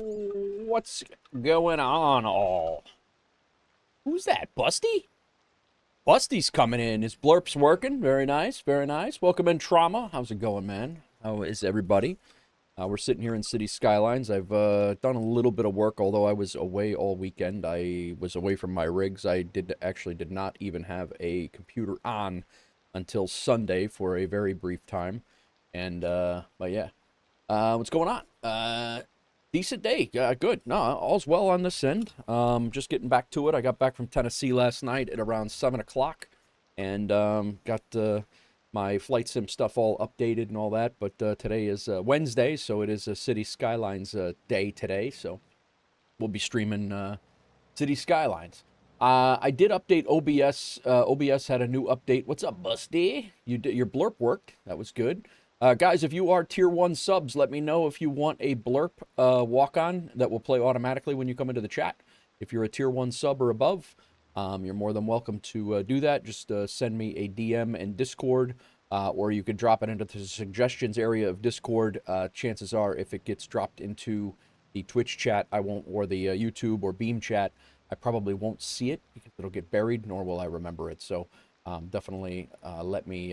What's going on, all? Who's that, Busty? Busty's coming in. His blurp's working. Very nice, very nice. Welcome in, Trauma. How's it going, man? How is everybody? We're sitting here in Cities Skylines. I've done a little bit of work, although I was away all weekend. I was away from my rigs. I did not even have a computer on until Sunday for a very brief time. And, but yeah. What's going on? Decent day. Good. No, all's well on this end. Just getting back to it. I got back from Tennessee last night at around 7 o'clock. And got my flight sim stuff all updated and all that. But today is Wednesday, so it is a City Skylines day today. So we'll be streaming City Skylines. I did update OBS. OBS had a new update. What's up, Busty? Your blurp worked. That was good. Guys, if you are Tier 1 subs, let me know if you want a blurp walk-on that will play automatically when you come into the chat. If you're a Tier 1 sub or above, you're more than welcome to do that. Just send me a DM in Discord, or you can drop it into the suggestions area of Discord. Chances are, if it gets dropped into the Twitch chat, I won't, or the YouTube or Beam chat, I probably won't see it because it'll get buried, nor will I remember it. So definitely let me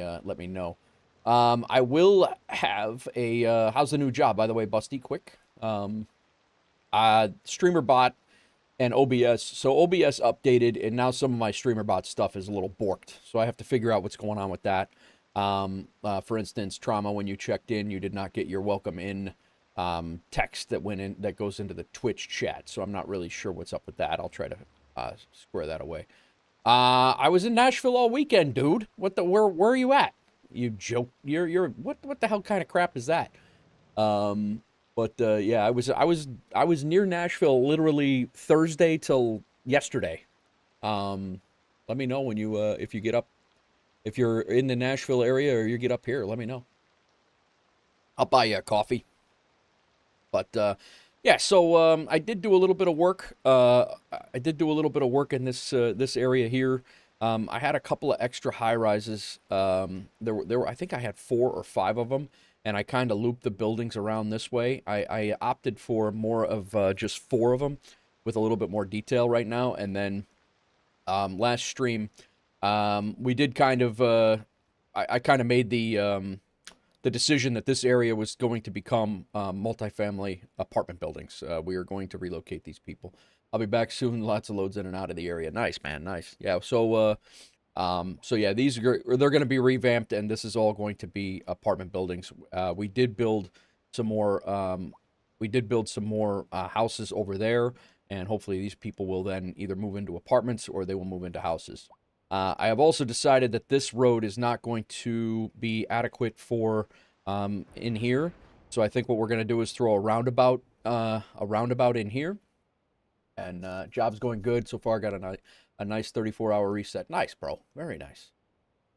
know. I will have a, how's the new job, by the way, Busty, quick? Streamer bot and OBS. So OBS updated, and now some of my streamer bot stuff is a little borked. So I have to figure out what's going on with that. For instance, Trauma, when you checked in, you did not get your welcome in text that went in, that goes into the Twitch chat. So I'm not really sure what's up with that. I'll try to square that away. I was in Nashville all weekend, dude. Where are you at? You joke. You're what the hell kind of crap is that? Yeah, I was near Nashville literally Thursday till yesterday. Let me know when you if you get up, if you're in the Nashville area or you get up here, let me know. I'll buy you a coffee. But yeah, so I did do a little bit of work. I did do a little bit of work in this this area here. I had a couple of extra high rises. There were I think I had 4 or 5 of them, and I kind of looped the buildings around this way. I opted for more of just 4 of them with a little bit more detail right now. And then last stream, we did kind of I kind of made the decision that this area was going to become multifamily apartment buildings. We are going to relocate these people. I'll be back soon. Lots of loads in and out of the area. Nice, man. Nice. Yeah. So yeah, these are, they're going to be revamped, and this is all going to be apartment buildings. We did build some more. Houses over there, and hopefully these people will then either move into apartments or they will move into houses. I have also decided that this road is not going to be adequate for in here. So I think what we're going to do is throw a roundabout in here. And job's going good. So far, got a nice 34-hour reset. Nice, bro. Very nice.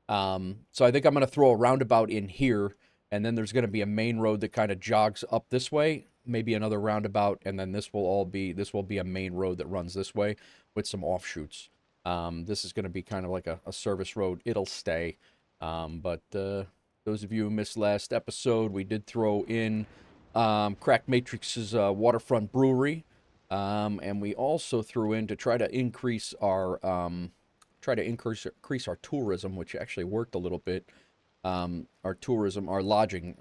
So I think I'm going to throw a roundabout in here. And then there's going to be a main road that kind of jogs up this way. Maybe another roundabout. And then this will be a main road that runs this way with some offshoots. This is going to be kind of like a service road. It'll stay. But those of you who missed last episode, we did throw in Crack Matrix's Waterfront Brewery. And we also threw in to try to increase our increase our tourism, which actually worked a little bit. Our tourism, our lodging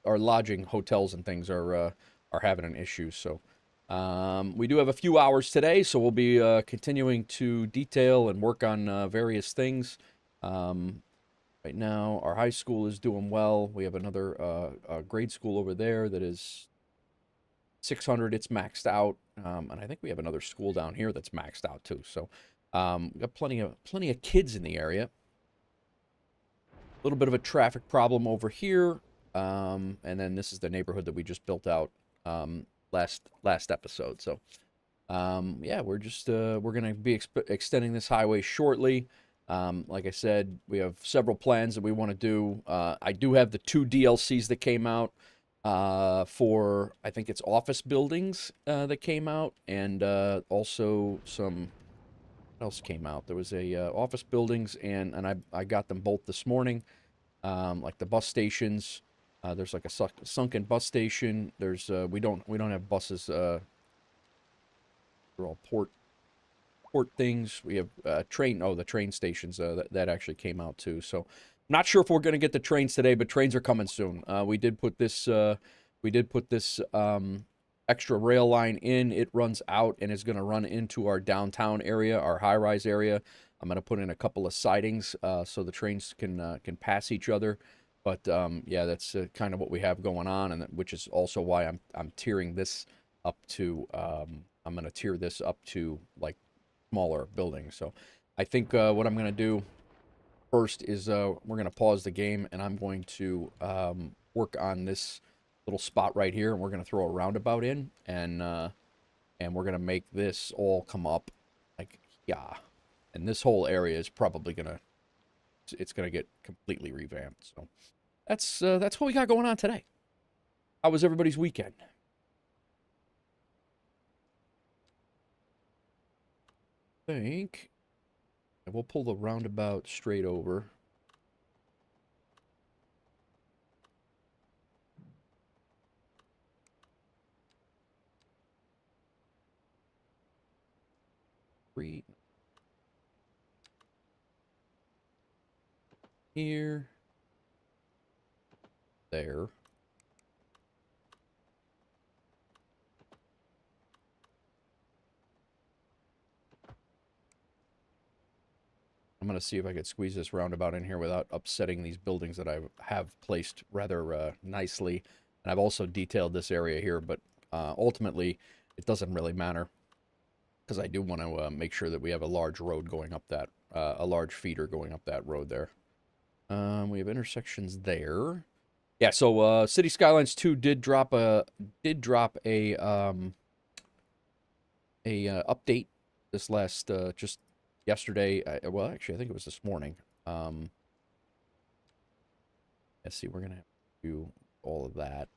hotels and things are having an issue. So we do have a few hours today, so we'll be continuing to detail and work on various things. Right now, our high school is doing well. We have another grade school over there that is 600. It's maxed out, and I think we have another school down here that's maxed out too. So we got plenty of kids in the area. A little bit of a traffic problem over here, and then this is the neighborhood that we just built out last episode. So yeah, we're just we're gonna be extending this highway shortly. Like I said, we have several plans that we want to do. I do have the 2 DLCs that came out for, I think it's office buildings that came out, and also some, what else came out? There was a office buildings, and I got them both this morning, like the bus stations. There's like a sunken bus station. There's we don't have buses. They're all port things. We have train. Oh, the train stations that actually came out too. So, not sure if we're gonna get the trains today, but trains are coming soon. We did put this. Extra rail line in. It runs out and is gonna run into our downtown area, our high-rise area. I'm gonna put in a couple of sidings so the trains can pass each other. But yeah, that's kind of what we have going on, and which is also why I'm tiering this up to. I'm gonna tier this up to like smaller buildings. So I think what I'm going to do first is we're going to pause the game and I'm going to work on this little spot right here, and we're going to throw a roundabout in, and we're going to make this all come up like, yeah. And this whole area is probably going to, it's going to get completely revamped. So that's what we got going on today. How was everybody's weekend? I think we'll pull the roundabout straight over. Here. There. I'm going to see if I could squeeze this roundabout in here without upsetting these buildings that I have placed rather nicely. And I've also detailed this area here, but ultimately it doesn't really matter because I do want to make sure that we have a large road going up that, a large feeder going up that road there. We have intersections there. Yeah, so City Skylines 2 did drop a update this last just yesterday. Well, actually, I think it was this morning. Let's see, we're gonna have to do all of that.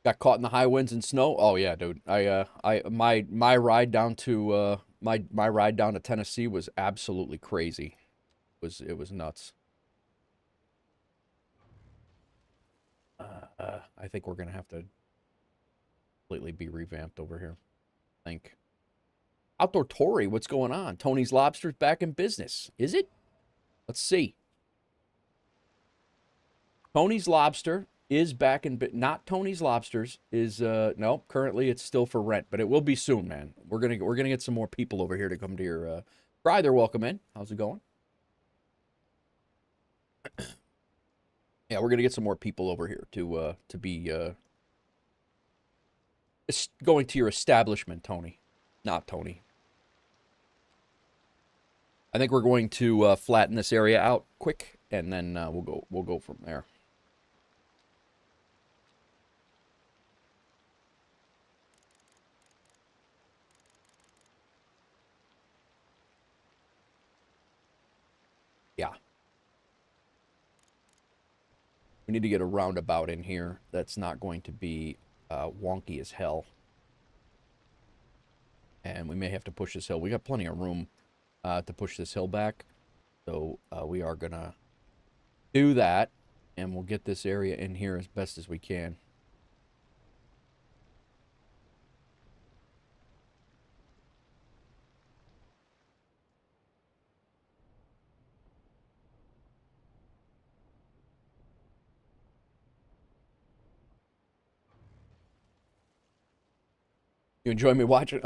Got caught in the high winds and snow. Oh yeah, dude. My ride down to my ride down to Tennessee was absolutely crazy. It was nuts. I think we're gonna have to completely be revamped over here. I think. Outdoor Tory, what's going on? Tony's Lobster's back in business. Is it? Let's see. Tony's Lobster is back in not Tony's Lobsters is no, currently it's still for rent, but it will be soon, man. We're gonna get some more people over here to come to your Fry, they're welcome in. How's it going? Yeah, we're gonna get some more people over here to be going to your establishment, Tony. Not Tony. I think we're going to flatten this area out quick, and then we'll go from there. Yeah. We need to get a roundabout in here that's not going to be wonky as hell. And we may have to push this hill. We got plenty of room to push this hill back. So we are going to do that. And we'll get this area in here as best as we can. You enjoy me watching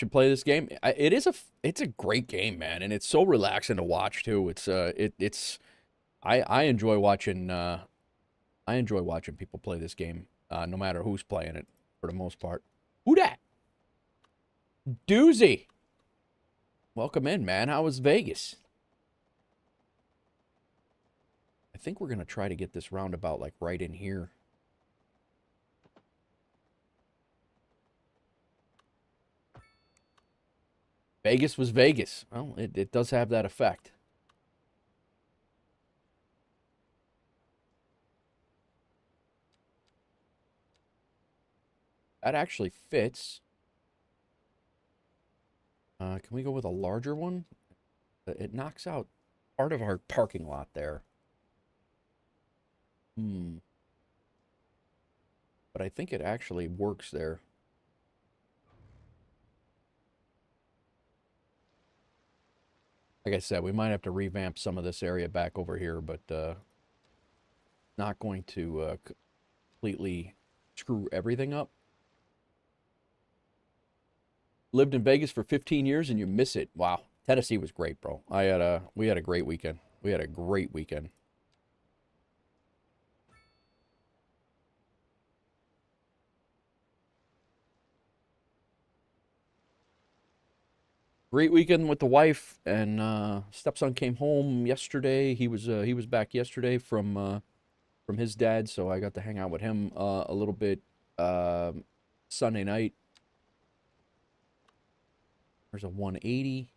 play this game? It's a great game, man, and it's so relaxing to watch too. It's I enjoy watching people play this game, no matter who's playing it for the most part. Who dat? Doozy. Welcome in, man. How was Vegas? I think we're gonna try to get this roundabout like right in here. Vegas was Vegas. Well, it does have that effect. That actually fits. Can we go with a larger one? It knocks out part of our parking lot there. But I think it actually works there. Like I said, we might have to revamp some of this area back over here, but not going to completely screw everything up. Lived in Vegas for 15 years and you miss it. Wow. Tennessee was great, bro. We had a great weekend. We had a great weekend. Great weekend with the wife, and stepson came home yesterday. He was back yesterday from his dad, so I got to hang out with him a little bit Sunday night. There's a 180.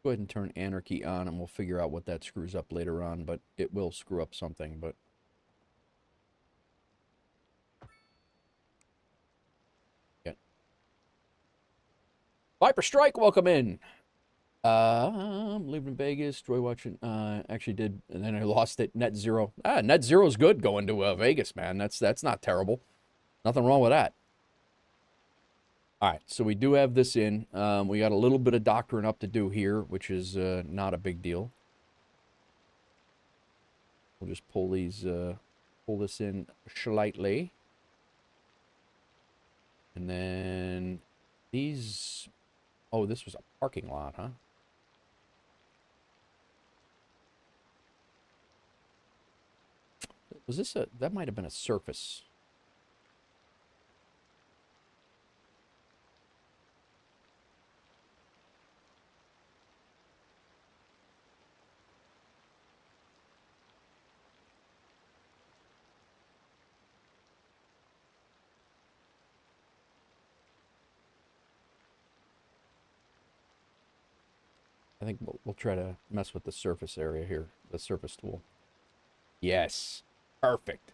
Go ahead and turn anarchy on, and we'll figure out what that screws up later on, but it will screw up something, but... Yeah. Viper Strike, welcome in! Lived in Vegas, enjoy watching, actually did, and then I lost it, net zero. Net zero's good going to Vegas, man. That's not terrible. Nothing wrong with that. All right, so we do have this in. We got a little bit of doctoring up to do here, which is not a big deal. We'll just pull this in slightly. And then these, oh, this was a parking lot, huh? Was this that might have been a surface. I think we'll try to mess with the surface area here, the surface tool. Yes, perfect.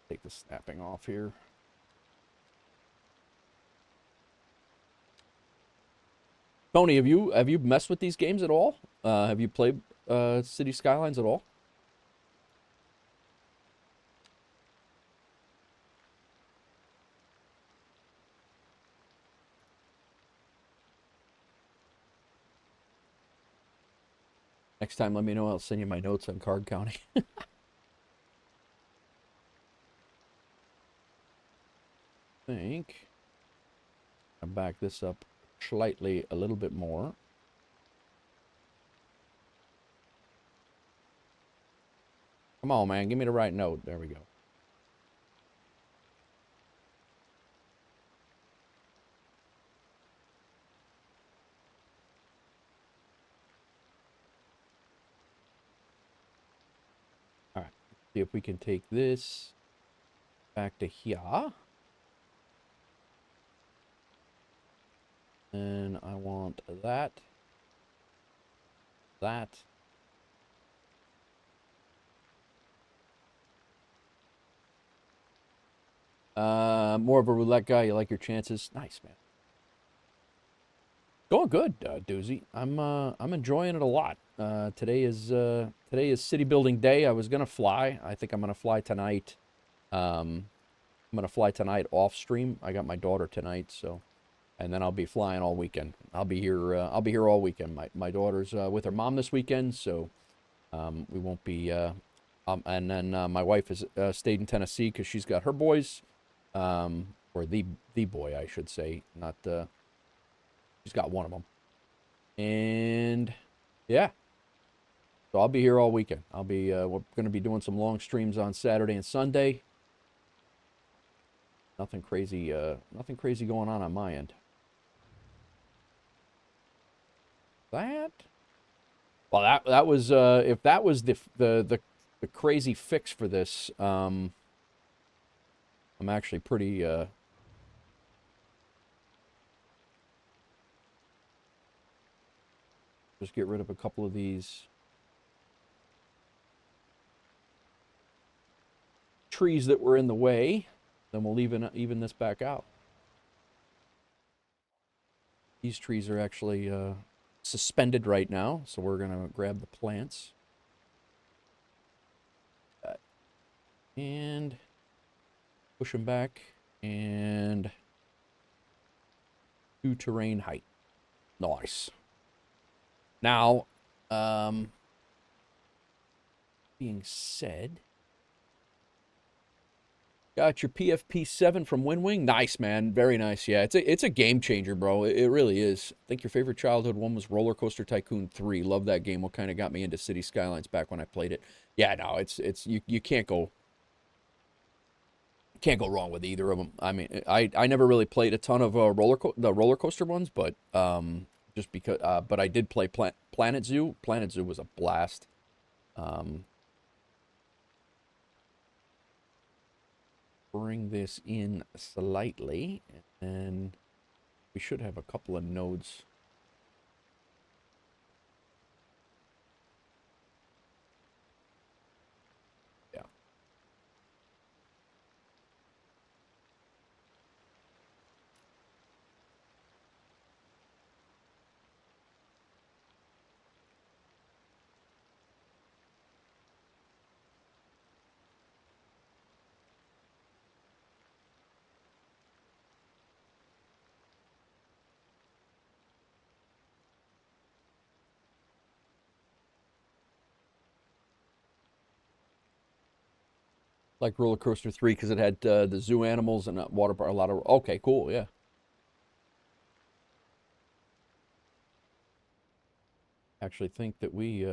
Take the snapping off here. Tony, have you messed with these games at all? Have you played Cities Skylines at all? Next time, let me know. I'll send you my notes on Card County. I think I'll back this up slightly a little bit more. Come on, man. Give me the right note. There we go. All right. See if we can take this back to here. And I want that. That. More of a roulette guy. You like your chances? Nice, man. Going good, Doozy. I'm enjoying it a lot. Today is city building day. I was gonna fly. I think I'm gonna fly tonight. I'm gonna fly tonight off stream. I got my daughter tonight, so, and then I'll be flying all weekend. I'll be here. I'll be here all weekend. My daughter's with her mom this weekend, so we won't be. And then my wife is stayed in Tennessee because she's got her boys, or the boy, I should say, not she's got one of them, and yeah. So I'll be here all weekend. I'll be we're gonna be doing some long streams on Saturday and Sunday. Nothing crazy going on my end. That, well, that was if that was the crazy fix for this, I'm actually pretty Just get rid of a couple of these trees that were in the way. Then we'll even this back out. These trees are actually suspended right now, so we're going to grab the plants. And push them back and do terrain height. Nice. Now, being said, got your PFP7 from WinWing. Nice, man. Very nice. Yeah, it's a game changer, bro. It really is. I think your favorite childhood one was Roller Coaster Tycoon 3. Love that game. What kind of got me into Cities Skylines back when I played it. Yeah, no, it's you can't go wrong with either of them. I mean, I never really played a ton of the roller coaster ones, but just because but I did play Planet Zoo. Planet Zoo was a blast. Bring this in slightly, and we should have a couple of nodes. Yeah. Like Roller Coaster 3 because it had the zoo animals and water park, a lot of. Okay, cool, yeah. Actually, think that we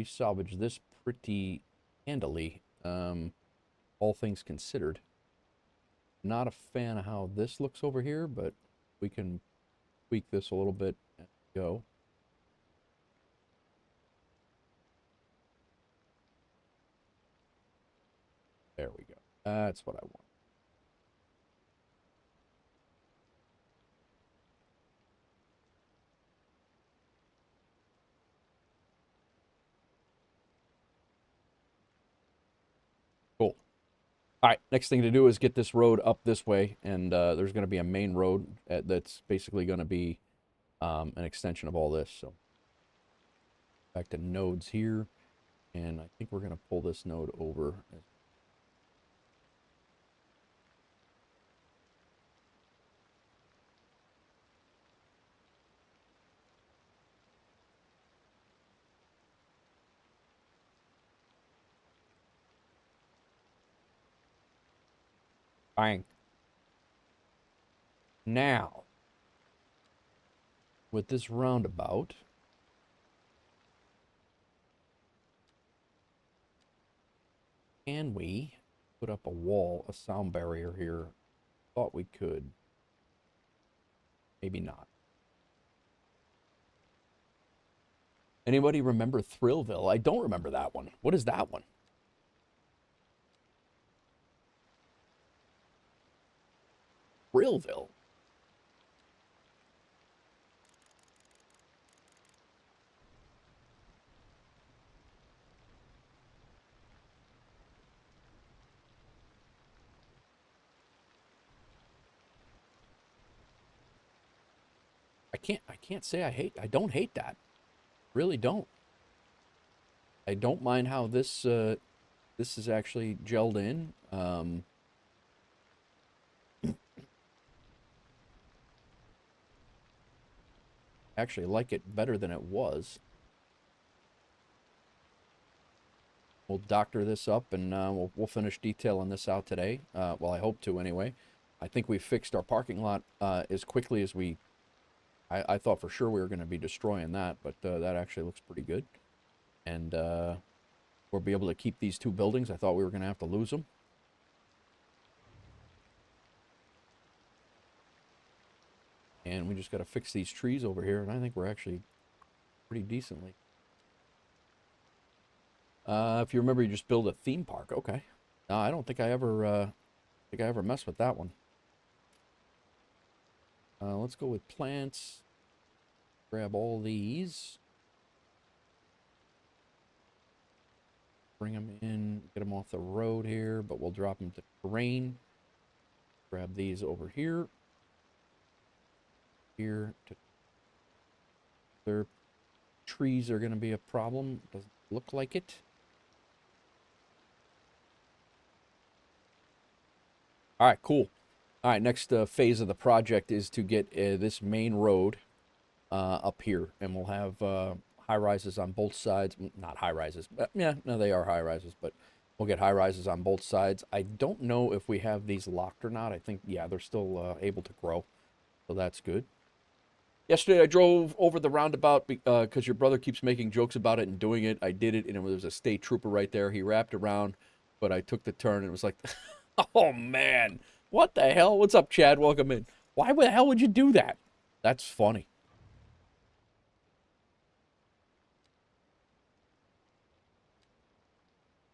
salvaged this pretty handily, all things considered. Not a fan of how this looks over here, but we can tweak this a little bit and go. There we go. That's what I want. Cool. All right, next thing to do is get this road up this way, and there's going to be a main road that's basically going to be an extension of all this. So back to nodes here, and I think we're going to pull this node over. Bang. Now, with this roundabout, can we put up a wall, a sound barrier here? Thought we could. Maybe not. Anybody remember Thrillville? I don't remember that one. What is that one? Thrillville. I can't say I don't hate that. Really don't. I don't mind how this is actually gelled in. Actually like it better than it was. We'll doctor this up, and we'll finish detailing this out today. Well, I hope to anyway. I think we fixed our parking lot as quickly as I thought for sure we were going to be destroying that, but that actually looks pretty good. And we'll be able to keep these two buildings. I thought we were going to have to lose them. And we just got to fix these trees over here, and I think we're actually pretty decently. If you remember, you just build a theme park. Okay. No, I don't think I ever messed with that one. Let's go with plants. Grab all these. bring them in, get them off the road here, but we'll drop them to terrain. Grab these over here. Here. Their trees are going to be a problem. Doesn't look like it. All right, cool. All right, next phase of the project is to get this main road up here, and we'll have high rises on both sides. Not high rises, but yeah, no, they are high rises, but we'll get high rises on both sides. I don't know if we have these locked or not. I think, yeah, they're still able to grow, so that's good. Yesterday, I drove over the roundabout because your brother keeps making jokes about it and doing it. I did it, and there was a state trooper right there. He wrapped around, but I took the turn, and it was like, oh, man, what the hell? What's up, Chad? Welcome in. Why the hell would you do that? That's funny.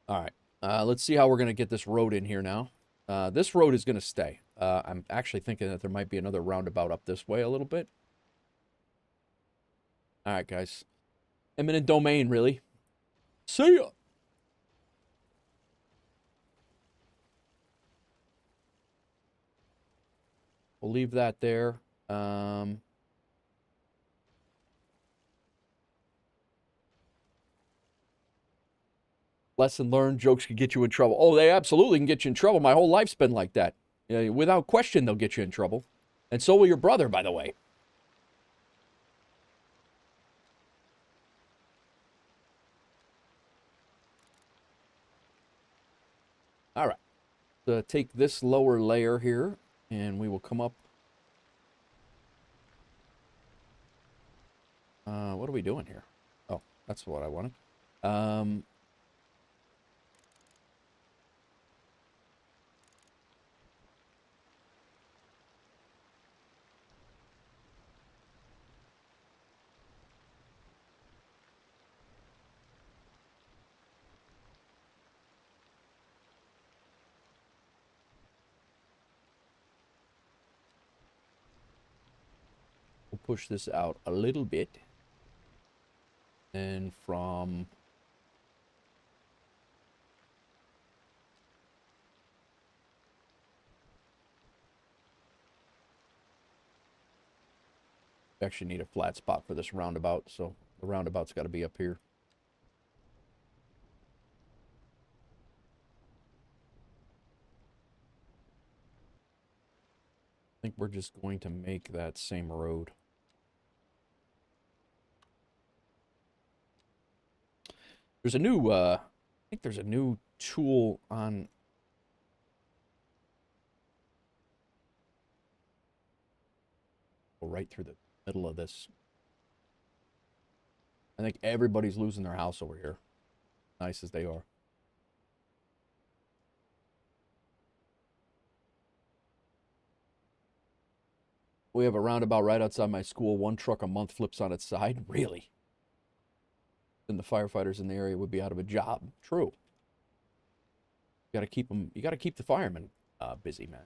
All right. Let's see how we're going to get this road in here now. This road is going to stay. I'm actually thinking that there might be another roundabout up this way a little bit. All right, guys. Eminent domain, really. See ya. We'll leave that there. Lesson learned, jokes can get you in trouble. Oh, they absolutely can get you in trouble. My whole life's been like that. Without question, they'll get you in trouble. And so will your brother, by the way. All right. Take this lower layer here, and we will come up. What are we doing here? Oh, that's what I wanted. We'll push this out a little bit. And from we actually need a flat spot for this roundabout, so the roundabout's got to be up here. I think we're just going to make that same road. There's a new, I think there's a new tool on. Go right through the middle of this. I think everybody's losing their house over here. Nice as they are. We have a roundabout right outside my school. One truck a month flips on its side. Really? Then the firefighters in the area would be out of a job. True. You got to keep them. You got to keep the firemen busy, man.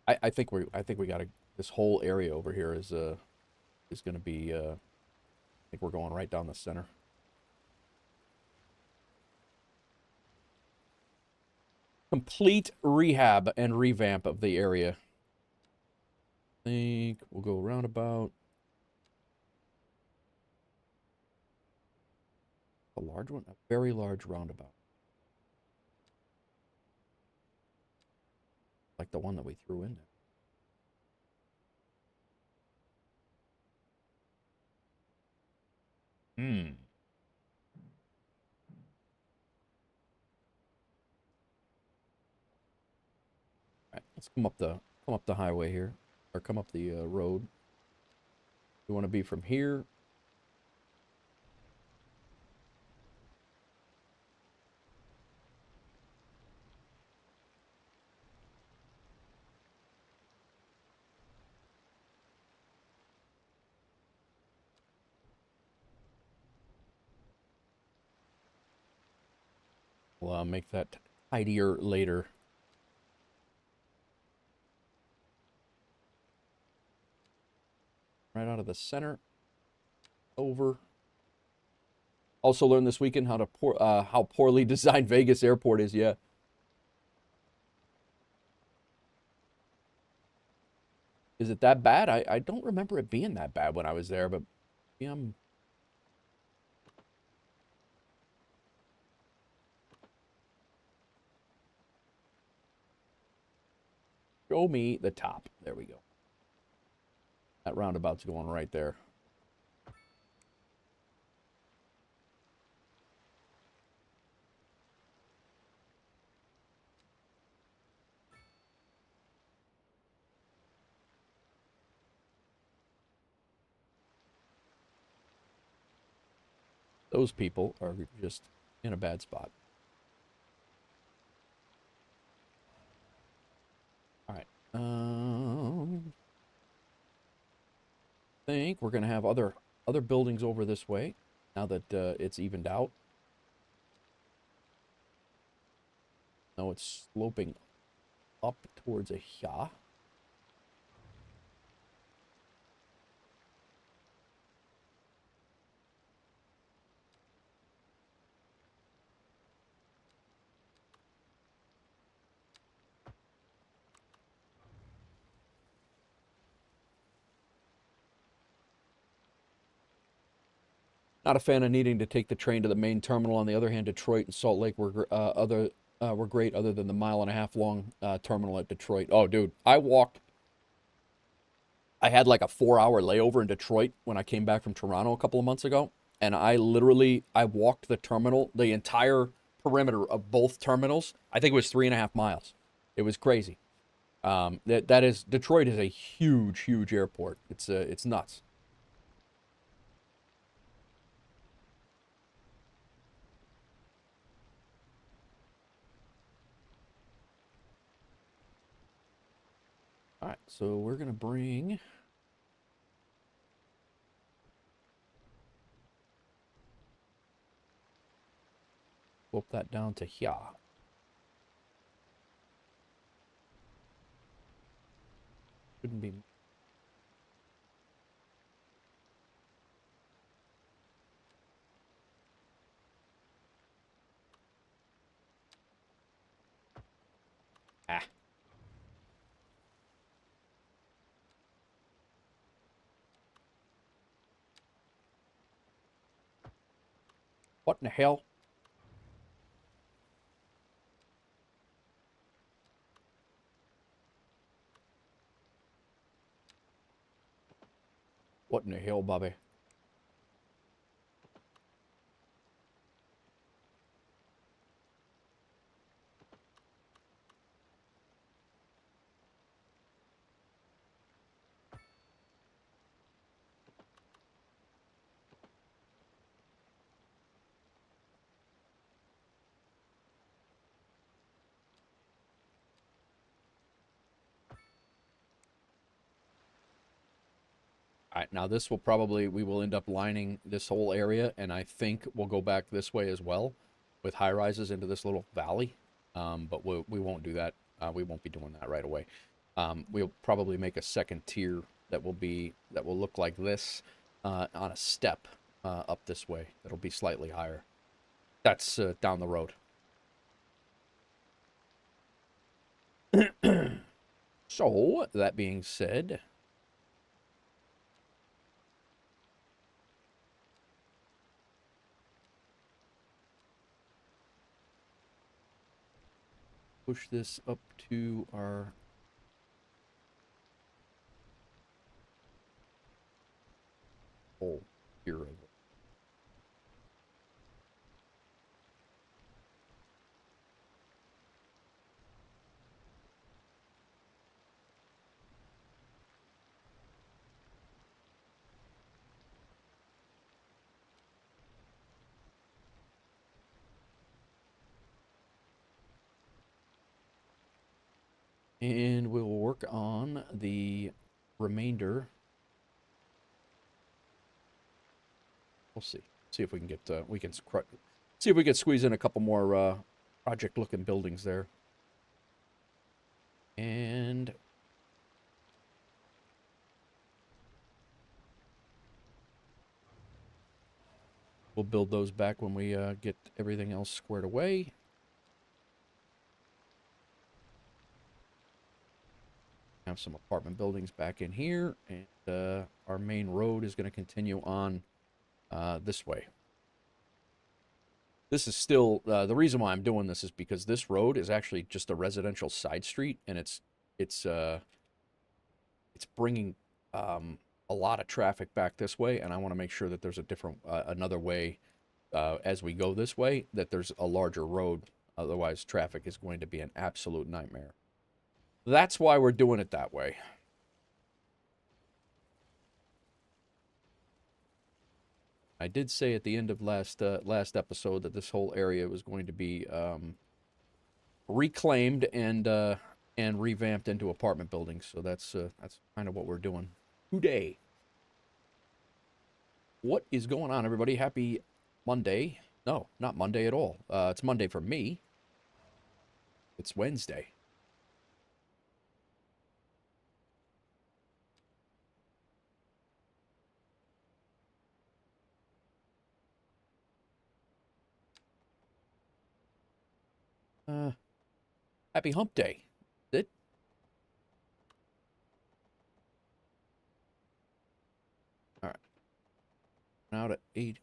I think we got to. This whole area over here is going to be. I think we're going right down the center. Complete rehab and revamp of the area. I think we'll go roundabout. A large one? A very large roundabout. Like the one that we threw in there. Hmm. All right, let's come up the highway here, or come up the road. We want to be from here. We'll make that tidier later. Right out of the center. Over. Also learned this weekend how poorly designed Vegas airport is. Yeah. Is it that bad? I don't remember it being that bad when I was there, but yeah, show me the top. There we go. That roundabout's going right there. Those people are just in a bad spot. All right. Think we're gonna have other buildings over this way now that it's evened out. No, it's sloping up towards a here. Not a fan of needing to take the train to the main terminal. On the other hand, Detroit and Salt Lake were great, other than the mile-and-a-half long terminal at Detroit. Oh, dude, I walked. I had like a 4-hour layover in Detroit when I came back from Toronto a couple of months ago, and I walked the terminal, the entire perimeter of both terminals. I think it was 3.5 miles. It was crazy. That is Detroit is a huge airport. It's nuts. All right, so we're gonna flip that down to here. Shouldn't be. Ah. What in the hell? What in the hell, Bobby? All right, now this will probably, we will end up lining this whole area, and I think we'll go back this way as well with high rises into this little valley. But we won't do that. We won't be doing that right away. We'll probably make a second tier that will look like this on a step up this way. That'll be slightly higher. That's down the road. So, that being said, push this up to our whole tier of it. And we'll work on the remainder. We'll see. See if we can get see if we can squeeze in a couple more project-looking buildings there. And We'll build those back when we get everything else squared away. Have some apartment buildings back in here, and our main road is going to continue on this way. This is still the reason why I'm doing this is because this road is actually just a residential side street, and it's bringing a lot of traffic back this way, and I want to make sure that there's a different another way as we go this way, that there's a larger road. Otherwise, traffic is going to be an absolute nightmare. That's why we're doing it that way. I did say at the end of last episode that this whole area was going to be reclaimed and revamped into apartment buildings. So that's kind of what we're doing today. What is going on, everybody? Happy Monday. No, not Monday at all. It's Monday for me. It's Wednesday. Happy Hump Day. Is it? All right. Now to 8.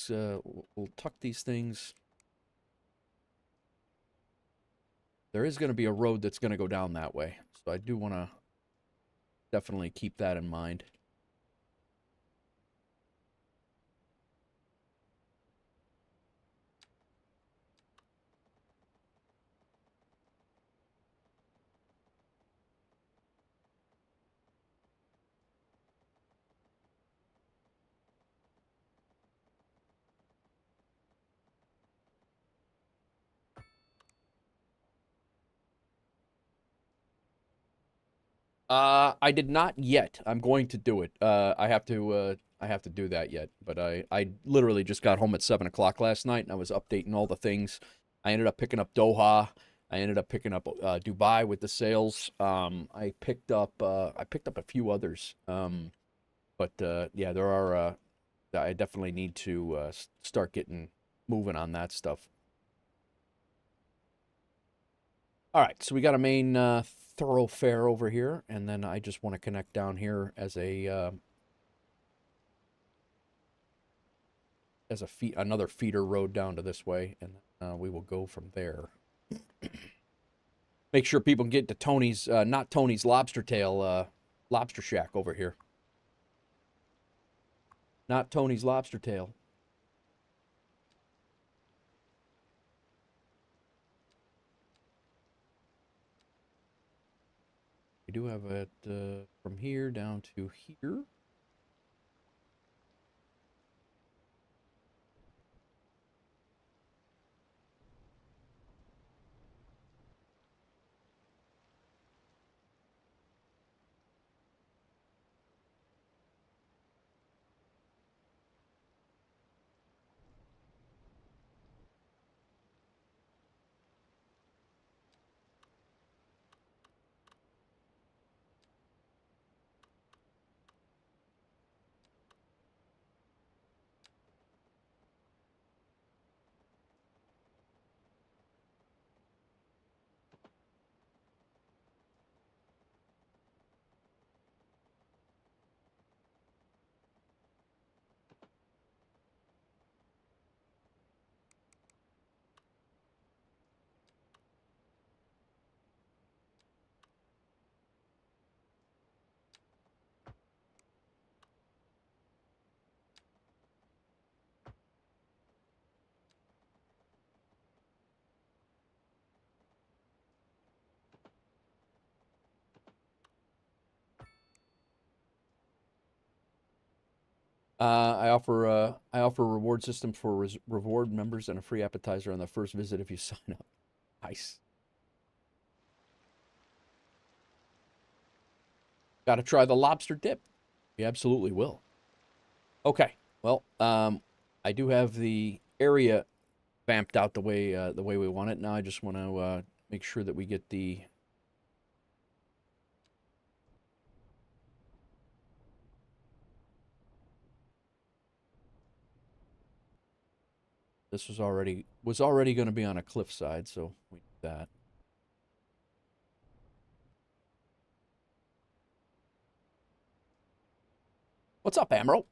We'll tuck these things. There is going to be a road that's going to go down that way. So I do want to definitely keep that in mind. I did not yet. I'm going to do it. I have to do that yet. But I literally just got home at 7 o'clock last night, and I was updating all the things. I ended up picking up Doha. I ended up picking up Dubai with the sales. I picked up a few others. But yeah, there are. I definitely need to start getting moving on that stuff. All right, so we got a main thoroughfare over here, and then I just want to connect down here as a another feeder road down to this way, and we will go from there. Make sure people get to Tony's, not Tony's Lobster Tail, Lobster Shack over here. Not Tony's Lobster Tail. We do have it from here down to here. I offer a reward system for reward members and a free appetizer on the first visit if you sign up. Nice. Got to try the lobster dip. We absolutely will. Okay. Well, I do have the area vamped out the way we want it. Now I just want to make sure that we get the This was already going to be on a cliffside, so we did that. What's up, Emerald?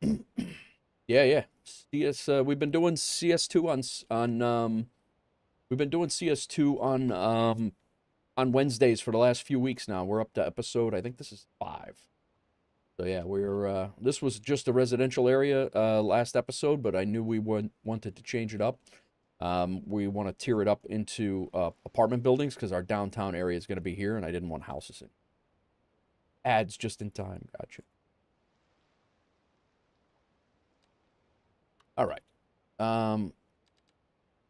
Yeah, yeah. We've been doing CS2 we've been doing CS2 on Wednesdays for the last few weeks now. We're up to episode, I think this is 5. So yeah, this was just a residential area last episode, but I knew we wanted to change it up. We want to tier it up into apartment buildings because our downtown area is going to be here, and I didn't want houses in. Ads just in time. Gotcha. All right.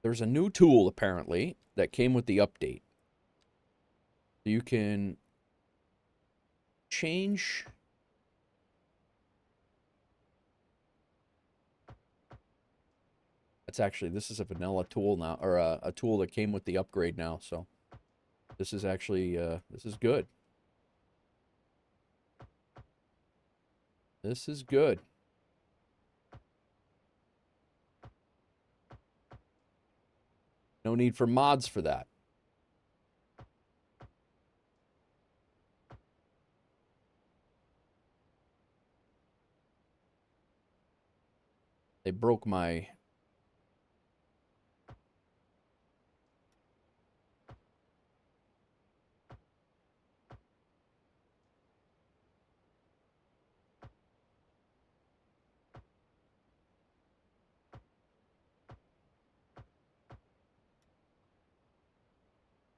There's a new tool apparently that came with the update. You can change. This is a vanilla tool now, or a tool that came with the upgrade now. So this is actually this is good. This is good. No need for mods for that. They broke my...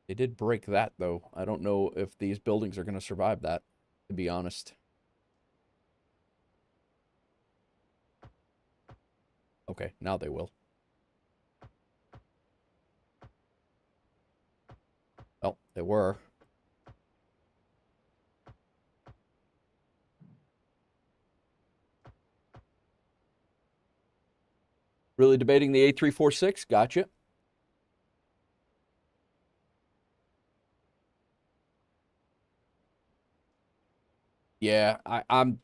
They did break that, though. I don't know if these buildings are going to survive that, to be honest. Okay, now they will. Oh, they were. Really debating the A346? Gotcha. Yeah, I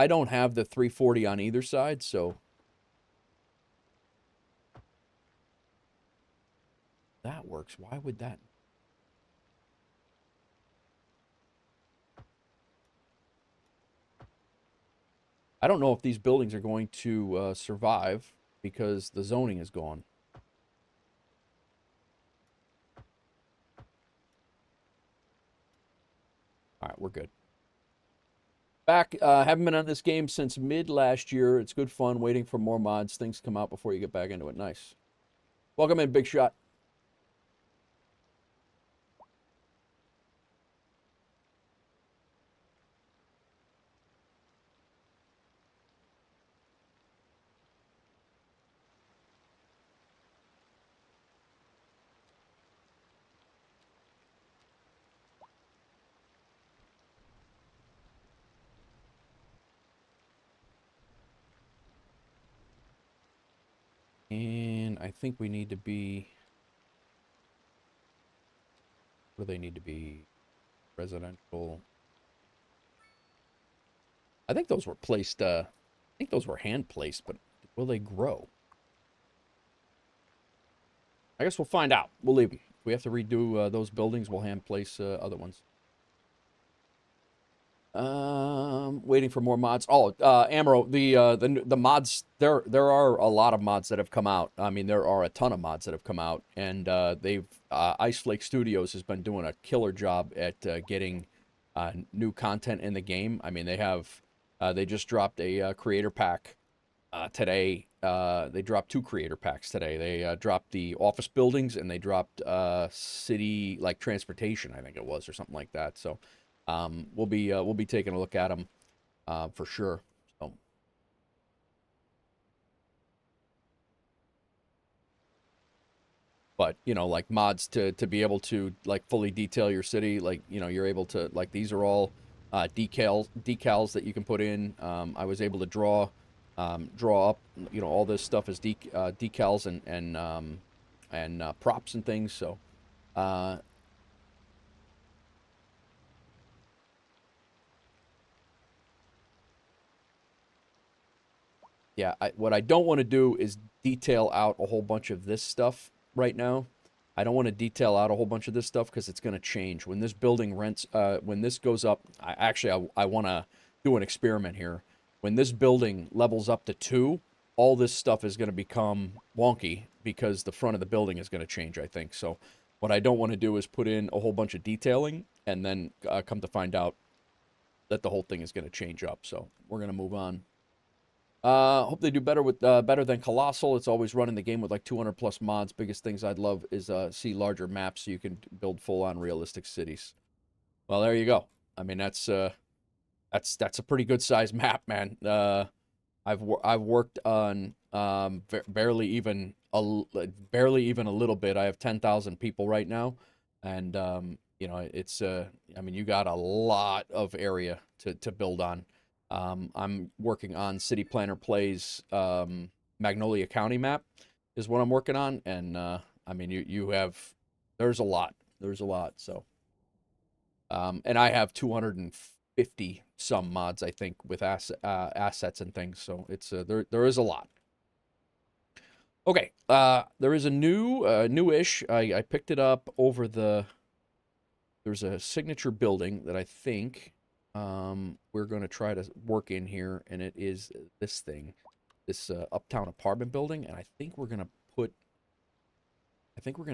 don't have the 340 on either side, so that works. Why would that? I don't know if these buildings are going to survive because the zoning is gone. All right, we're good. Back, haven't been on this game since mid last year. It's good fun waiting for more mods. Things come out before you get back into it. Nice. Welcome in, Big Shot. And I think we need to be... What do they need to be? Residential. I think those were placed, I think those were hand placed, but will they grow? I guess we'll find out. We'll leave them. If we have to redo those buildings, we'll hand place other ones. Waiting for more mods. Oh, Amaro, the mods. There are a lot of mods that have come out. I mean, there are a ton of mods that have come out, and Iceflake Studios has been doing a killer job at getting new content in the game. I mean, they just dropped a creator pack today. They dropped 2 creator packs today. They dropped the office buildings, and they dropped city like transportation, I think it was, or something like that. So. We'll be taking a look at them for sure. So. But like mods to be able to like fully detail your city, like you're able to like these are all decals that you can put in. I was able to draw up all this stuff as decals and props and things. So. Yeah, what I don't want to do is detail out a whole bunch of this stuff right now. I don't want to detail out a whole bunch of this stuff because it's going to change. When this building rents, when this goes up, I want to do an experiment here. When this building levels up to 2, all this stuff is going to become wonky because the front of the building is going to change, I think. So what I don't want to do is put in a whole bunch of detailing and then come to find out that the whole thing is going to change up. So we're going to move on. Hope they do better with better than Colossal. It's always running the game with like 200 plus mods. Biggest things I'd love is see larger maps so you can build full on realistic cities. Well, there you go. I mean that's a pretty good sized map, man. I've worked on barely even a little bit. I have 10,000 people right now, and you know it's I mean you got a lot of area to build on. I'm working on City Planner Plays Magnolia County map is what I'm working on, and I mean you have there's a lot so and I have 250 some mods I think with assets and things, so it's there is a lot. Okay, there is a newish. I picked it up over there's a signature building that I think we're going to try to work in here, and it is this thing, this uptown apartment building, and I think we're going to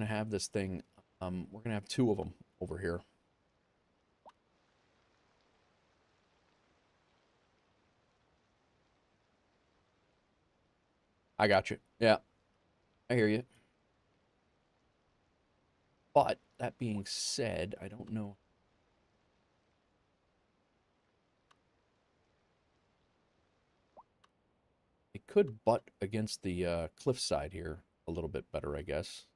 have this thing, we're going to have 2 of them over here. I got you. Yeah, I hear you. But that being said, I don't know. It could butt against the cliffside here a little bit better, I guess.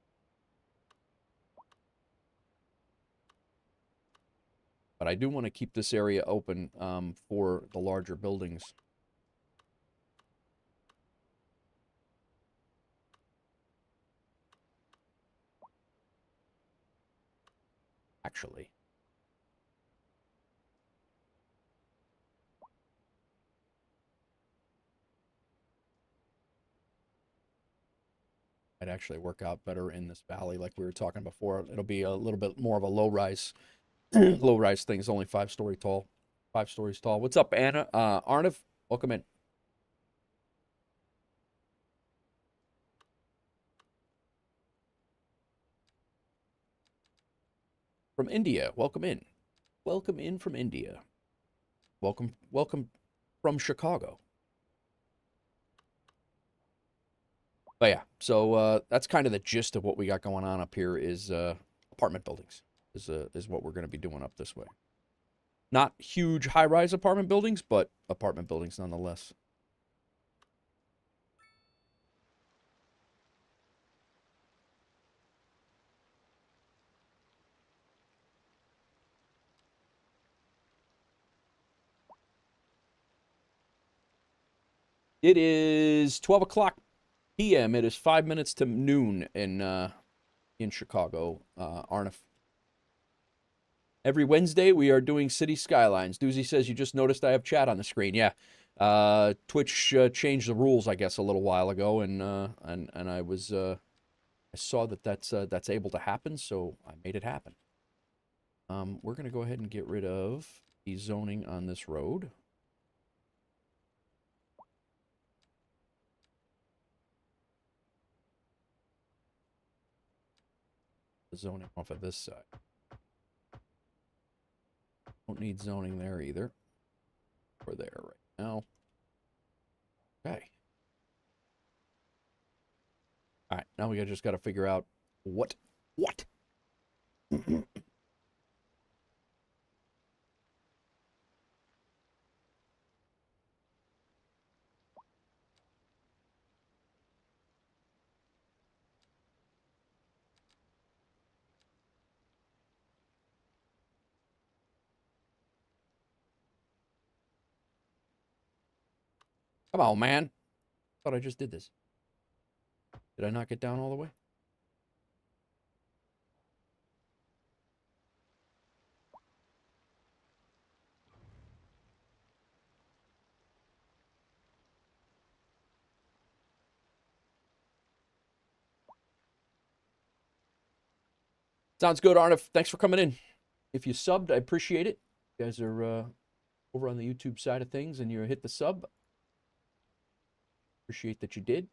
But I do want to keep this area open for the larger buildings. Actually. Might actually work out better in this valley like we were talking before. It'll be a little bit more of a low rise. Low rise thing is only 5-story tall. 5 stories tall. What's up, Anna? Arnav, welcome in. From India, welcome in. Welcome in from India. Welcome from Chicago. But yeah, so that's kind of the gist of what we got going on up here is apartment buildings is what we're going to be doing up this way. Not huge high-rise apartment buildings, but apartment buildings nonetheless. It is 12 o'clock p.m. It is 5 minutes to noon in Chicago, Arnif. Every Wednesday, we are doing City Skylines. Doozy says, you just noticed I have chat on the screen. Yeah. Twitch changed the rules, I guess, a little while ago, and I was I saw that that's able to happen, so I made it happen. We're gonna go ahead and get rid of the zoning on this road. The zoning off of this side. Don't need zoning there either. Or there right now. Okay. All right, now we just got to figure out what. Come on, man. Thought I just did this. Did I not get down all the way? Sounds good, Arnif. Thanks for coming in. If you subbed, I appreciate it. You guys are over on the YouTube side of things and you hit the sub. Appreciate that you did.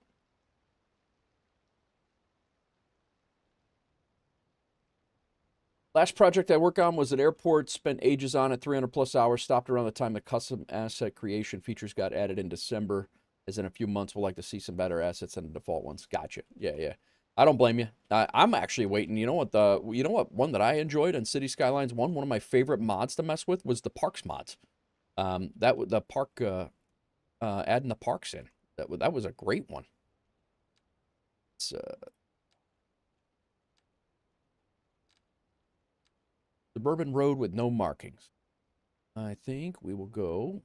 Last project I worked on was an airport. Spent ages on it, 300 plus hours. Stopped around the time the custom asset creation features got added in December. As in a few months, we'll like to see some better assets than the default ones. Gotcha. Yeah, yeah. I don't blame you. I'm actually waiting. You know what one that I enjoyed on City Skylines 1, one of my favorite mods to mess with was the parks mods. The park adding the parks in. That was a great one. It's suburban road with no markings. I think we will go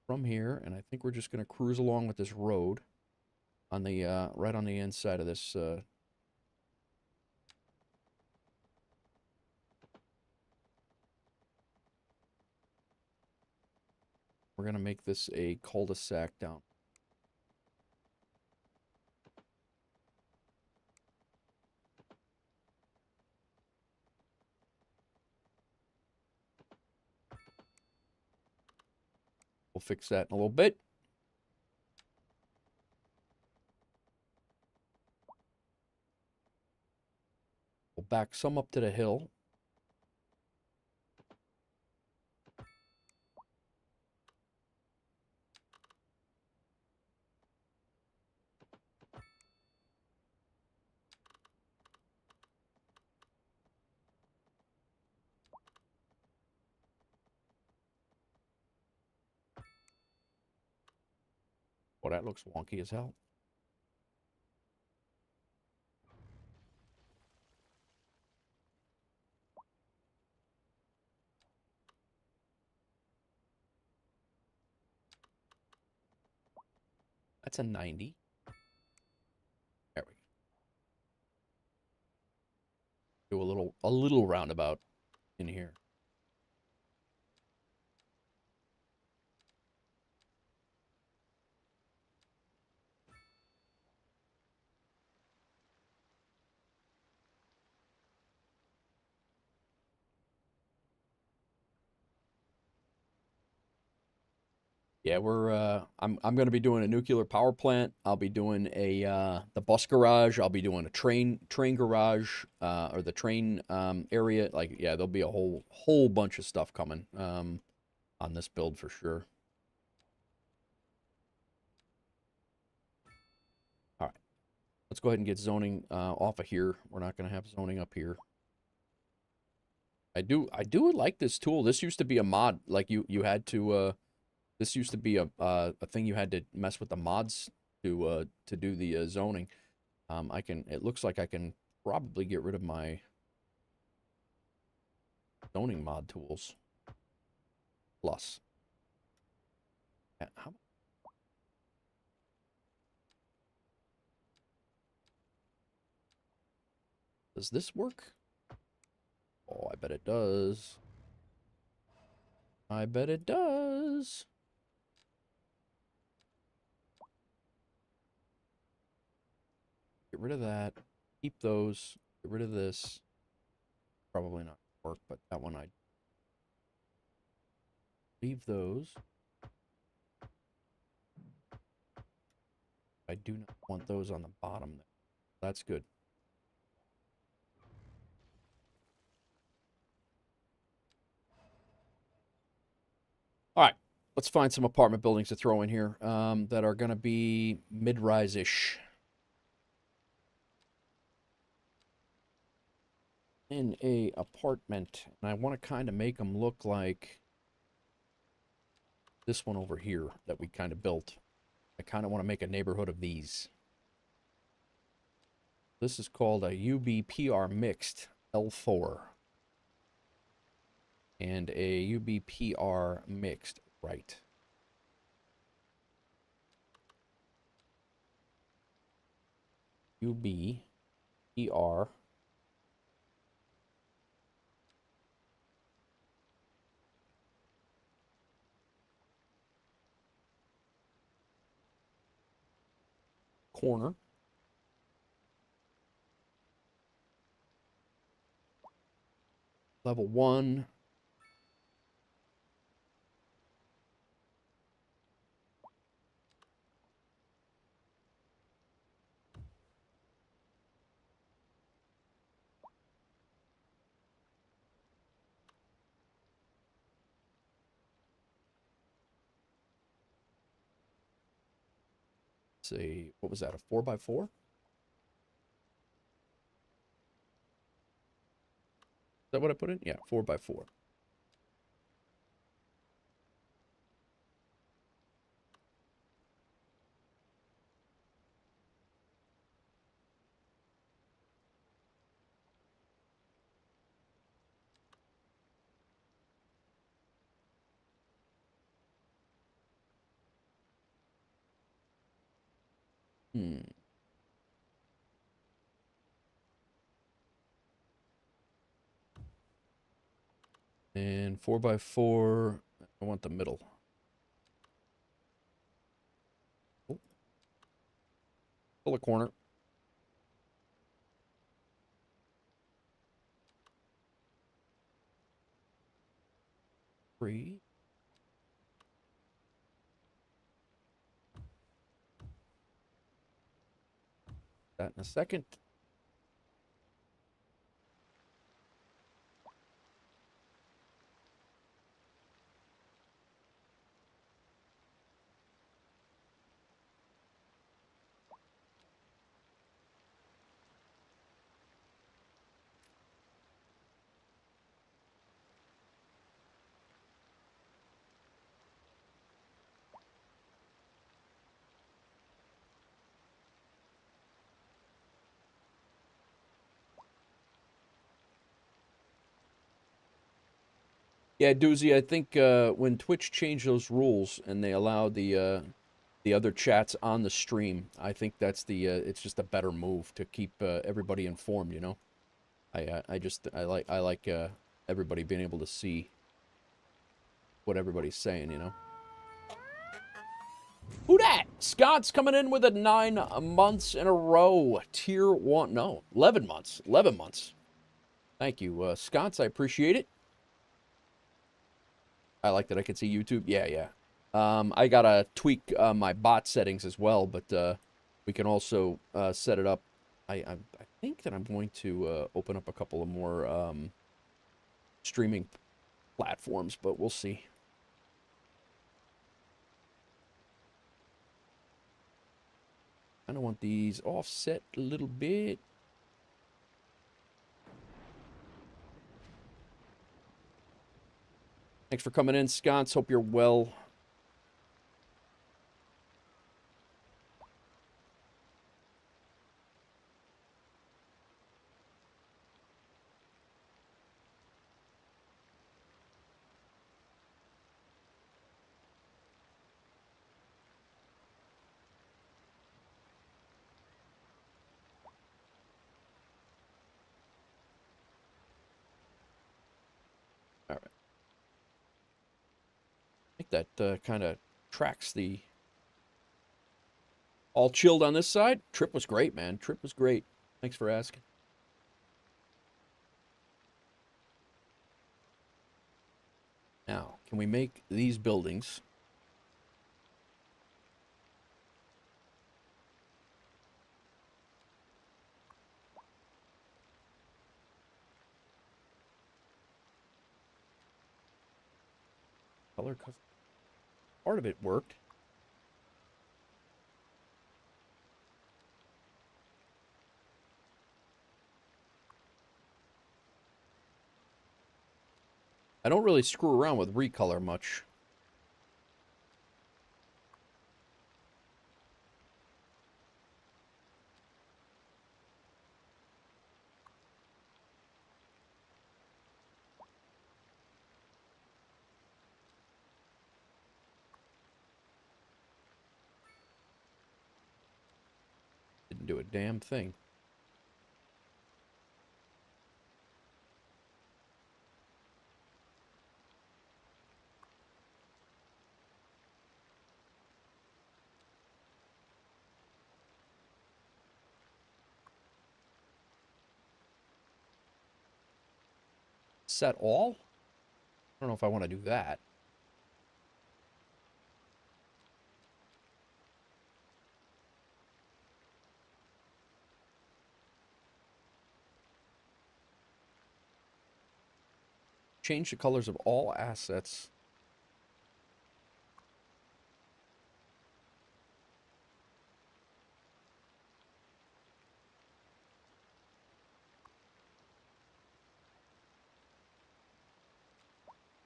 from here, and I think we're just going to cruise along with this road on the right on the inside of this. We're going to make this a cul-de-sac down. We'll fix that in a little bit. We'll back some up to the hill. Well, that looks wonky as hell. That's a 90. There we go. Do a little roundabout in here. Yeah, I'm going to be doing a nuclear power plant. I'll be doing the bus garage. I'll be doing a train garage or the train area. Like, yeah, there'll be a whole bunch of stuff coming on this build for sure. All right. Let's go ahead and get zoning off of here. We're not going to have zoning up here. I do like this tool. This used to be a mod. Like you had to this used to be a thing you had to mess with the mods to do the zoning. It looks like I can probably get rid of my zoning mod tools. Plus. Does this work? Oh, I bet it does. I bet it does. Get rid of that. Keep those. Get rid of this. Probably not work, but that one I leave those. I do not want those on the bottom there. That's good. All right, let's find some apartment buildings to throw in here that are going to be mid-rise-ish. In a apartment, and I want to kind of make them look like this one over here that we kind of built. I kind of want to make a neighborhood of these. This is called a UBPR mixed L4 and a UBPR mixed right. UBPR corner. Level 1. Say, what was that, a 4x4? Is that what I put in? Yeah, 4x4. Hmm. And 4x4, I want the middle. Oh, pull a corner. 3. That in a second. Yeah, Doozy, I think when Twitch changed those rules and they allowed the other chats on the stream, I think that's it's just a better move to keep everybody informed, you know? I like everybody being able to see what everybody's saying, you know? Who dat? Scott's coming in with a 9 months in a row. Tier 1. No, 11 months. 11 months. Thank you, Scott's. I appreciate it. I like that I can see YouTube. Yeah, yeah. I gotta tweak my bot settings as well, but we can also set it up. I think that I'm going to open up a couple of more streaming platforms, but we'll see. I don't want these offset a little bit. Thanks for coming in, Scots. Hope you're well. All right. I think that kind of tracks the all chilled on this side. Trip was great, man. Trip was great. Thanks for asking. Now, can we make these buildings? Color custom. Part of it worked. I don't really screw around with recolor much. Didn't do a damn thing. Set all? I don't know if I want to do that. Change the colors of all assets.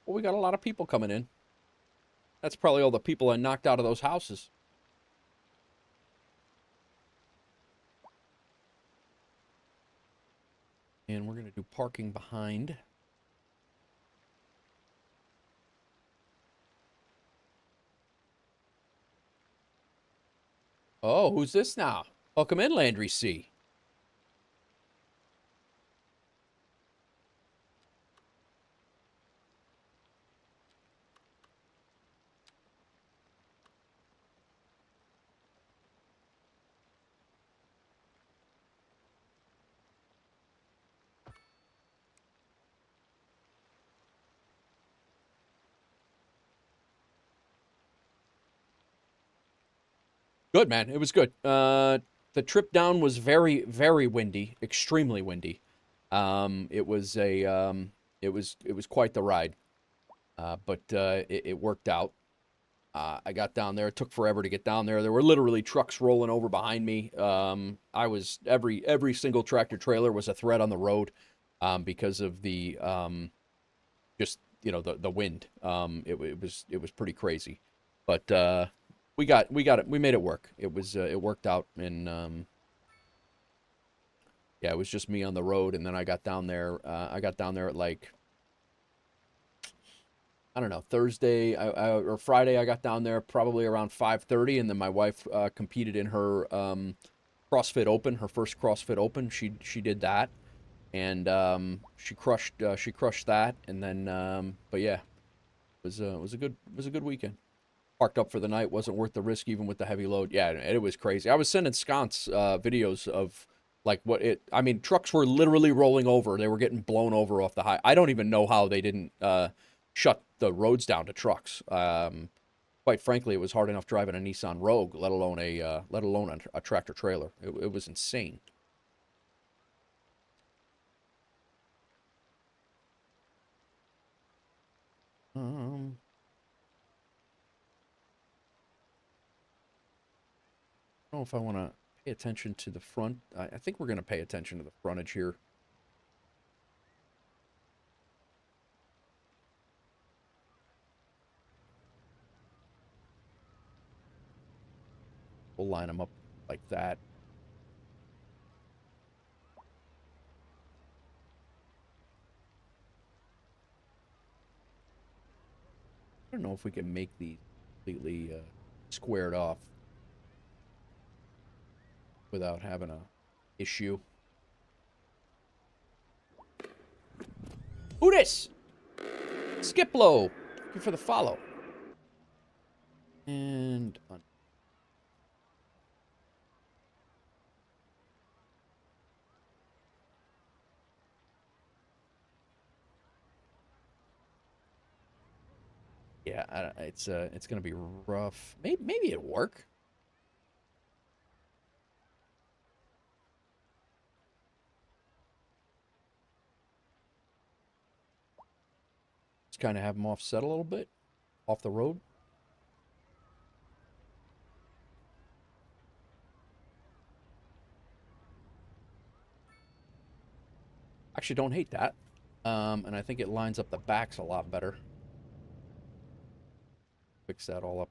Well, we got a lot of people coming in. That's probably all the people I knocked out of those houses. And we're going to do parking behind. Oh, who's this now? Welcome in, Landry C. Good, man. It was good. The trip down was very, very windy, extremely windy. It was a, it was quite the ride. But it worked out. I got down there. It took forever to get down there. There were literally trucks rolling over behind me. I was every single tractor trailer was a threat on the road, because of the just the wind. It was pretty crazy, but we got it. We made it work. It worked out, and yeah, it was just me on the road, and then I got down there. I got down there at like, I don't know, Thursday or Friday. I got down there probably around 5:30, and then my wife competed in her CrossFit Open, her first CrossFit Open. She did that, and she crushed that, and then but yeah, it was a good weekend. Parked up for the night, wasn't worth the risk even with the heavy load. Yeah, it was crazy. I was sending sconce videos of like I mean, trucks were literally rolling over. They were getting blown over off the high. I don't even know how they didn't shut the roads down to trucks. Quite frankly, it was hard enough driving a Nissan Rogue, let alone a tractor trailer. It was insane. Um, I don't know if I want to pay attention to the front. I think we're going to pay attention to the frontage here. We'll line them up like that. I don't know if we can make these completely squared off without having a issue. Who this? Skiplo. Thank you for the follow. And yeah, it's gonna be rough. Maybe it'll work. Just kind of have them offset a little bit off the road. Actually, don't hate that. And I think it lines up the backs a lot better. Fix that all up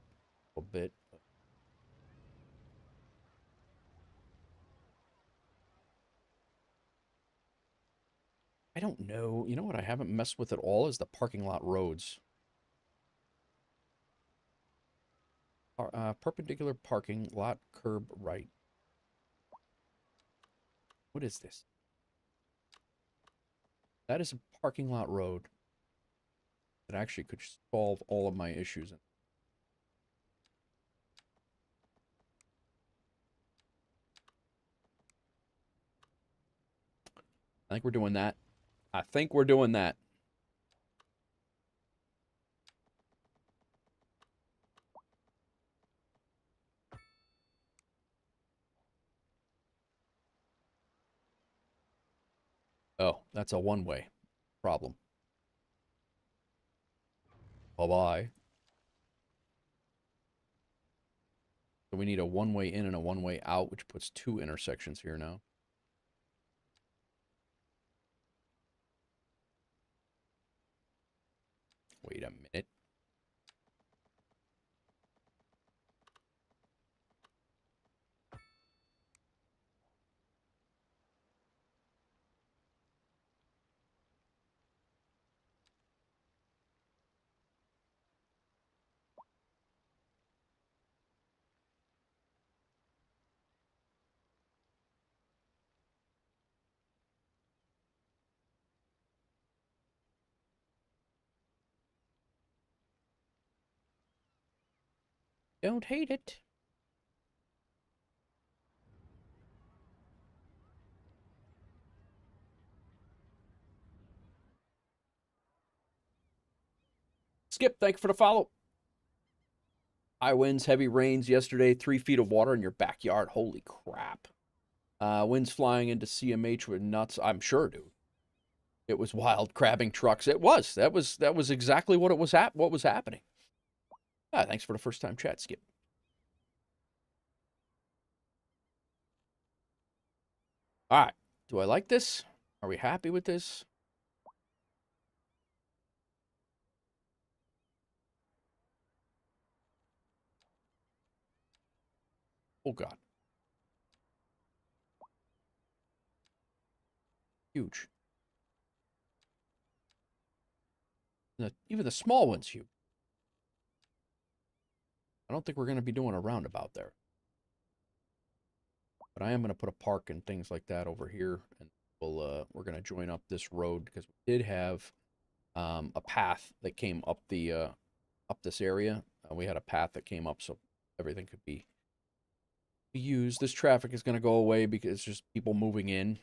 a bit. I don't know. You know what I haven't messed with at all is the parking lot roads. Perpendicular parking lot curb right. What is this? That is a parking lot road that actually could solve all of my issues. I think we're doing that. I think we're doing that. Oh, that's a one-way problem. Bye-bye. So we need a one-way in and a one-way out, which puts two intersections here now. Wait a minute. Don't hate it. Skip, thank you for the follow. High winds, heavy rains yesterday, 3 feet of water in your backyard. Holy crap. Winds flying into CMH with nuts. I'm sure, dude. It was wild crabbing trucks. It was. That was exactly what what was happening. Thanks for the first time chat, Skip. All right. Do I like this? Are we happy with this? Oh, God. Huge. Even the small one's huge. I don't think we're going to be doing a roundabout there. But I am going to put a park and things like that over here. And we're going to join up this road because we did have a path that came up up this area. We had a path that came up so everything could be used. This traffic is going to go away because it's just people moving in.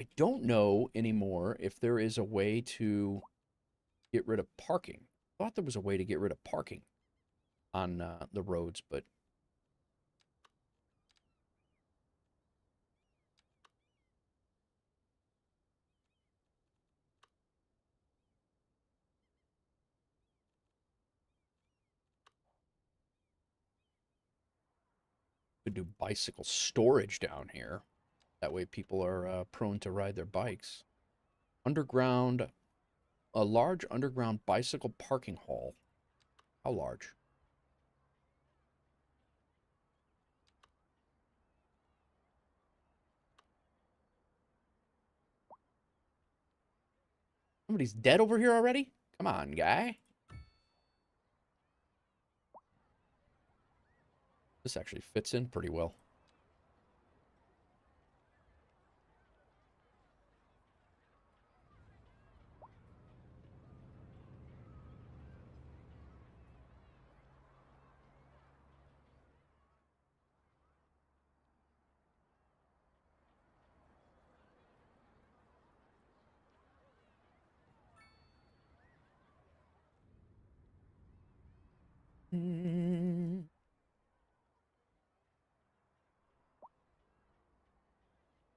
I don't know anymore if there is a way to get rid of parking. I thought there was a way to get rid of parking on the roads, but could do bicycle storage down here. That way people are prone to ride their bikes. Underground, a large underground bicycle parking hall. How large? Somebody's dead over here already? Come on, guy. This actually fits in pretty well.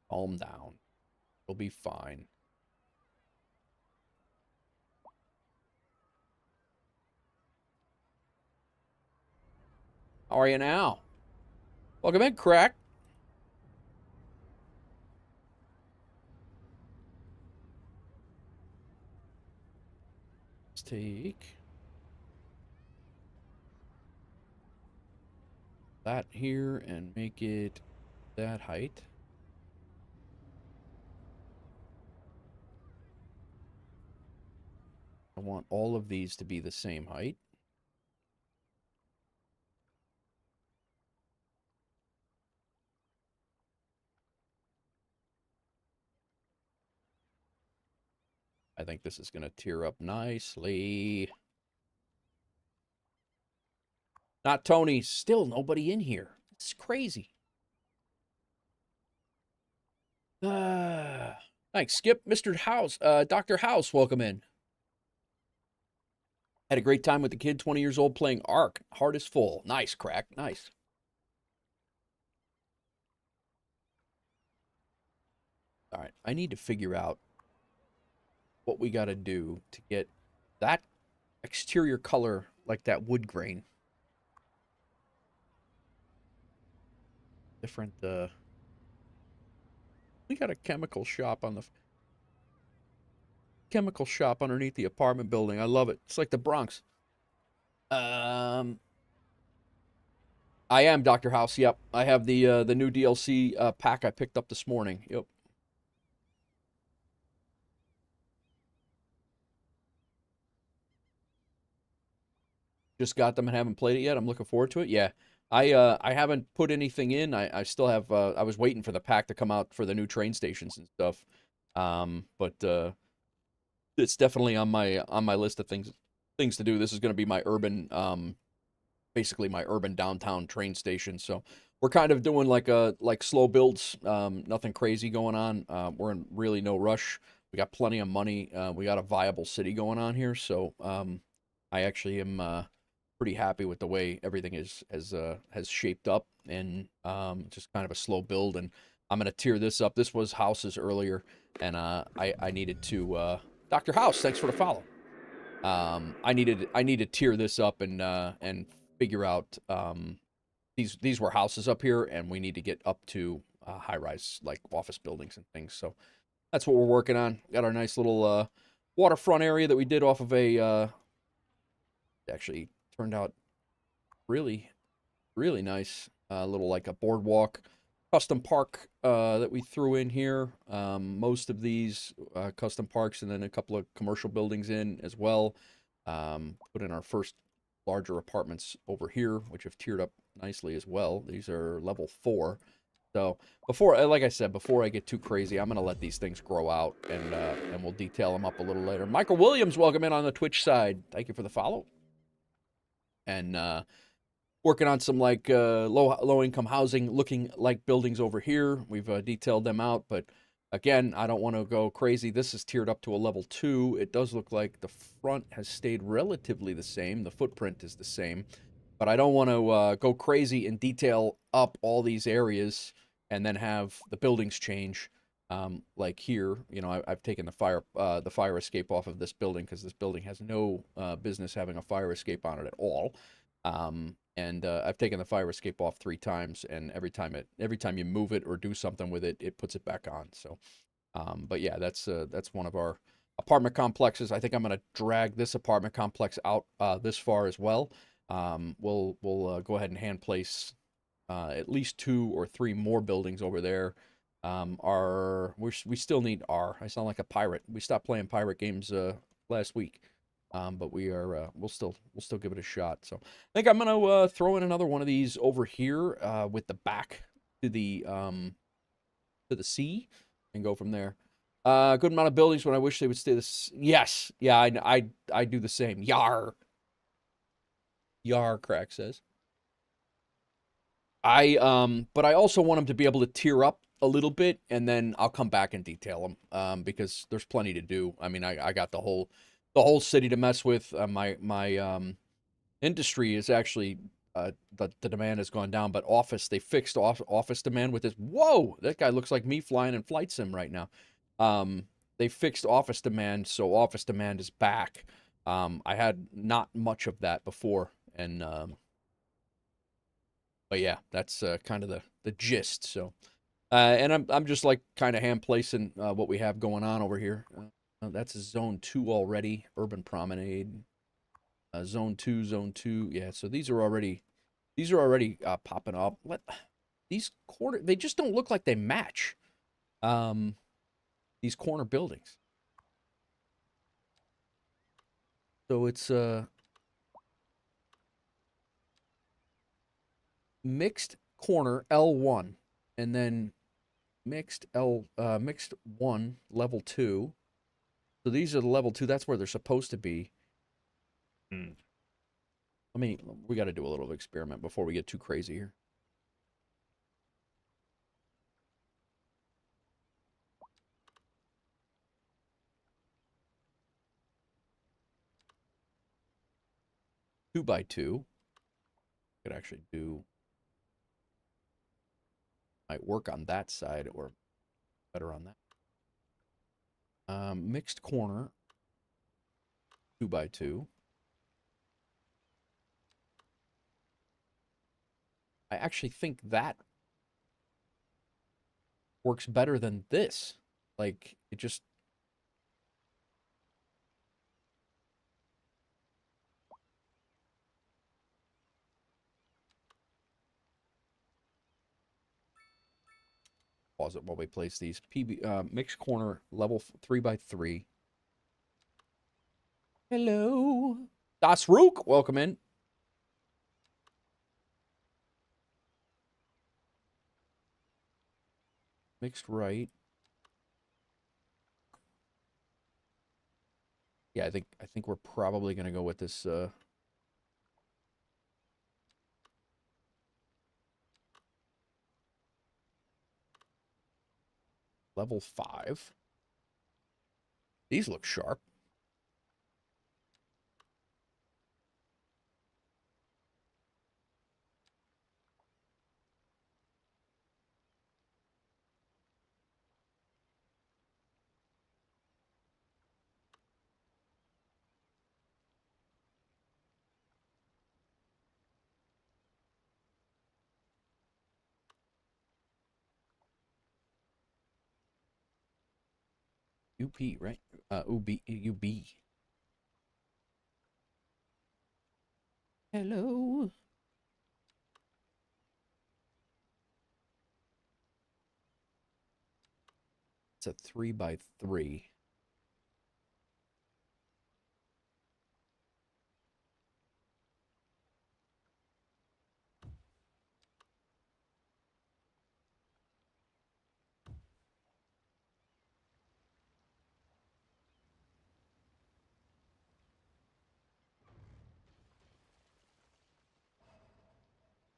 Calm down. You'll be fine. How are you now? Welcome in, Crack. Let's take that here and make it that height. I want all of these to be the same height. I think this is going to tear up nicely. Not Tony. Still nobody in here. It's crazy. Thanks, Skip. Mr. House, Dr. House, welcome in. Had a great time with the kid, 20 years old, playing Ark. Heart is full. Nice, Crack. Nice. All right, I need to figure out what we got to do to get that exterior color like that wood grain. Different, we got a chemical shop on the chemical shop underneath the apartment building. I love it. It's like the Bronx. Um, I am Dr. House. Yep, I have the new DLC pack I picked up this morning. Yep, just got them and haven't played it yet. I'm looking forward to it. Yeah, I haven't put anything in. I still have. I was waiting for the pack to come out for the new train stations and stuff. But it's definitely on my list of things to do. This is going to be my urban basically my urban downtown train station. So we're kind of doing like slow builds, nothing crazy going on. We're in really no rush. We got plenty of money. We got a viable city going on here. So I actually am pretty happy with the way everything has shaped up, and just kind of a slow build. And I'm gonna tier this up. This was houses earlier, and I needed to Dr. House. Thanks for the follow. I need to tier this up and figure out these were houses up here, and we need to get up to high rise like office buildings and things. So that's what we're working on. Got our nice little waterfront area that we did off of a actually turned out really really nice little like a boardwalk custom park that we threw in here. Most of these custom parks, and then a couple of commercial buildings in as well. Put in our first larger apartments over here, which have tiered up nicely as well. These are level 4. So before, like I said, before I get too crazy, I'm gonna let these things grow out, and we'll detail them up a little later. Michael Williams, welcome in on the Twitch side. Thank you for the follow. And working on some like low income housing looking like buildings over here. We've detailed them out, but again, I don't want to go crazy. This is tiered up to a level 2. It does look like the front has stayed relatively the same. The footprint is the same, but I don't want to go crazy and detail up all these areas and then have the buildings change. Like here, you know, I've taken the fire escape off of this building because this building has no business having a fire escape on it at all. And I've taken the fire escape off 3 times, and every time you move it or do something with it, it puts it back on. So, but yeah, that's one of our apartment complexes. I think I'm gonna drag this apartment complex out this far as well. We'll go ahead and hand place at least 2 or 3 more buildings over there. We still need R. I sound like a pirate. We stopped playing pirate games last week. But we'll still give it a shot. So I think I'm gonna throw in another one of these over here with the back to the sea and go from there. Good amount of buildings when I wish they would stay this. Yes, yeah, I do the same. Yar, Crack says. But I also want them to be able to tier up a little bit, and then I'll come back and detail them. Because there's plenty to do. I mean, I got the whole city to mess with. My industry is actually the demand has gone down, but they fixed office demand with this. Whoa, that guy looks like me flying in flight sim right now. They fixed office demand, so office demand is back. I had not much of that before, and but yeah, that's kind of the gist. So, and I'm just like kind of hand placing what we have going on over here. That's a zone 2 already. Urban Promenade. Zone 2. Yeah, so these are already popping up. These they just don't look like they match. These corner buildings. So it's mixed corner L1, and then mixed 1 level 2. So these are the level 2. That's where they're supposed to be. We got to do a little experiment before we get too crazy here. Two by two. Could actually might work on that side or better on that. Mixed corner, 2x2. I actually think that works better than this. Like, it just... Pause it while we place these. Mixed corner, level 3x3. Hello. Das Rook, welcome in. Mixed right. Yeah, I think we're probably gonna go with this level 5. These look sharp. UP, right? UB. Hello. It's a 3x3.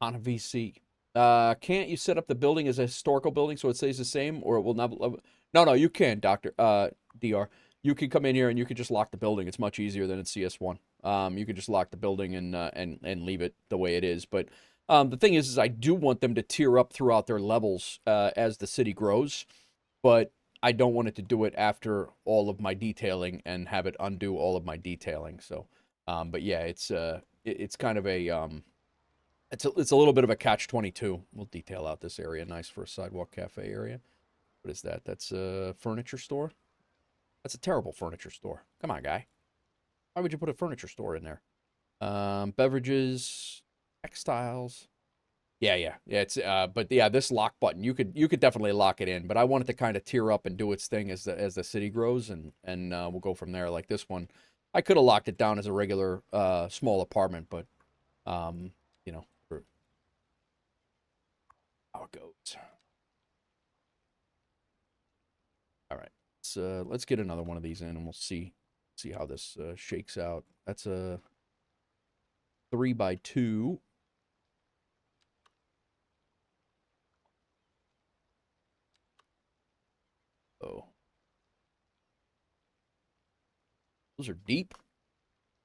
On a VC. Can't you set up the building as a historical building so it stays the same, or it will not? No, you can, Doctor. Dr. You can come in here and you can just lock the building. It's much easier than in CS1. You can just lock the building and leave it the way it is. But the thing is I do want them to tier up throughout their levels as the city grows, but I don't want it to do it after all of my detailing and have it undo all of my detailing. So, but yeah, it's kind of a it's a little bit of a catch-22. We'll detail out this area. Nice for a sidewalk cafe area. What is that? That's a furniture store? That's a terrible furniture store. Come on, guy. Why would you put a furniture store in there? Beverages, textiles. Yeah. It's but yeah, this lock button, you could definitely lock it in, but I want it to kind of tear up and do its thing as the city grows, and we'll go from there. Like this one, I could have locked it down as a regular small apartment, but you know, for how it goes. All right. Let's get another one of these in and we'll see how this shakes out. That's a 3x2. Oh. Those are deep.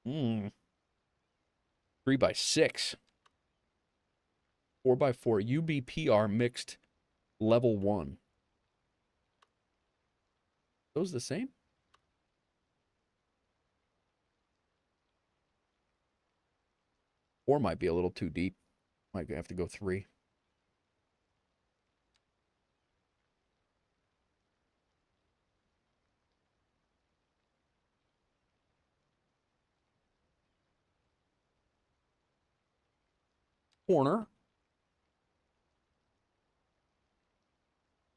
3x6. 4x4 UBPR mixed level 1. Those the same? 4 might be a little too deep. Might have to go 3. Corner.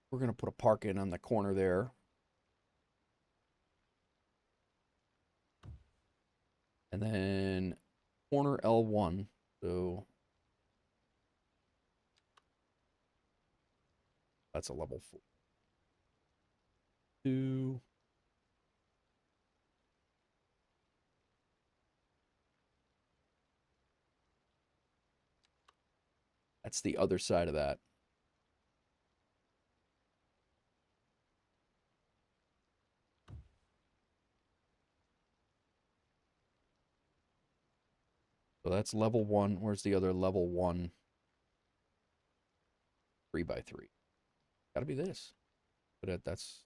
We're going to put a park in on the corner there. And then corner L1. So that's a level 4. 2. That's the other side of that. So that's level 1. Where's the other level 1? 3x3. Gotta be this. But that's...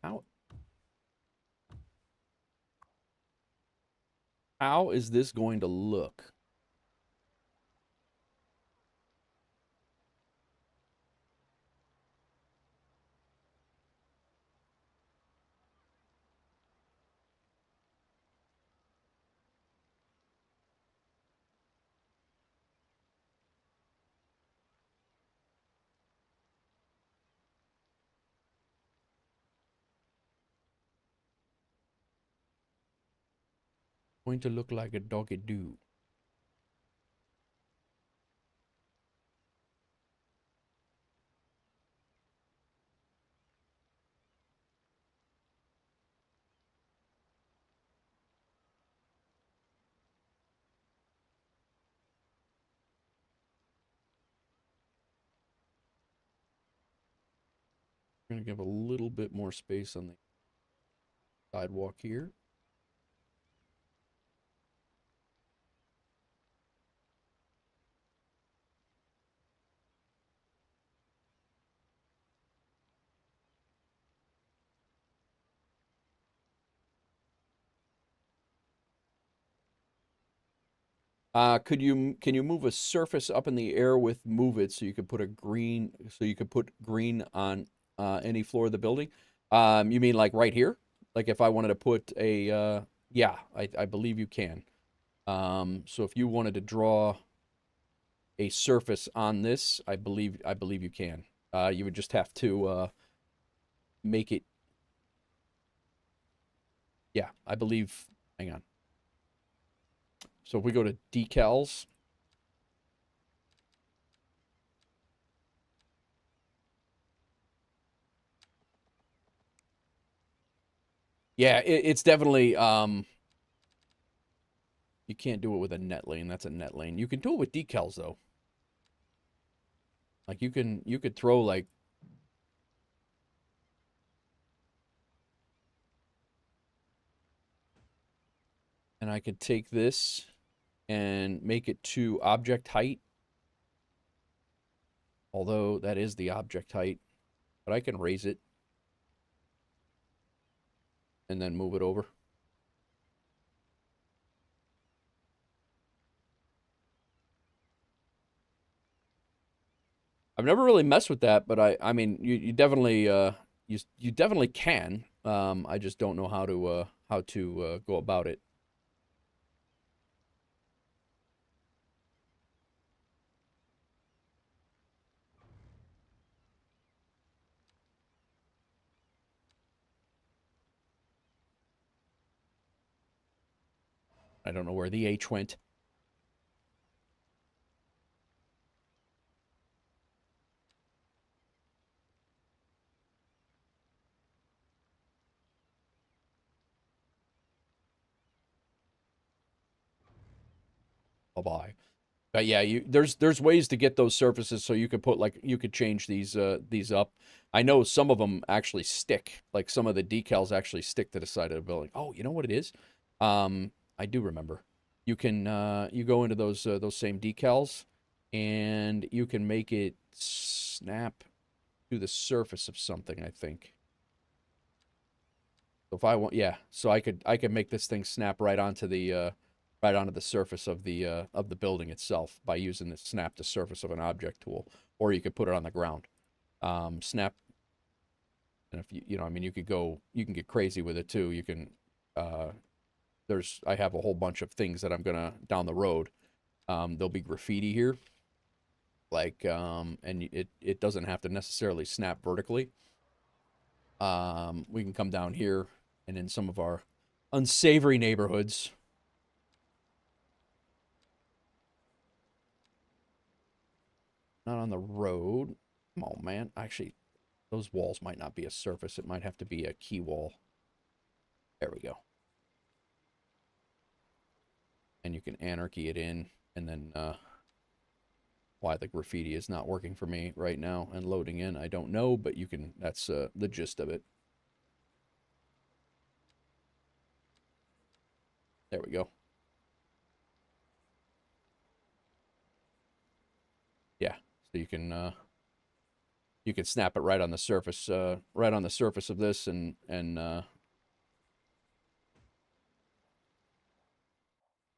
How how is this going to look? Going to look like a doggy do. We're gonna give a little bit more space on the sidewalk here. Can you move a surface up in the air with move it so you could put a green so you could put green on any floor of the building? You mean like right here? Like if I wanted to put a yeah, I believe you can. So if you wanted to draw a surface on this, I believe you can. You would just have to make it. Yeah, I believe. Hang on. So if we go to decals, yeah, it's definitely you can't do it with a net lane. That's a net lane. You can do it with decals though. Like you could throw like and I could take this and make it to object height. Although that is the object height, but I can raise it and then move it over. I've never really messed with that, but I mean you definitely you definitely can. I just don't know how to go about it. I don't know where the H went. Bye bye. But yeah, there's ways to get those surfaces so you could put like you could change these up. I know some of them actually stick. Like some of the decals actually stick to the side of the building. Oh, you know what it is? I do remember. You can you go into those same decals and you can make it snap to the surface of something, I think. So if I want, yeah, so I could make this thing snap right onto the surface of the building itself by using the snap to surface of an object tool, or you could put it on the ground. Snap, and if you know, I mean, you can get crazy with it too. You can, uh, I have a whole bunch of things that I'm gonna down the road. There'll be graffiti here, like, and it doesn't have to necessarily snap vertically. We can come down here and in some of our unsavory neighborhoods. Not on the road. Come on, man. Actually, those walls might not be a surface. It might have to be a key wall. There we go. And you can anarchy it in. And then why the graffiti is not working for me right now and loading in, I don't know. But you can, that's the gist of it. There we go. Yeah. So you can you can snap it right on the surface, right on the surface of this, and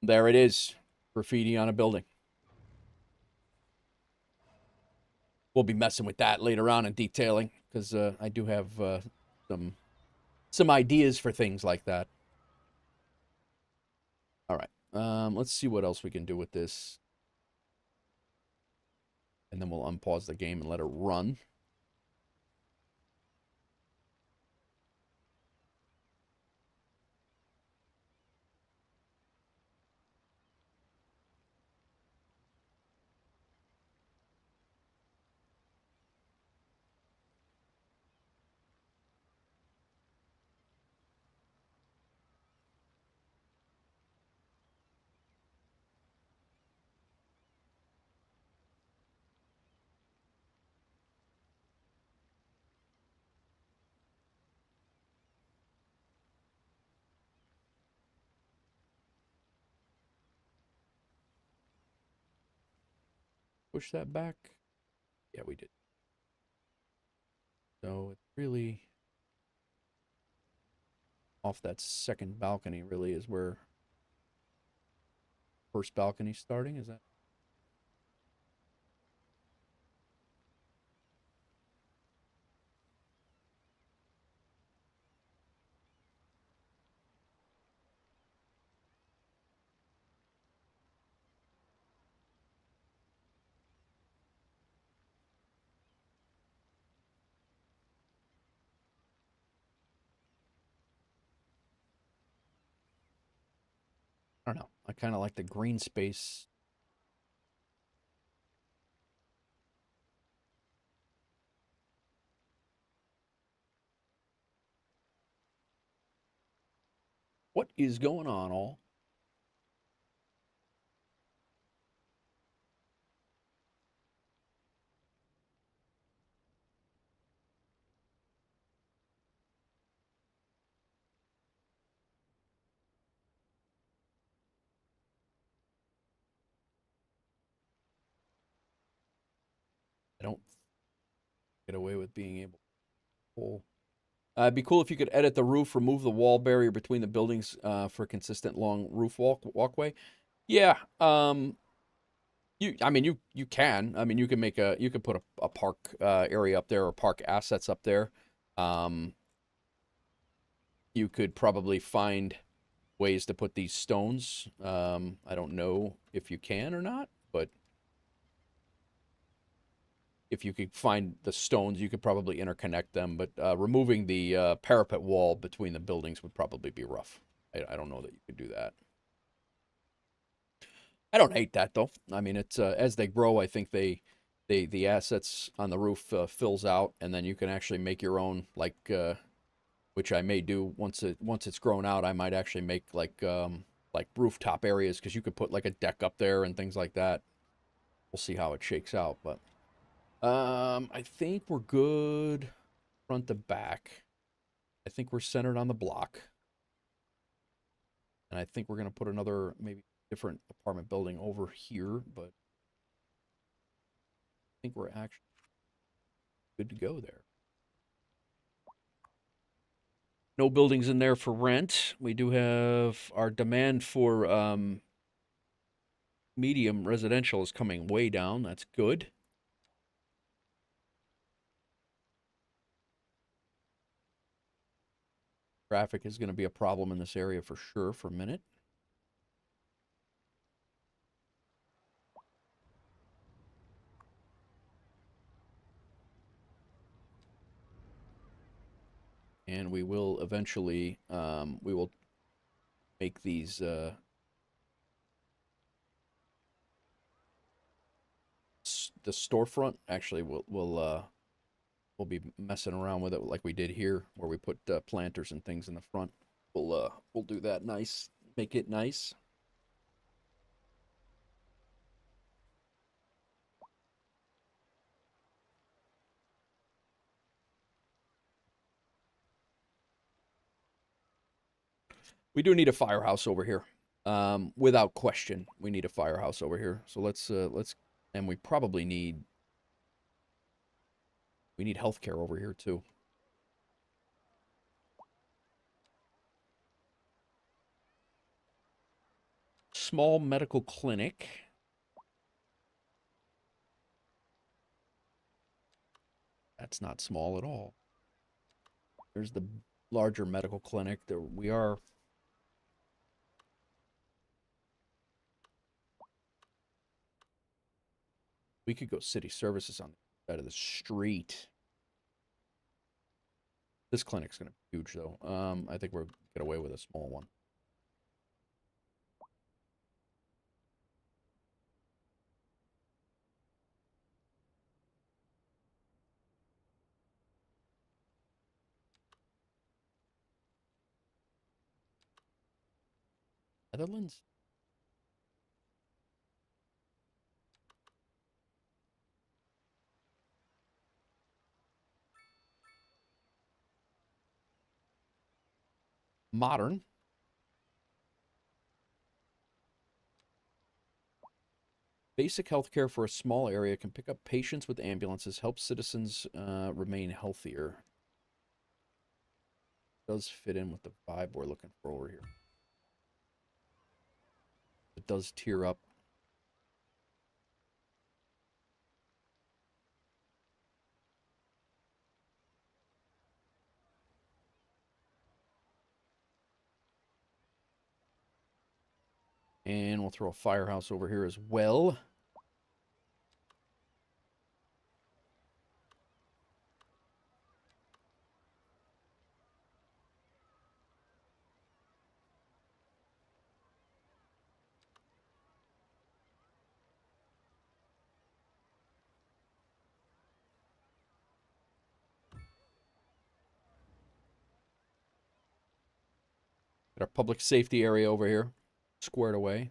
there it is, graffiti on a building. We'll be messing with that later on in detailing because I do have some ideas for things like that. All right, let's see what else we can do with this, and then we'll unpause the game and let it run. Push that back. Yeah, we did. So it's really off that second balcony. Really is where first balcony starting. Is that? I don't know. I kind of like the green space. What is going on, all? I don't get away with being able to pull. It'd be cool if you could edit the roof, remove the wall barrier between the buildings for a consistent long roof walkway. Yeah, I mean, you can. I mean, you can make you could put a park area up there or park assets up there. Um, you could probably find ways to put these stones. I don't know if you can or not, but if you could find the stones, you could probably interconnect them. But removing the parapet wall between the buildings would probably be rough. I don't know that you could do that. I don't hate that though. I mean, it's as they grow, I think the assets on the roof fills out, and then you can actually make your own which I may do once it's grown out. I might actually make like rooftop areas because you could put like a deck up there and things like that. We'll see how it shakes out, but I think we're good front to back. I think we're centered on the block, and I think we're gonna put another maybe different apartment building over here, but I think we're actually good to go there. No buildings in there for rent. We do have our demand for medium residential is coming way down. That's good. Traffic is going to be a problem in this area for sure for a minute. And we will eventually, we will make these, the storefront. Actually, we'll be messing around with it like we did here, where we put planters and things in the front. We'll do that nice, make it nice. We do need a firehouse over here. Without question, we need a firehouse over here. So let's and we probably need We need healthcare over here, too. Small medical clinic. That's not small at all. There's the larger medical clinic. There we are. We could go city services on the side of the street. This clinic's going to be huge, though. I think we'll get away with a small one. Netherlands? Modern. Basic healthcare for a small area can pick up patients with ambulances, help citizens remain healthier. Does fit in with the vibe we're looking for over here. It does tier up. And we'll throw a firehouse over here as well. Got our public safety area over here, squared away.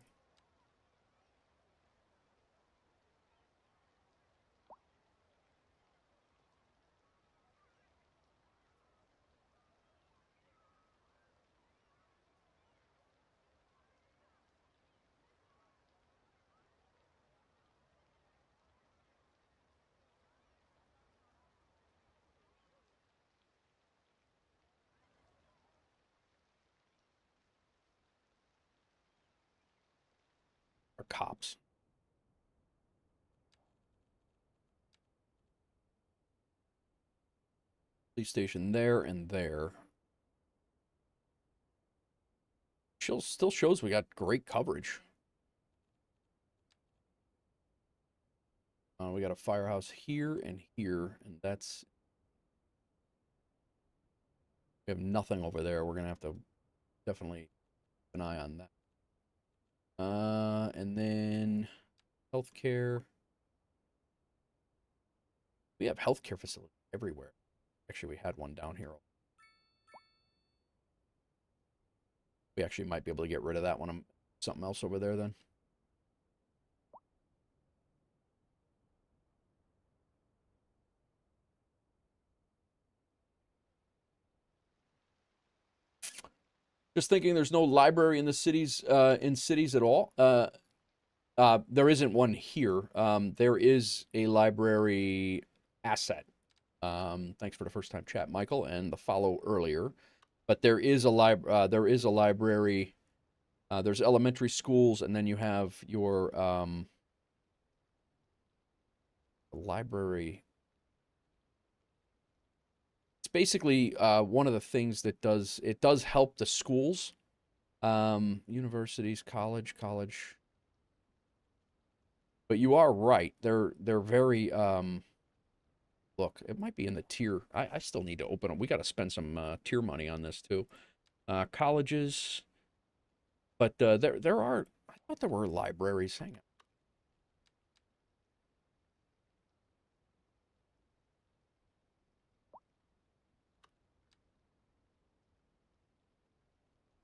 Our cops. Police station there and there. Still shows we got great coverage. We got a firehouse here, and that's... We have nothing over there. We're going to have to definitely keep an eye on that. And then healthcare. We have healthcare facilities everywhere. Actually, we had one down here. We actually might be able to get rid of that one. Something else over there then. Just thinking, there's no library in the cities, at all. There isn't one here. There is a library asset. Thanks for the first time chat, Michael, and the follow earlier. But there is a library. There's elementary schools, and then you have your library. It's basically one of the things that does help the schools, universities, college. But you are right. They're very look, it might be in the tier. I still need to open them. We got to spend some tier money on this too. Colleges, but there are. I thought there were libraries. Hang on.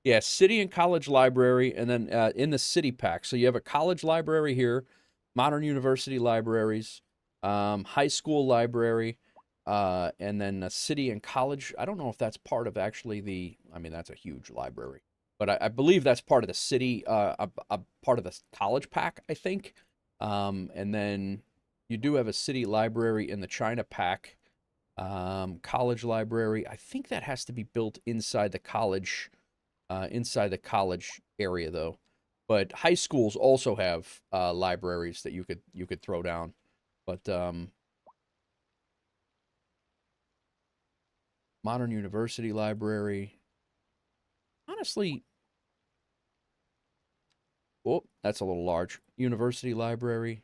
Yeah, city and college library, and then in the city pack. So you have a college library here, modern university libraries, high school library, and then a city and college. I don't know if that's part of actually the. I mean, that's a huge library, but I believe that's part of the city, a part of the college pack, I think. And then you do have a city library in the China pack. College library. I think that has to be built inside the college area though. But high schools also have libraries that you could throw down. But modern university library, honestly, oh, that's a little large. University library,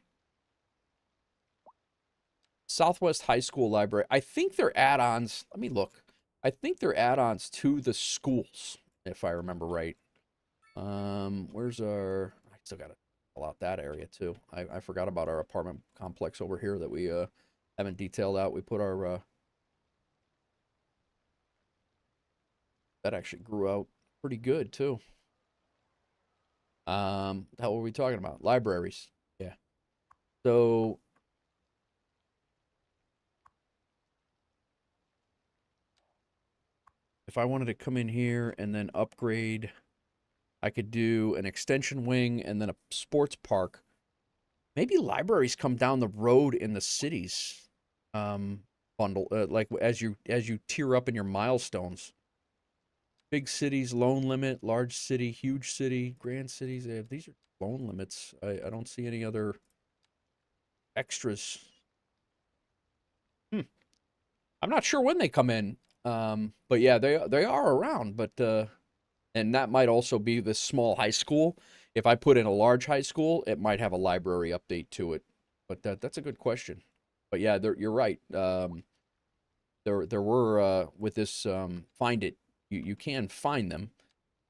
Southwest High School library. I think they're add-ons. Let me look. I think they're add-ons to the schools, if I remember right. Where's our? I still gotta fill out that area too. I forgot about our apartment complex over here that we haven't detailed out. We put our that actually grew out pretty good too. How were we talking about? Libraries. Yeah. So if I wanted to come in here and then upgrade, I could do an extension wing and then a sports park. Maybe libraries come down the road in the cities bundle like as you tier up in your milestones. Big cities, loan limit, large city, huge city, grand cities. These are loan limits. I don't see any other extras. Hmm. I'm not sure when they come in. But yeah, they are around. But and that might also be this small high school. If I put in a large high school, it might have a library update to it. But that's a good question. But yeah, you're right. There were with this find it, you can find them,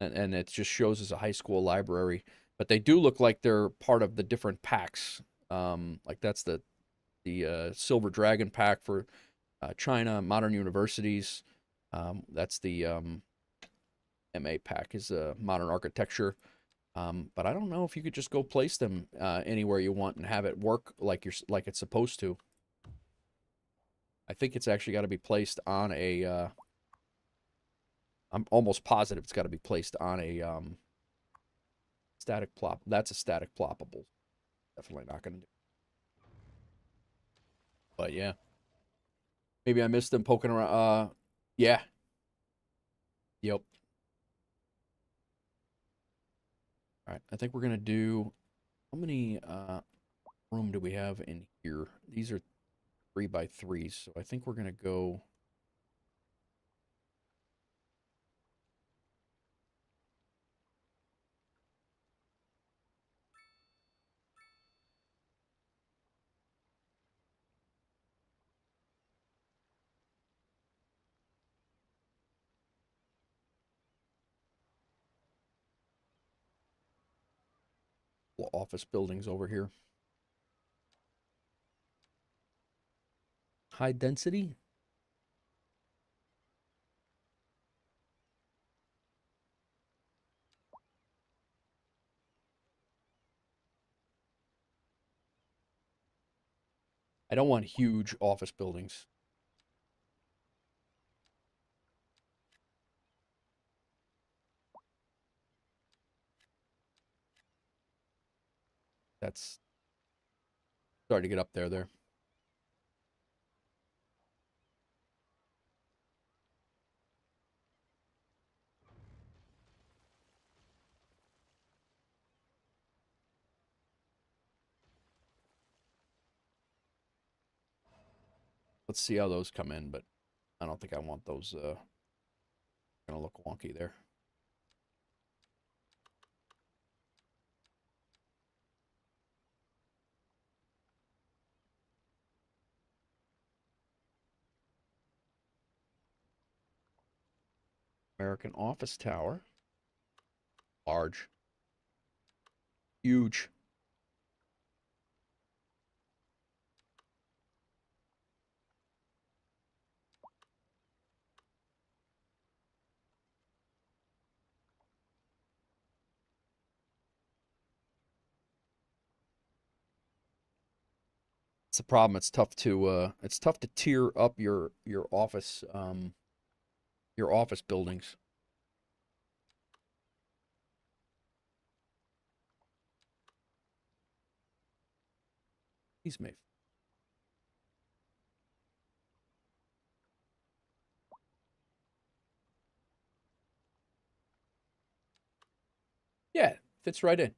and it just shows as a high school library. But they do look like they're part of the different packs. Like that's the Silver Dragon pack for China, Modern Universities. That's the MA pack is Modern Architecture. But I don't know if you could just go place them anywhere you want and have it work like it's supposed to. I think it's actually got to be placed on a. I'm almost positive it's got to be placed on a static plop. That's a static ploppable. Definitely not going to do. But yeah, maybe I missed them poking around. Yeah. Yep. All right. I think we're gonna do. How many room do we have in here? These are 3x3s, so I think we're gonna go. Office buildings over here. High density? I don't want huge office buildings. That's starting to get up there. Let's see how those come in, but I don't think I want those gonna look wonky there. American Office Tower. Large. Huge. It's the problem. It's tough to tier up your office buildings. These may Yeah, fits right in.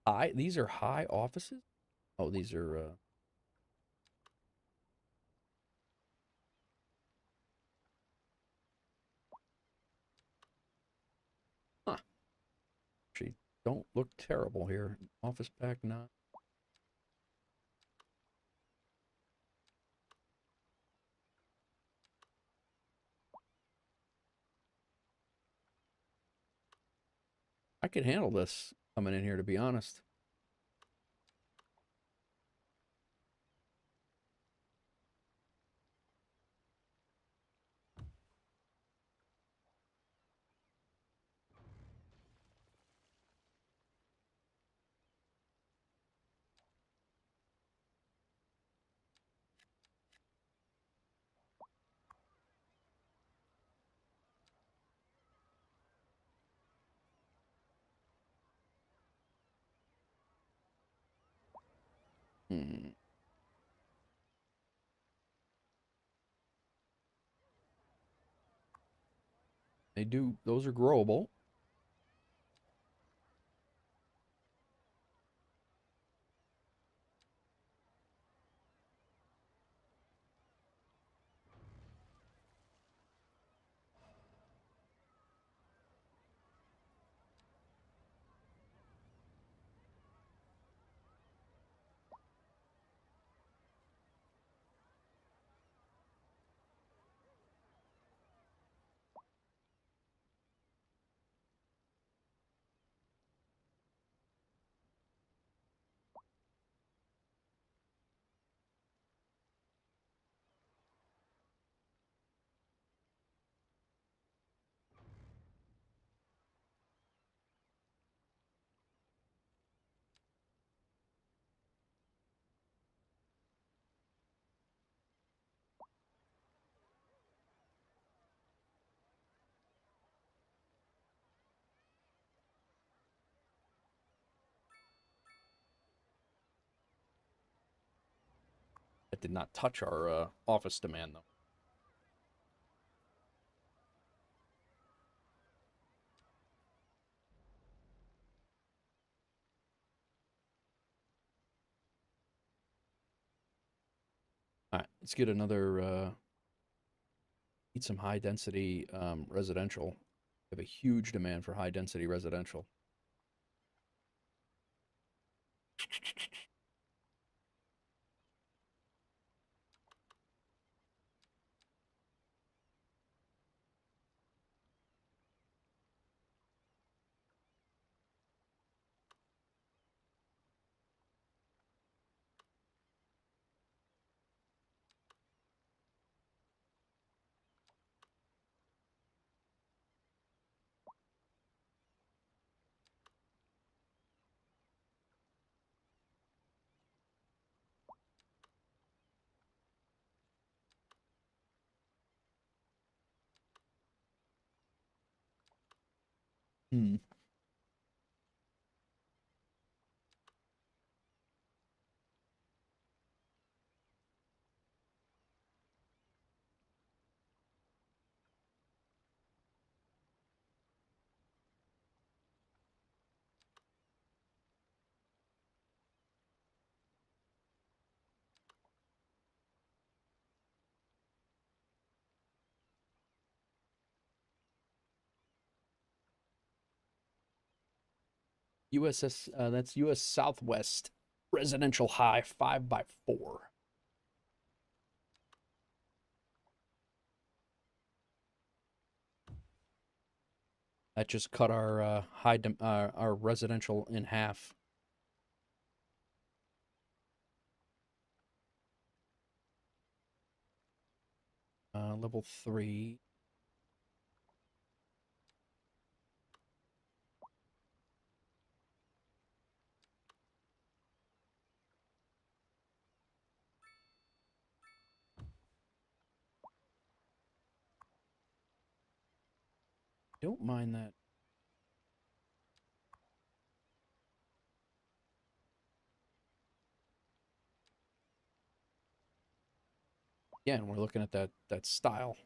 High. These are high offices. Oh, these are. Huh. Actually, don't look terrible here. Office pack not. I could handle this coming in here, to be honest. Hmm. They do. Those are growable. That did not touch our office demand, though. All right, let's get another. Need some high density residential. We have a huge demand for high density residential. Hmm. USS, that's US Southwest residential high 5x4. That just cut our our residential in half. Level 3. Don't mind that. Yeah, and we're looking at that style.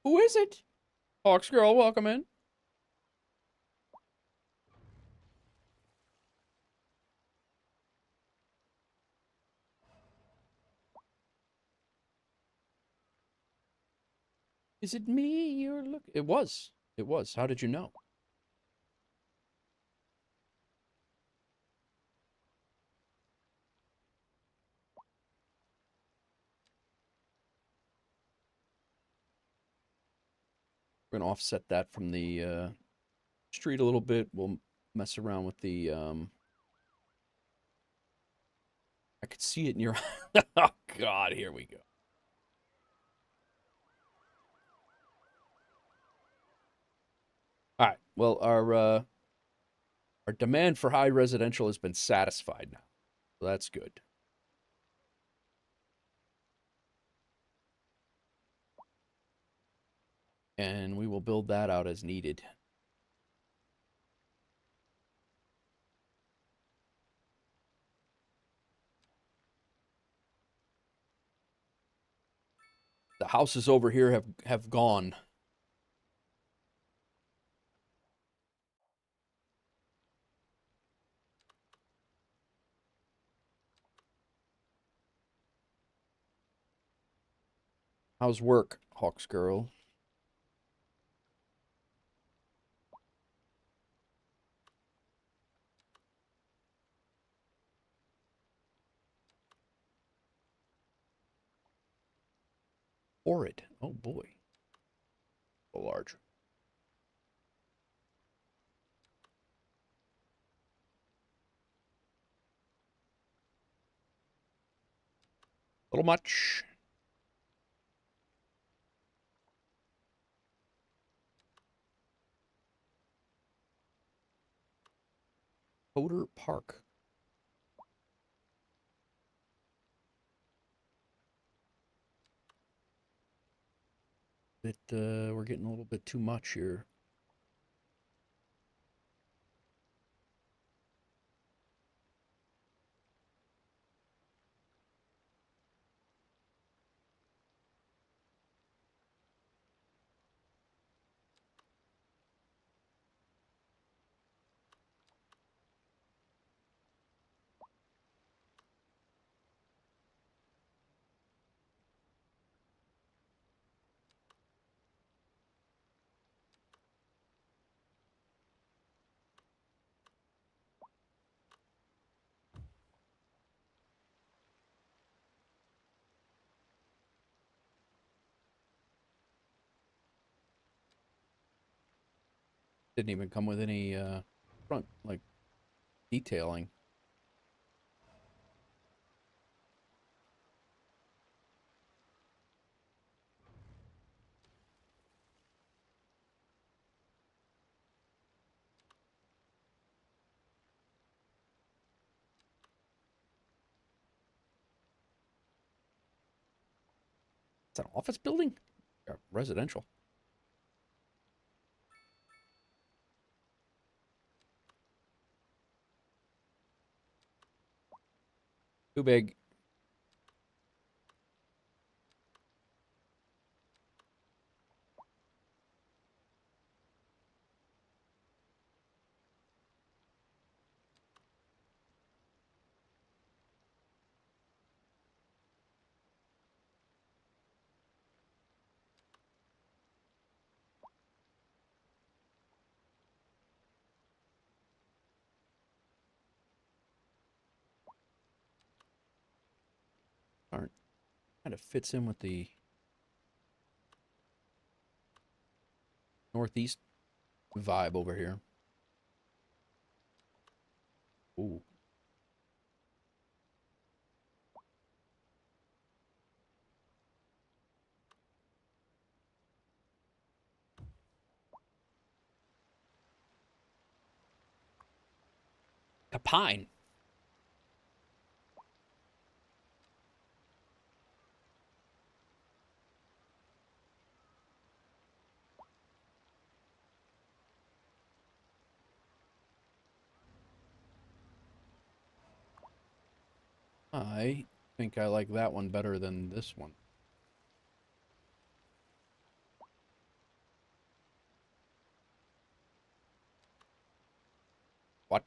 Who is it? Hawks girl, welcome in. Is it me you're looking? It was. It was. How did you know? We're gonna offset that from the street a little bit. We'll mess around with the I could see it in your Oh god, here we go. All right. Well, our demand for high residential has been satisfied now. So that's good. And we will build that out as needed. The houses over here have gone. How's work, Hawks girl? Horrid. Oh boy. So large. A little much. Coder Park. We're getting a little bit too much here. Didn't even come with any front like detailing. It's an office building? Yeah, residential. Too big. Kind of fits in with the northeast vibe over here. Ooh. A pine. I think I like that one better than this one. What?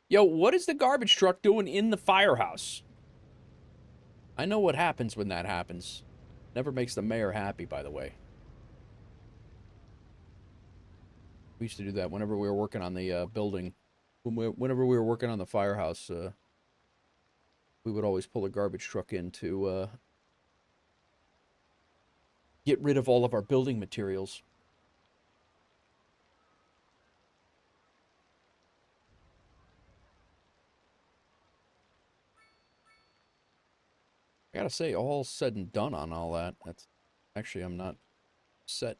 Yo, what is the garbage truck doing in the firehouse? I know what happens when that happens. Never makes the mayor happy, by the way. We used to do that whenever we were working on the building. Whenever we were working on the firehouse, we would always pull a garbage truck in to get rid of all of our building materials. I gotta say, all said and done on all that, that's actually, I'm not upset.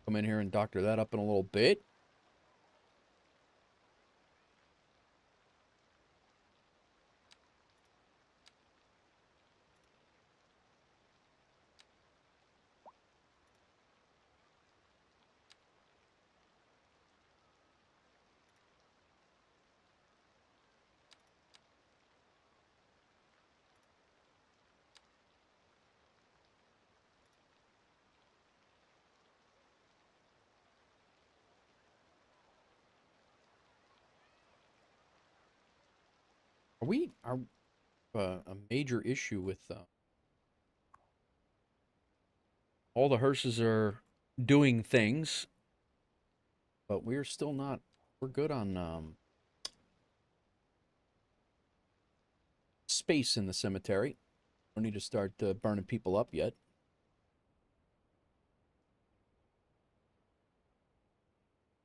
Come in here and doctor that up in a little bit. Are a major issue with all the hearses are doing things, but we're still not, we're good on space in the cemetery. Don't need to start burning people up yet.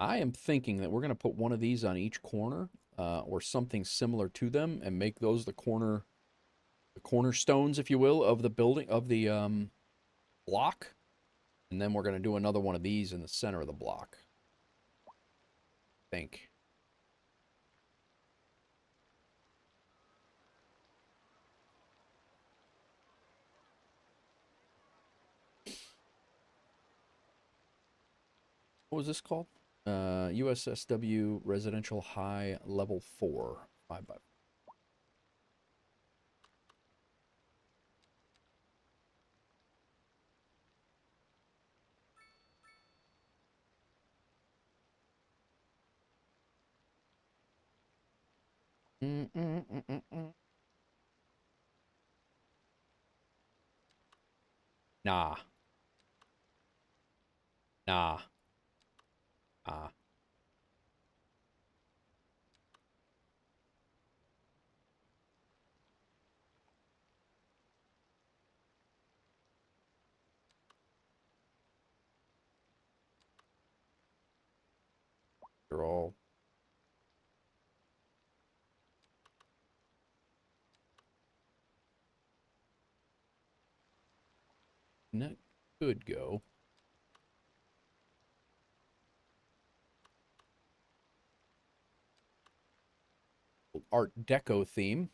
I am thinking that we're going to put one of these on each corner, or something similar to them, and make those the cornerstones, if you will, of the building, of the block. And then we're going to do another one of these in the center of the block. I think. What was this called? USSW Residential High Level 4. 5 by. Nah. Nah. Ah. They're all that could go. Art Deco theme.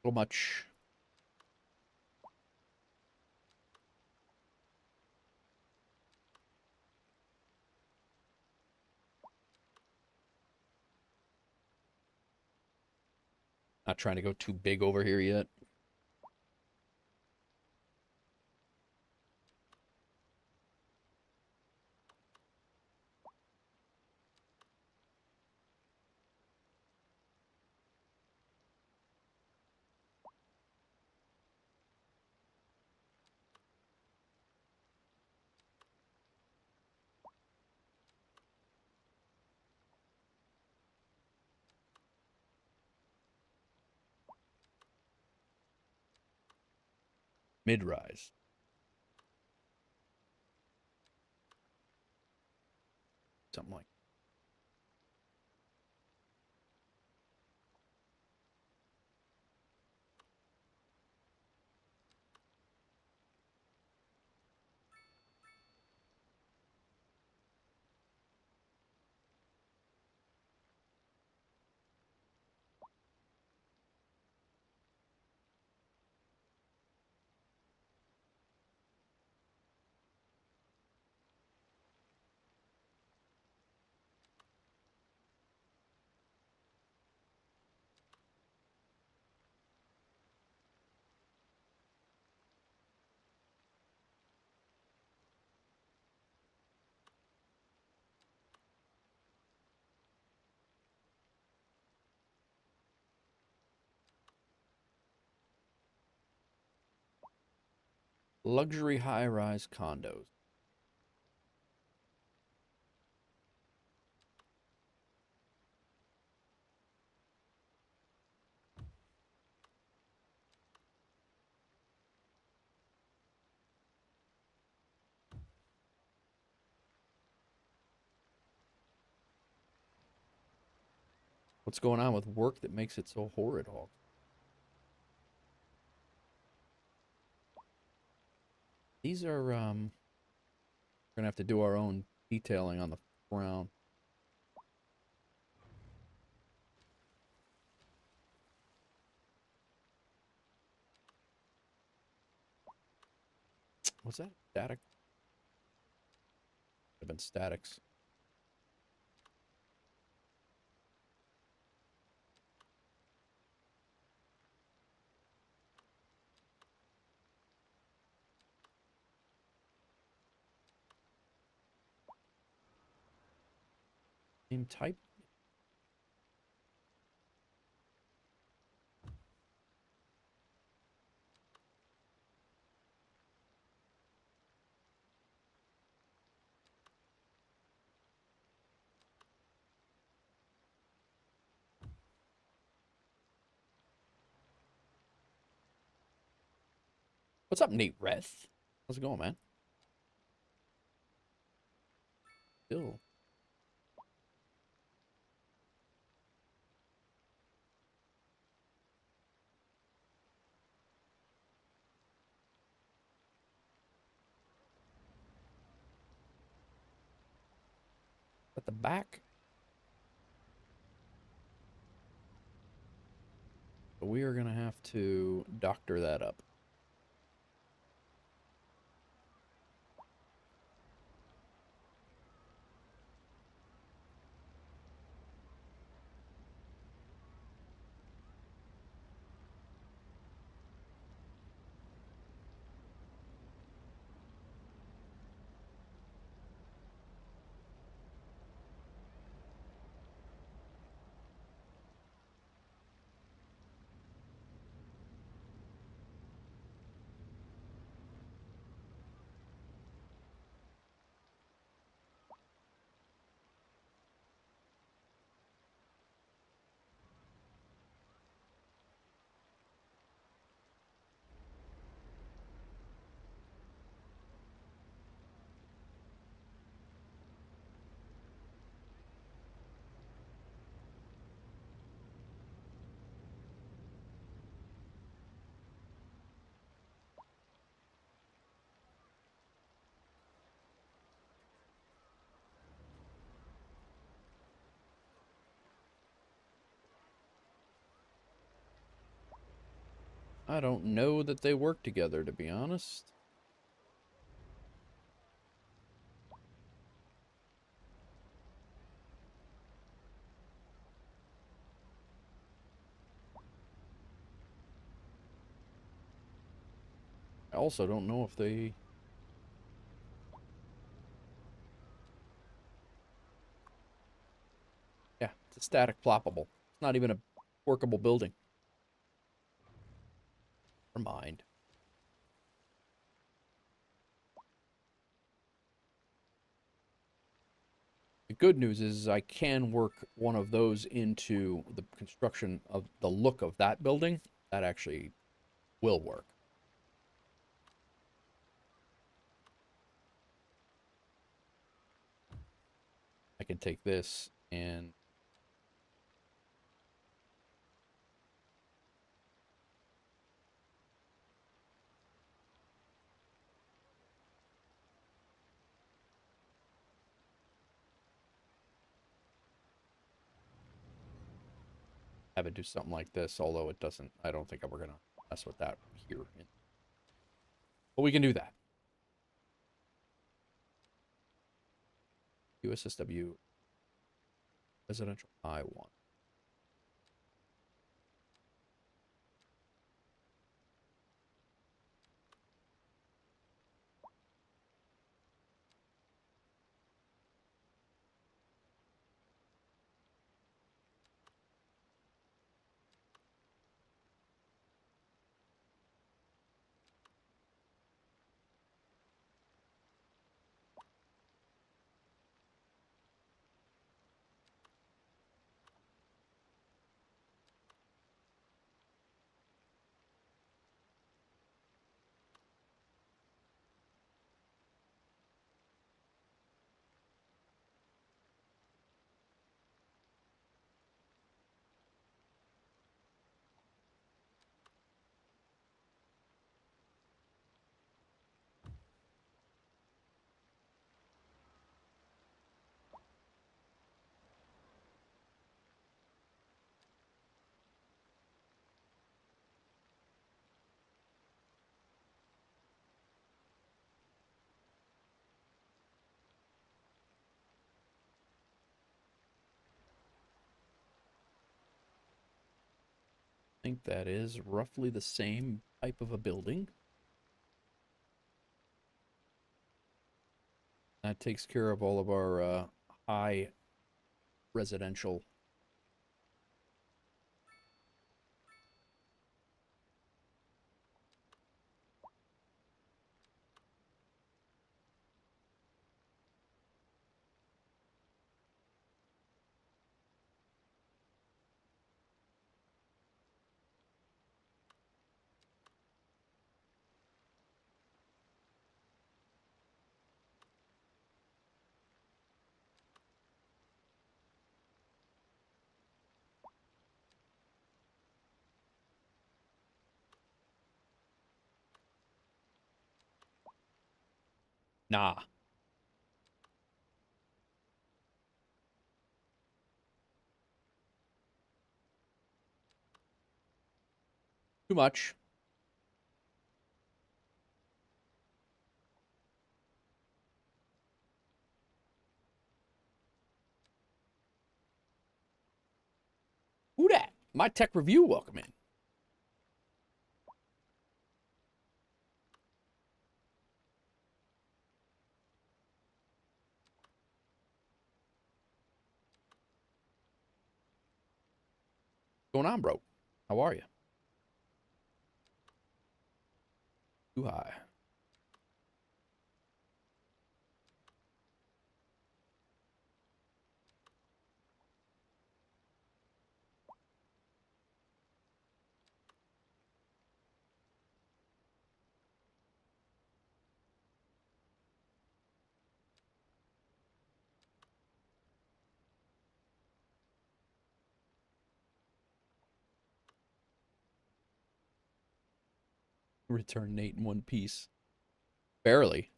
little much. Not trying to go too big over here yet. Mid-rise. Something like luxury high-rise condos. What's going on with work that makes it so horrid, Hawk? These are, we're gonna have to do our own detailing on the ground. What's that? Static? Have been statics. Same type? What's up, Nate Reth? How's it going, man? Still. At the back? But we are gonna have to doctor that up. I don't know that they work together, to be honest. I also don't know if they... Yeah, it's a static ploppable. It's not even a workable building. Never mind. The good news is I can work one of those into the construction of the look of that building. That actually will work. I can take this and have it do something like this, although it doesn't, I don't think we're going to mess with that here. But we can do that. USSW residential I1. I think that is roughly the same type of a building. That takes care of all of our high residential. Nah, too much. Who dat? My tech review, welcome in. What's going on, bro? How are you? Too high. Return Nate in one piece. Barely.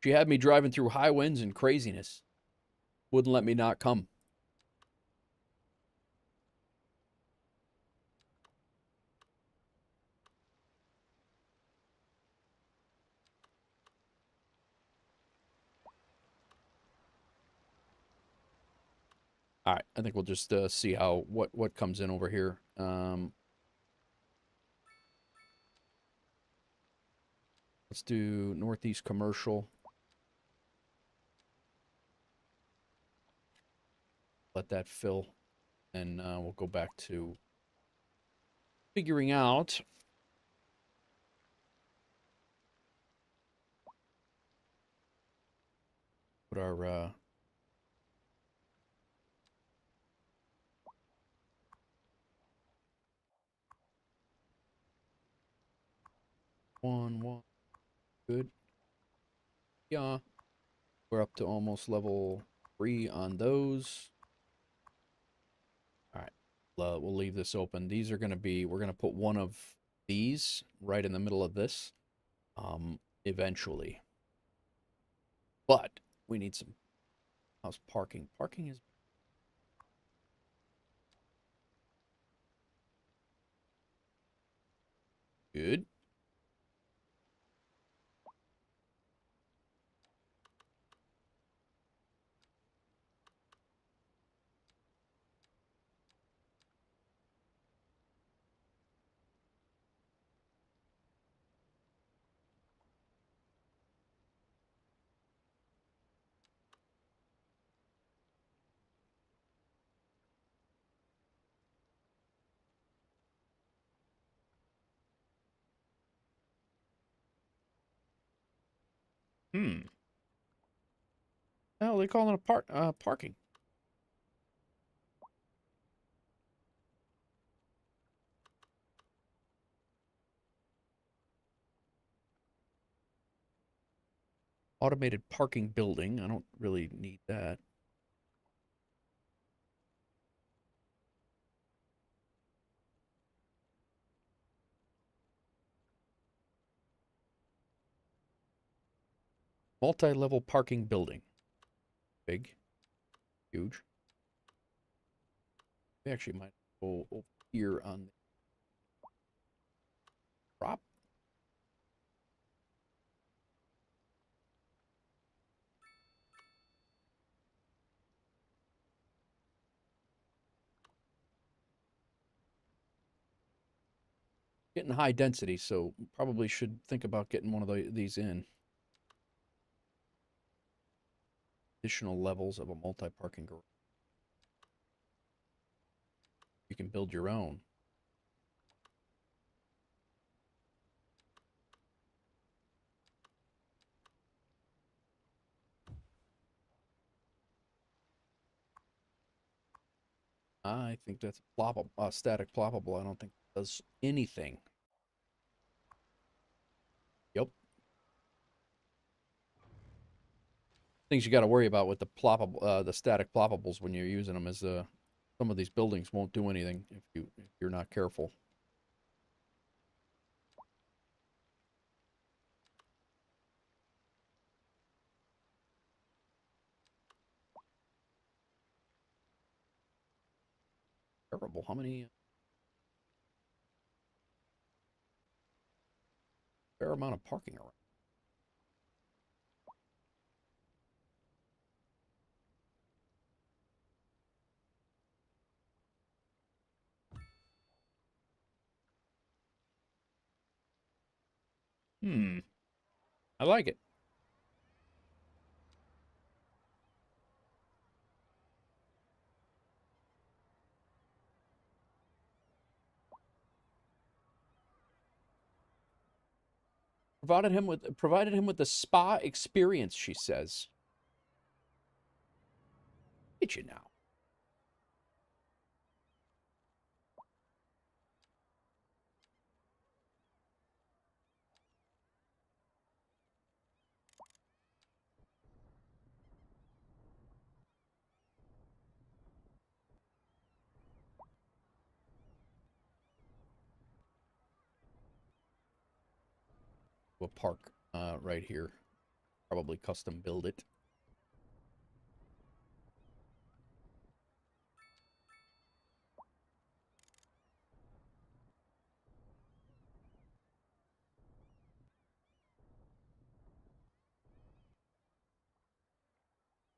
She had me driving through high winds and craziness. Wouldn't let me not come. All right, I think we'll just see how what comes in over here. Let's do Northeast Commercial. Let that fill, and we'll go back to figuring out what our one good. Yeah, we're up to almost level 3 on those. All right, we'll leave this open. These are going to be, we're going to put one of these right in the middle of this, eventually. But we need some house parking. Parking is good. Hmm. Oh, they call it a parking. Automated parking building. I don't really need that. Multi-level parking building. Big. Huge. We actually might go over here on the prop. Getting high density, so probably should think about getting one of these in. Additional levels of a multi-parking garage. You can build your own. I think that's ploppable, static ploppable. I don't think it does anything. Yep. Things you got to worry about with the static ploppables when you're using them is some of these buildings won't do anything if you're not careful. Terrible. How many? Fair amount of parking around. Hmm. I like it. Provided him with the spa experience, she says. Did you now? A park right here. Probably custom build it.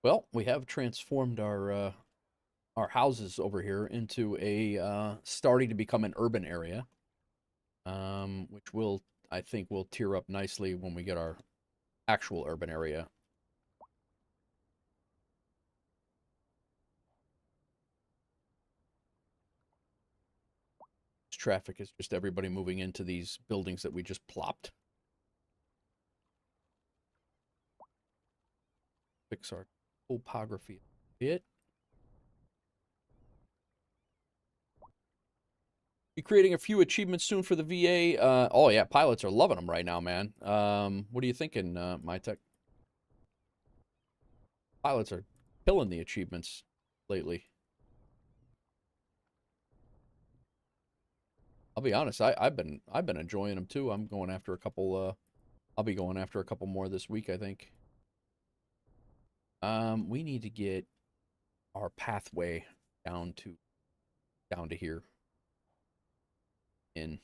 Well, we have transformed our our houses over here into a starting to become an urban area, which will, I think, will tear up nicely when we get our actual urban area. This traffic is just everybody moving into these buildings that we just plopped. Fix our topography a bit. Be creating a few achievements soon for the VA. Oh yeah, pilots are loving them right now, man. What are you thinking, my tech? Pilots are killing the achievements lately. I'll be honest, I've been enjoying them too. I'm going after a couple. I'll be going after a couple more this week, I think. We need to get our pathway down to here in.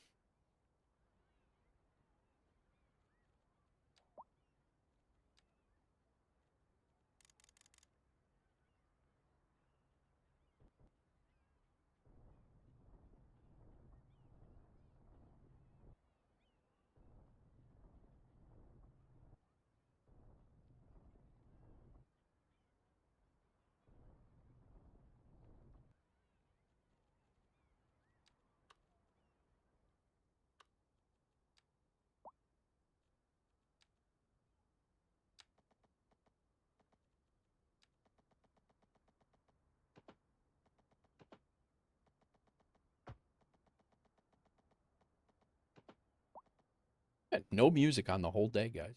No music on the whole day, guys.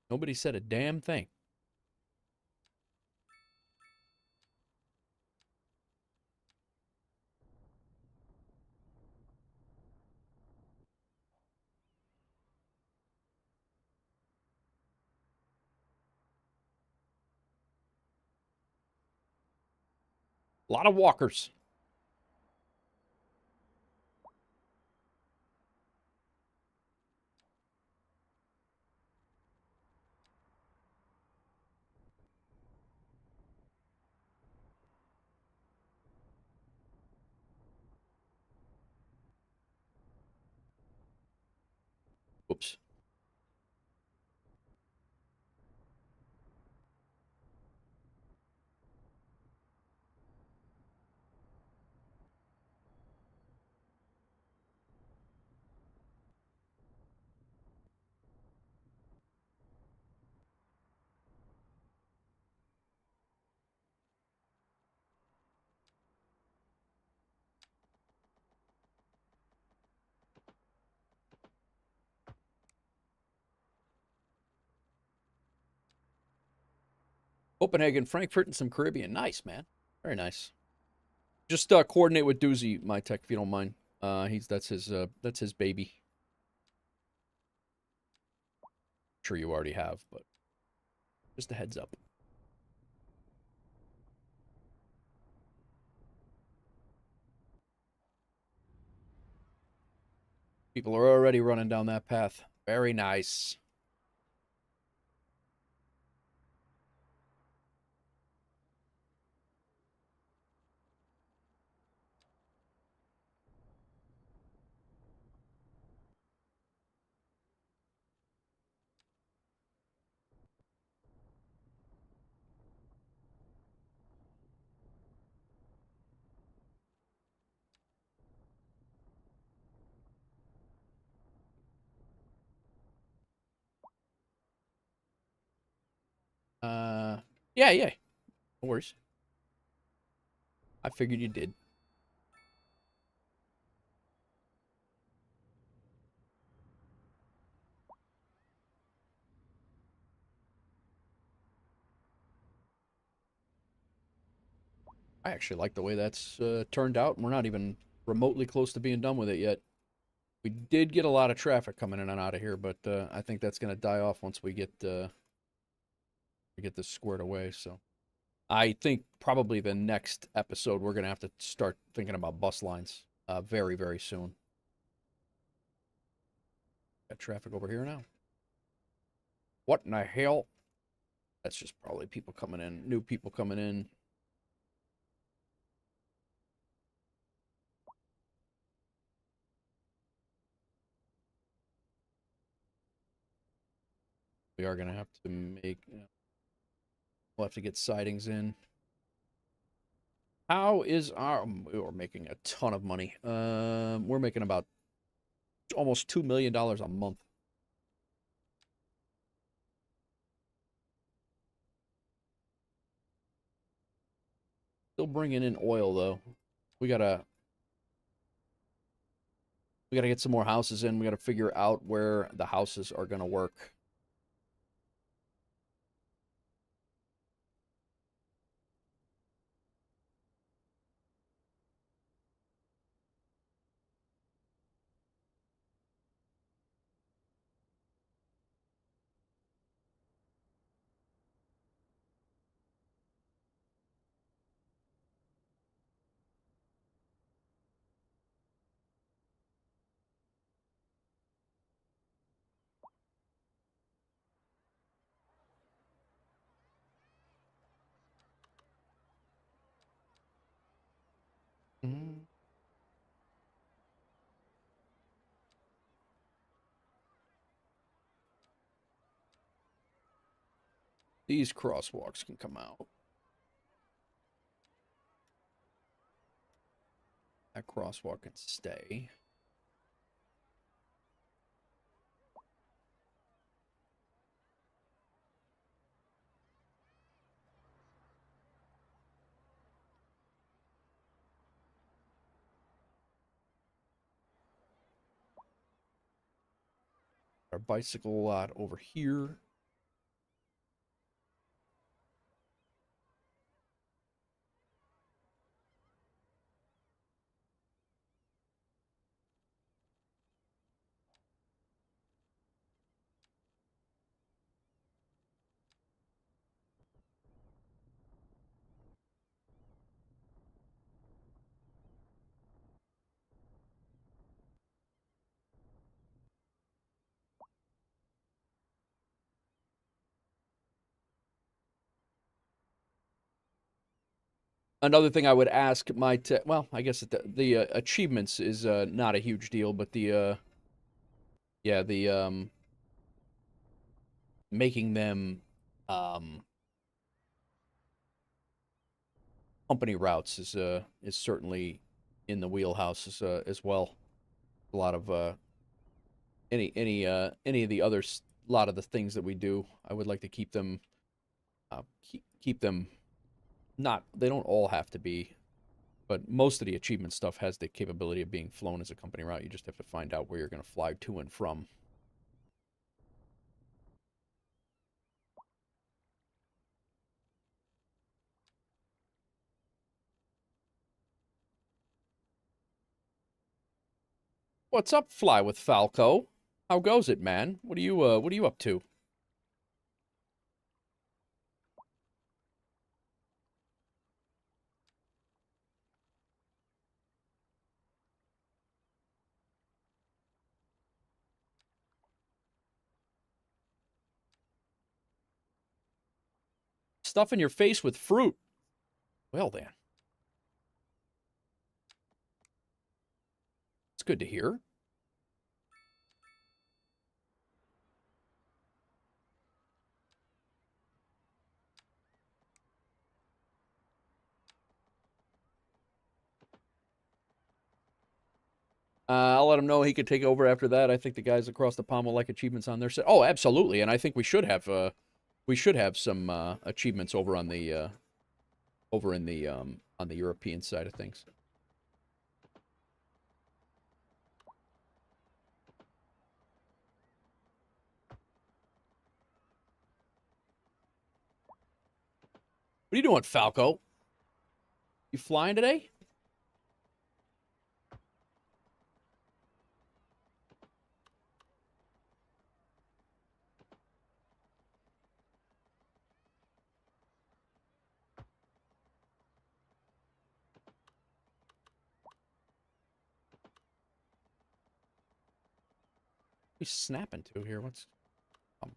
Nobody said a damn thing. A lot of walkers. Whoops. Copenhagen, Frankfurt, and some Caribbean. Nice, man. Very nice. Just coordinate with Doozy, my tech, if you don't mind. That's his baby. I'm sure you already have, but just a heads up. People are already running down that path. Very nice. Uh, yeah, yeah. No worries. I figured you did. I actually like the way that's turned out. We're not even remotely close to being done with it yet. We did get a lot of traffic coming in and out of here, but I think that's going to die off once we get this squared away. So I think probably the next episode we're going to have to start thinking about bus lines very, very soon. Got traffic over here now. What in the hell? That's just probably people coming in, new people coming in. We are going to have to make, we'll have to get sidings in. How is our, we're making a ton of money. We're making about almost $2 million a month. Still bringing in oil though. We gotta get some more houses in. We gotta figure out where the houses are gonna work. Mhm. These crosswalks can come out. That crosswalk can stay. Our bicycle lot over here. Another thing I would ask my well, I guess the achievements is not a huge deal, but the yeah, the making them um company routes is certainly in the wheelhouse as well. A lot of any of the others, a lot of the things that we do, I would like to keep them keep them not. They don't all have to be, but most of the achievement stuff has the capability of being flown as a company route. You just have to find out where you're going to fly to and from. What's up, Fly with Falco? How goes it, man? What are you up to? Stuffing your face with fruit. Well then, it's good to hear. I'll let him know he could take over after that. I think the guys across the pond will like achievements on their set. Oh, absolutely, and I think we should have some achievements over on the over in the on the European side of things. What are you doing, Falco? You flying today? What are you snapping to here? What's um,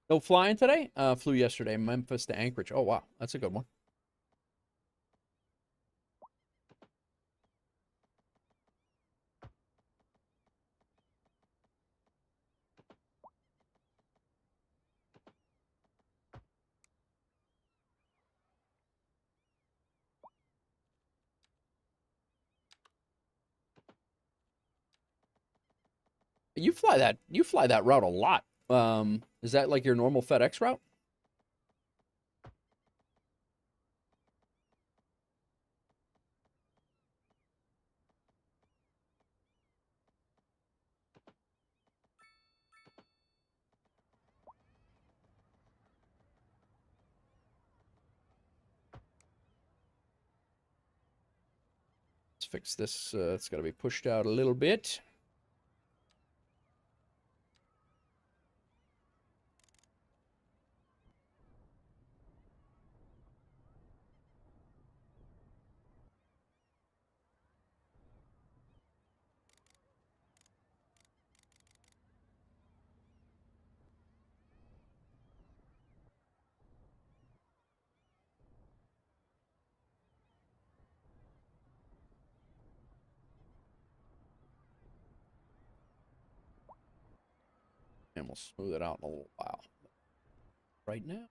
No flying today? Flew yesterday, Memphis to Anchorage. Oh, wow. That's a good one. You fly that route a lot. Is that like your normal FedEx route? Let's fix this. It's got to be pushed out a little bit. And we'll smooth it out in a little while. Right now.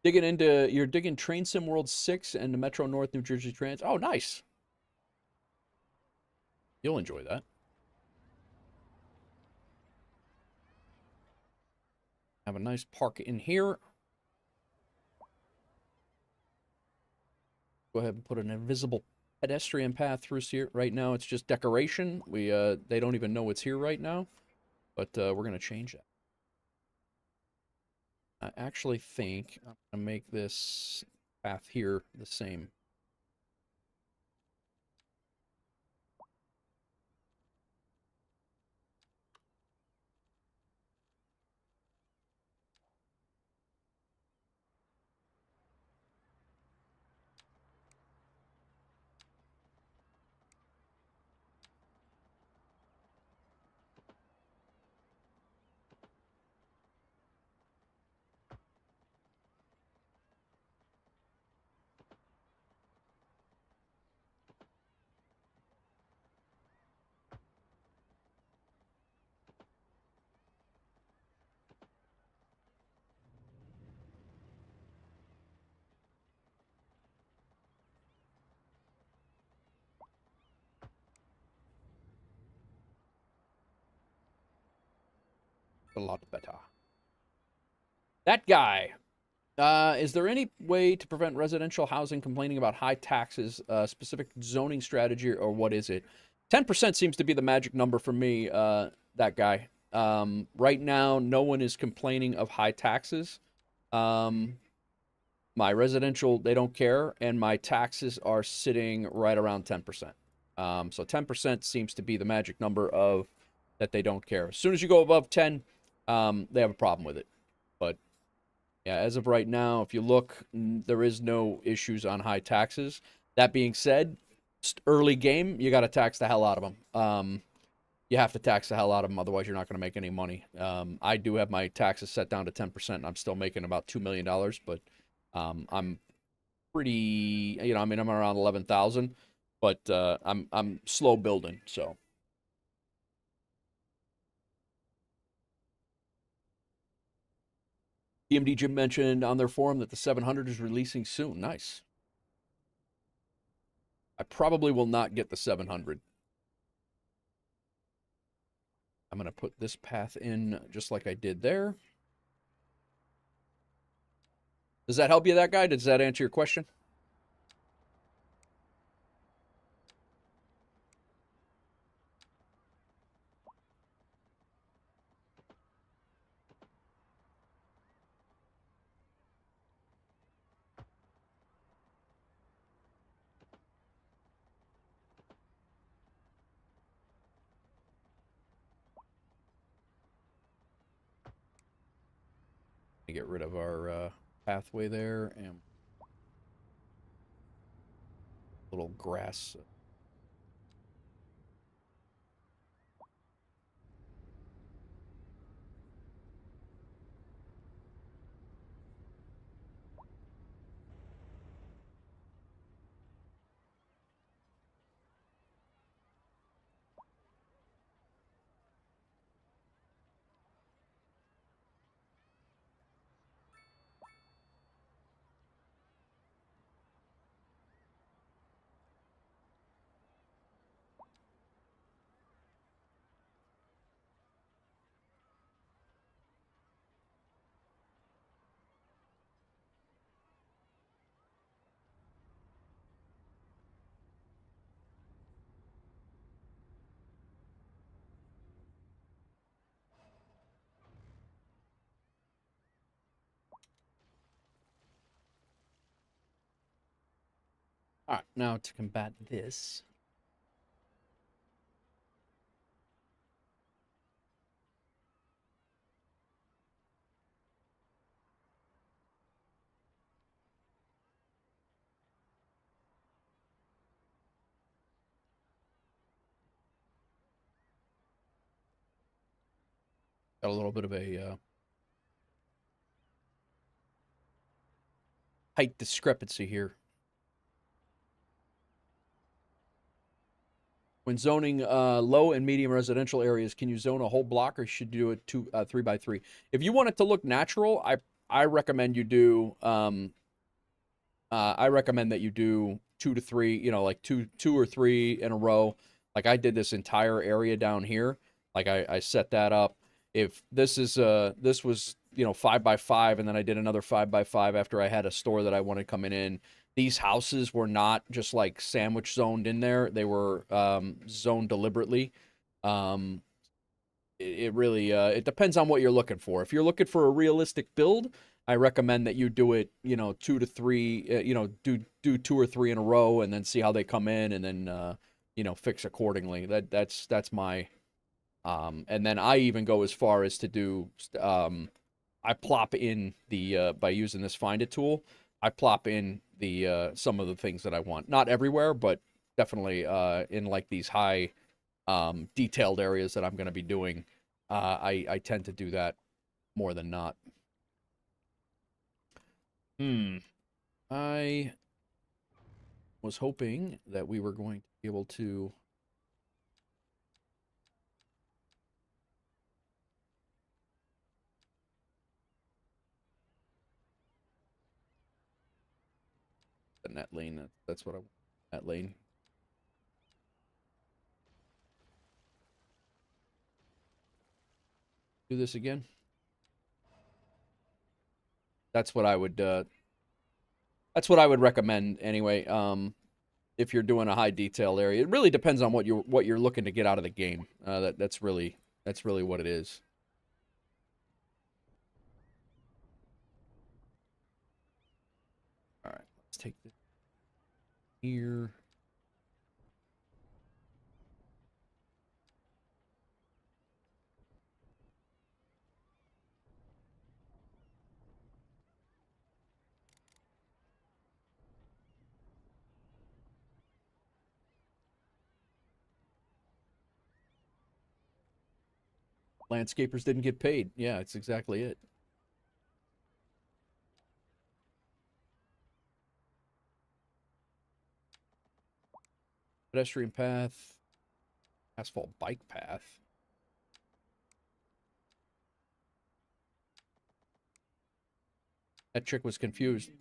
You're digging Train Sim World 6 and the Metro North New Jersey Trans. Oh, nice. You'll enjoy that. Have a nice park in here. Go ahead and put an invisible pedestrian path through here. Right now, it's just decoration. They don't even know it's here right now, but we're gonna change that. I actually think I'm gonna make this path here the same. A lot better. That guy. Is there any way to prevent residential housing complaining about high taxes, specific zoning strategy, or what is it? 10% seems to be the magic number for me, that guy. Right now, no one is complaining of high taxes. Um, my residential, they don't care, and my taxes are sitting right around 10%. So 10% seems to be the magic number of that they don't care. As soon as you go above 10, they have a problem with it. But yeah, as of right now, if you look, there is no issues on high taxes. That being said, early game, you got to tax the hell out of them. You have to tax the hell out of them, otherwise you're not going to make any money. I do have my taxes set down to 10%, and I'm still making about $2 million, but I'm pretty, I mean, I'm around 11,000, but I'm slow building, so. EMD Jim mentioned on their forum that the 700 is releasing soon. Nice. I probably will not get the 700. I'm going to put this path in just like I did there. Does that help you, that guy? Does that answer your question? Get rid of our pathway there and little grass. All right, now to combat this. Got a little bit of a height discrepancy here. When zoning low and medium residential areas, can you zone a whole block, or should you do it 3x3? If you want it to look natural, I recommend you do I recommend that you do 2 to 3, like two or three in a row. Like I did this entire area down here. Like I set that up. If this was 5x5, and then I did another 5x5 after I had a store that I wanted coming in. These houses were not just like sandwich zoned in there. They were zoned deliberately. Um, it really it depends on what you're looking for. If you're looking for a realistic build, I recommend that you do it, 2 to 3, do 2 or 3 in a row, and then see how they come in, and then fix accordingly. That's my and then I even go as far as to do I plop in the by using this find it tool, I plop in the some of the things that I want. Not everywhere, but definitely in like these high detailed areas that I'm going to be doing. I tend to do that more than not. I was hoping that we were going to be able to the net lane. That's what I want. Net lane. Do this again. That's what I would. That's what I would recommend anyway. If you're doing a high detail area, it really depends on what you're looking to get out of the game. That's really what it is. All right, let's take this here. Landscapers didn't get paid. Yeah, it's exactly it. Pedestrian path, asphalt bike path. That chick was confused.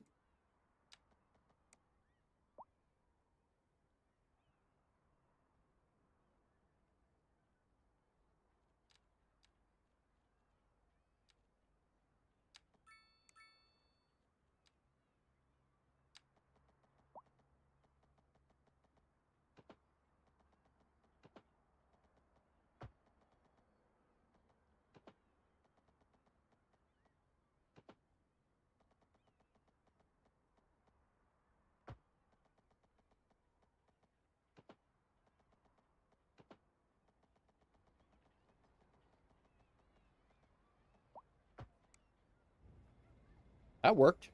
That worked.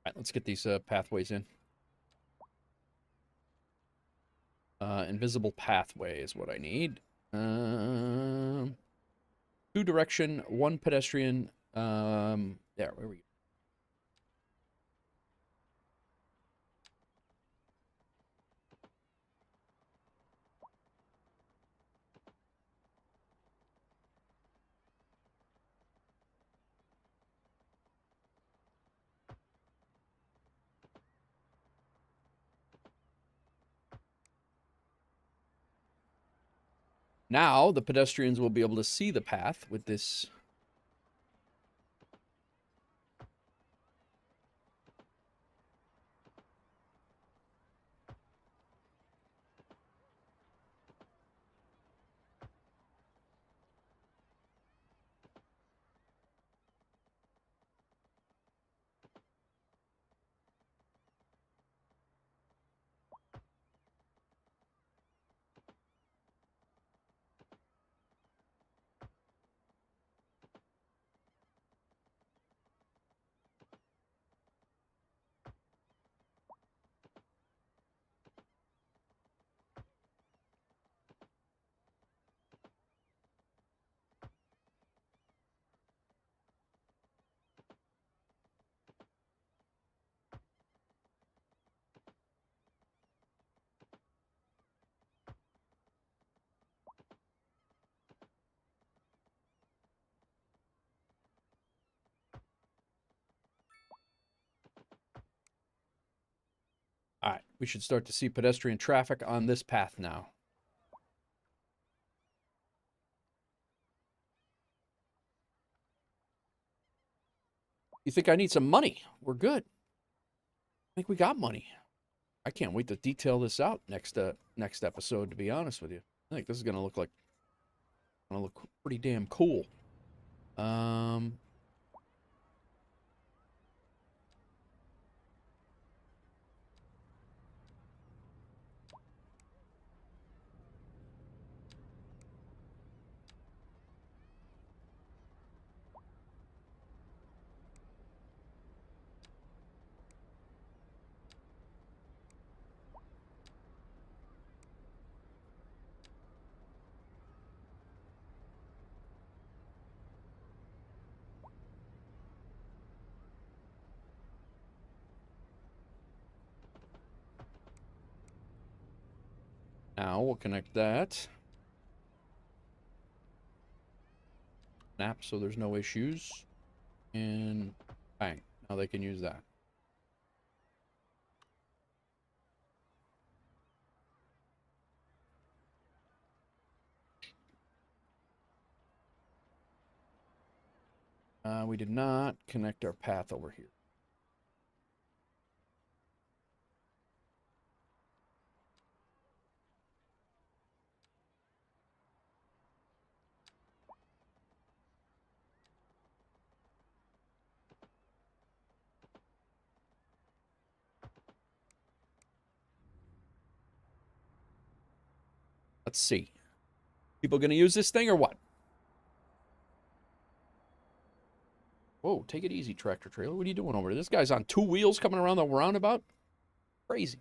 All right, let's get these pathways in. Invisible pathway is what I need. 2 direction, 1 pedestrian. There, where we go. Now the pedestrians will be able to see the path with this. We should start to see pedestrian traffic on this path now. You think I need some money? We're good. I think we got money. I can't wait to detail this out next episode, to be honest with you. I think this is gonna look pretty damn cool. Now we'll connect that. Snap, so there's no issues. And bang. Now they can use that. We did not connect our path over here. Let's see. People gonna use this thing or what? Whoa, take it easy, tractor trailer. What are you doing over there? This guy's on 2 wheels coming around the roundabout? Crazy.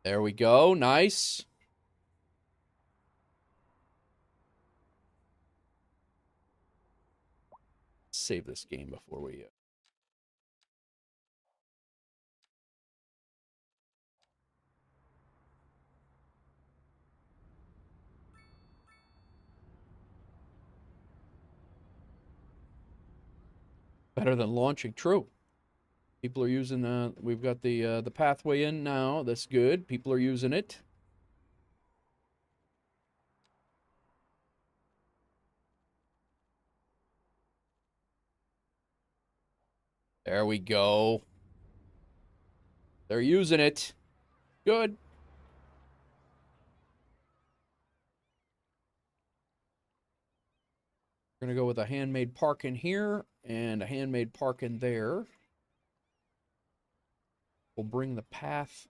There we go. Nice. Save this game before we... Better than launching. True. People are using... we've got the pathway in now. That's good. People are using it. There we go. They're using it. Good. We're going to go with a handmade park in here and a handmade park in there. We'll bring the path.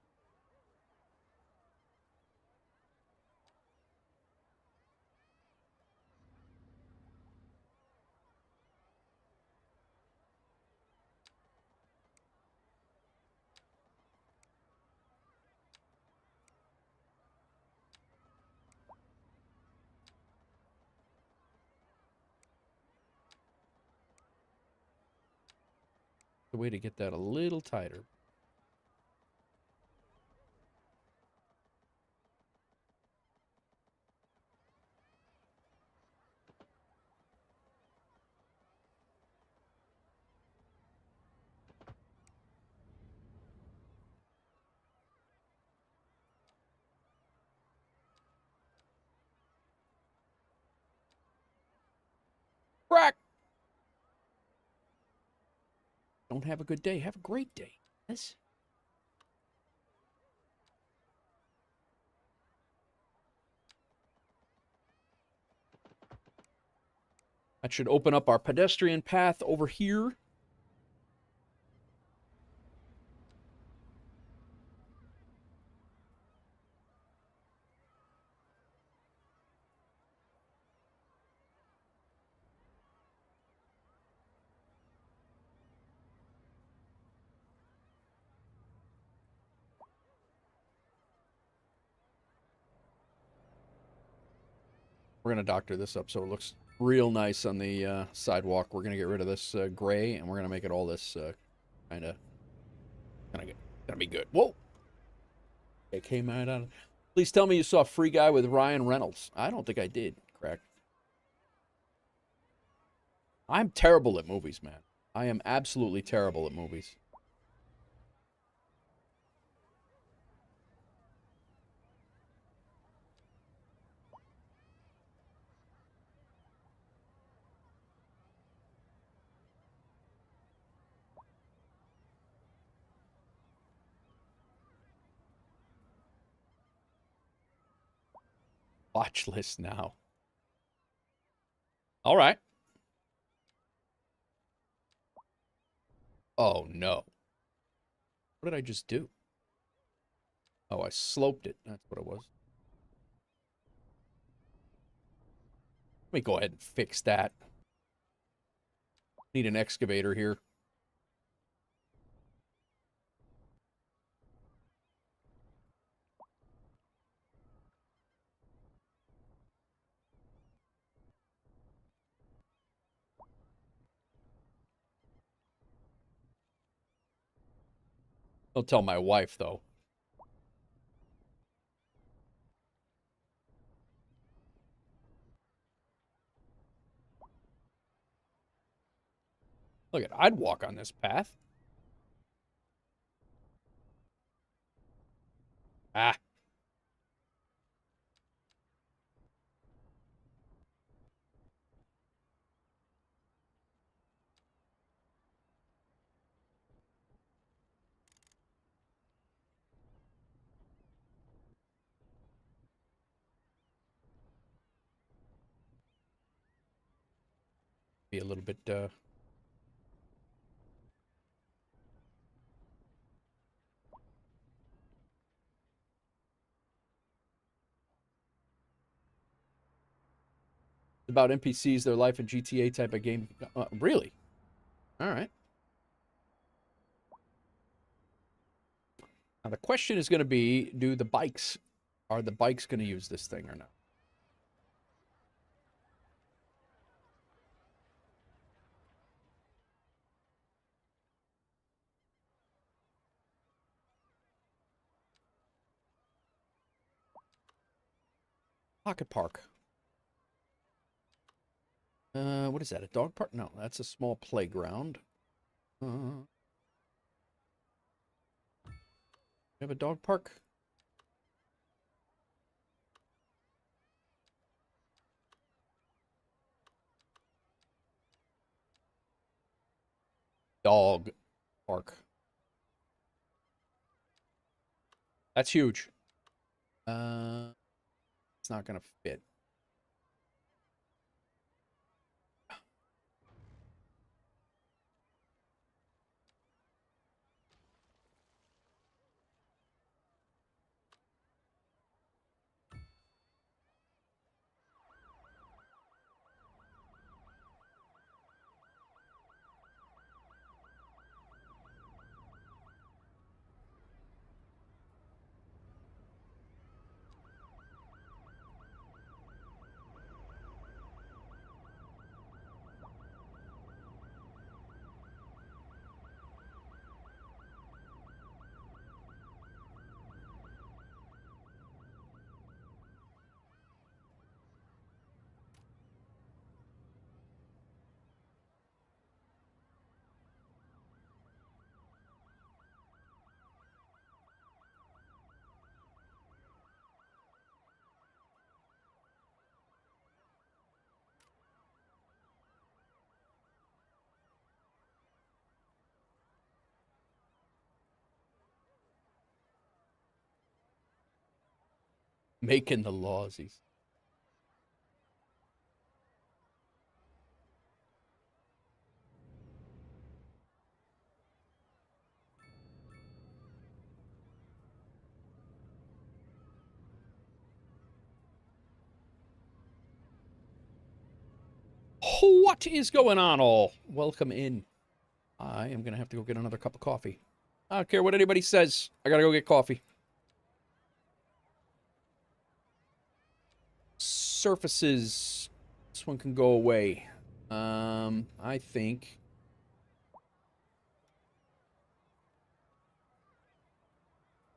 The way to get that a little tighter. Crack! Don't have a good day. Have a great day. Yes. That should open up our pedestrian path over here. We're going to doctor this up so it looks real nice on the sidewalk. We're going to get rid of this gray, and we're going to make it all this kind of gonna be good. Whoa! It came out on... Please tell me you saw Free Guy with Ryan Reynolds. I don't think I did, Crack. I'm terrible at movies, man. I am absolutely terrible at movies. Watch list now. All right. Oh, no. What did I just do? Oh, I sloped it. That's what it was. Let me go ahead and fix that. Need an excavator here. Don't tell my wife, though. Look at, I'd walk on this path. Ah. Be a little bit, about NPCs, their life in GTA type of game. Really? All right. Now the question is going to be, are the bikes going to use this thing or not? Pocket park. What is that? A dog park? No, that's a small playground. You have a dog park? Dog park. That's huge. It's not gonna fit. Making the lawsies. What is going on, all? Welcome in. I am gonna have to go get another cup of coffee. I don't care what anybody says. I gotta go get coffee. Surfaces. This one can go away. I think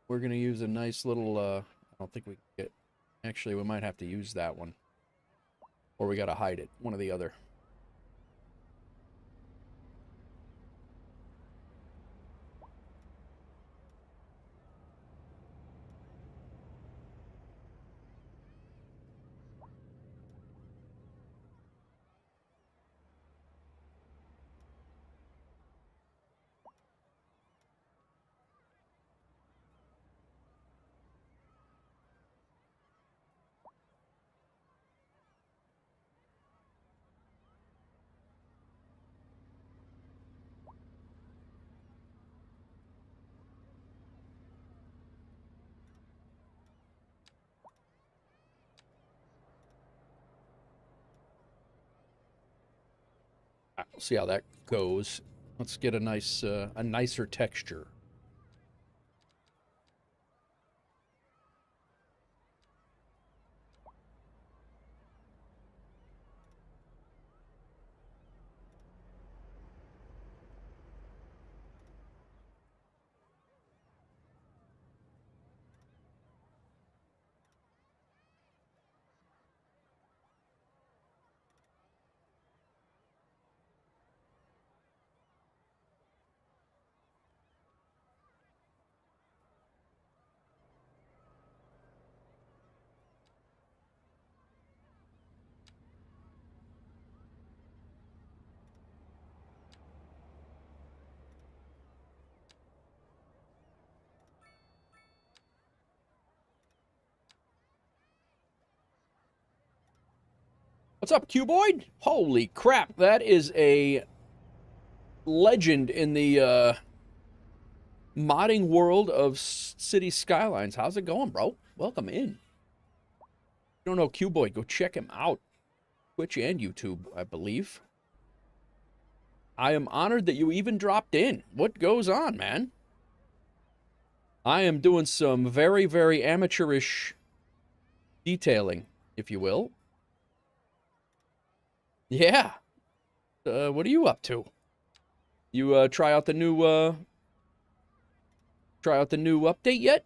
we're gonna use a nice little, I don't think we can get, actually, we might have to use that one. Or we gotta hide it, one or the other. We'll see how that goes. Let's get a nicer texture. What's up, Cuboid? Holy crap, that is a legend in the modding world of Cities Skylines. How's it going, bro? Welcome in. If you don't know Cuboid, go check him out. Twitch and YouTube, I believe. I am honored that you even dropped in. What goes on, man? I am doing some very, very amateurish detailing, if you will. Yeah. What are you up to? You try out the new update yet?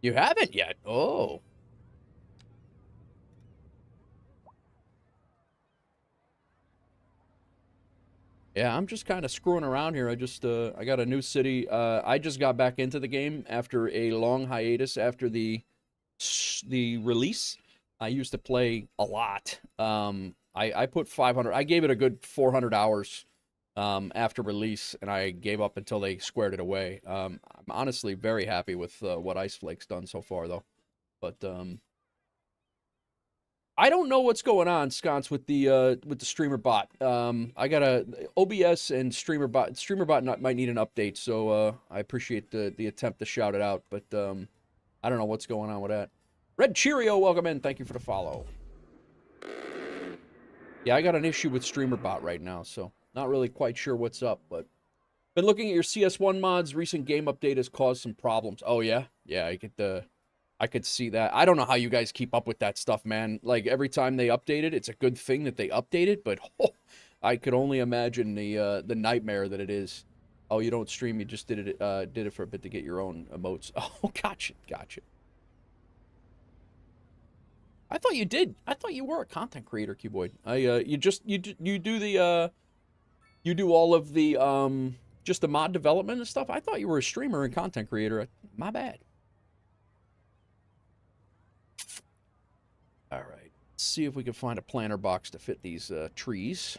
You haven't yet. Oh. Yeah, I'm just kind of screwing around here. I got a new city. I just got back into the game after a long hiatus after the release. I used to play a lot. I put 500. I gave it a good 400 hours after release, and I gave up until they squared it away. I'm honestly very happy with what Iceflake's done so far, though. But I don't know what's going on, Sconce, with the streamer bot. I got a OBS and streamer bot. Streamer bot might need an update, so I appreciate the attempt to shout it out, but I don't know what's going on with that. Red Cheerio, welcome in. Thank you for the follow. Yeah, I got an issue with streamer bot right now, so not really quite sure what's up, but been looking at your CS1 mods. Recent game update has caused some problems. Oh yeah, yeah, I could see that. I don't know how you guys keep up with that stuff, man. Like, every time they update it, it's a good thing that they update it, but I could only imagine the nightmare that it is. Oh, you don't stream, you just did it for a bit to get your own emotes. Oh, gotcha. I thought you did. I thought you were a content creator, Cuboid. You do all of the just the mod development and stuff. I thought you were a streamer and content creator. My bad. All right. Let's see if we can find a planter box to fit these trees.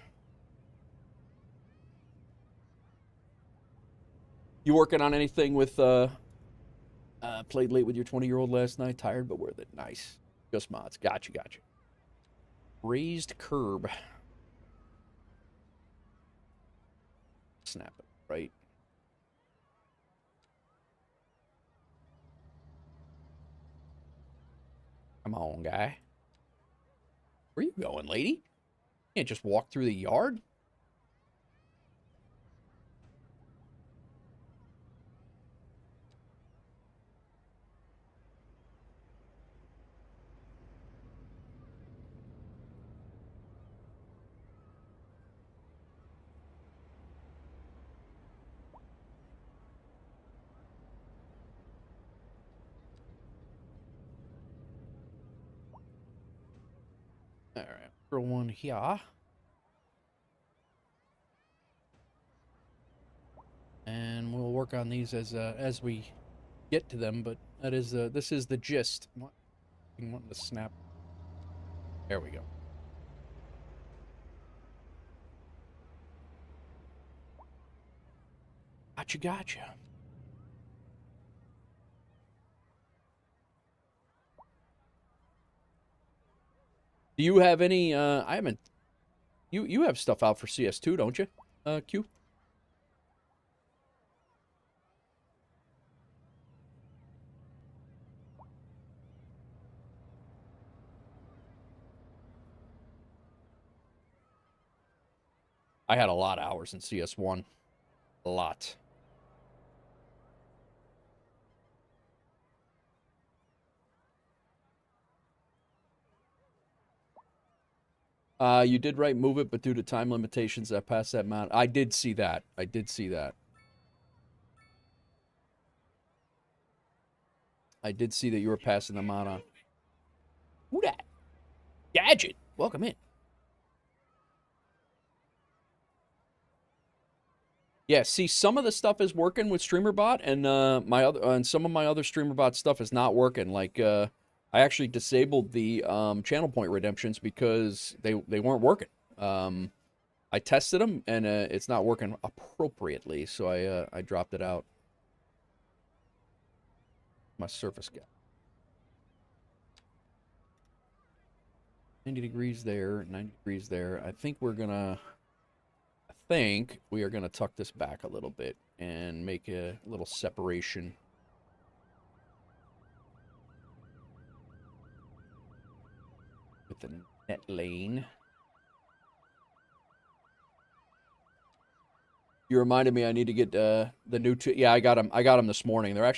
You working on anything with played late with your 20-year-old last night? Tired but worth it. Nice. Just mods. Gotcha. Raised curb. Snap it, right? Come on, guy. Where you going, lady? You can't just walk through the yard? All right, throw one here. And we'll work on these as we get to them, but this is the gist. What? I want to snap. There we go. Gotcha. Do you have any, I haven't, you have stuff out for CS2, don't you, Q? I had a lot of hours in CS1. A lot. You did right, move it, but due to time limitations that passed that amount. I did see that. I did see that. I did see that you were passing them out on. Who that? Gadget. Welcome in. Yeah, see, some of the stuff is working with StreamerBot, and and some of my other StreamerBot stuff is not working. Like, I actually disabled the channel point redemptions because they weren't working. I tested them, and it's not working appropriately, so I dropped it out. My surface gap. 90 degrees there, 90 degrees there. I think we are gonna tuck this back a little bit and make a little separation. With the net lane. You reminded me I need to get the new two. Yeah, I got them. I got them this morning. They're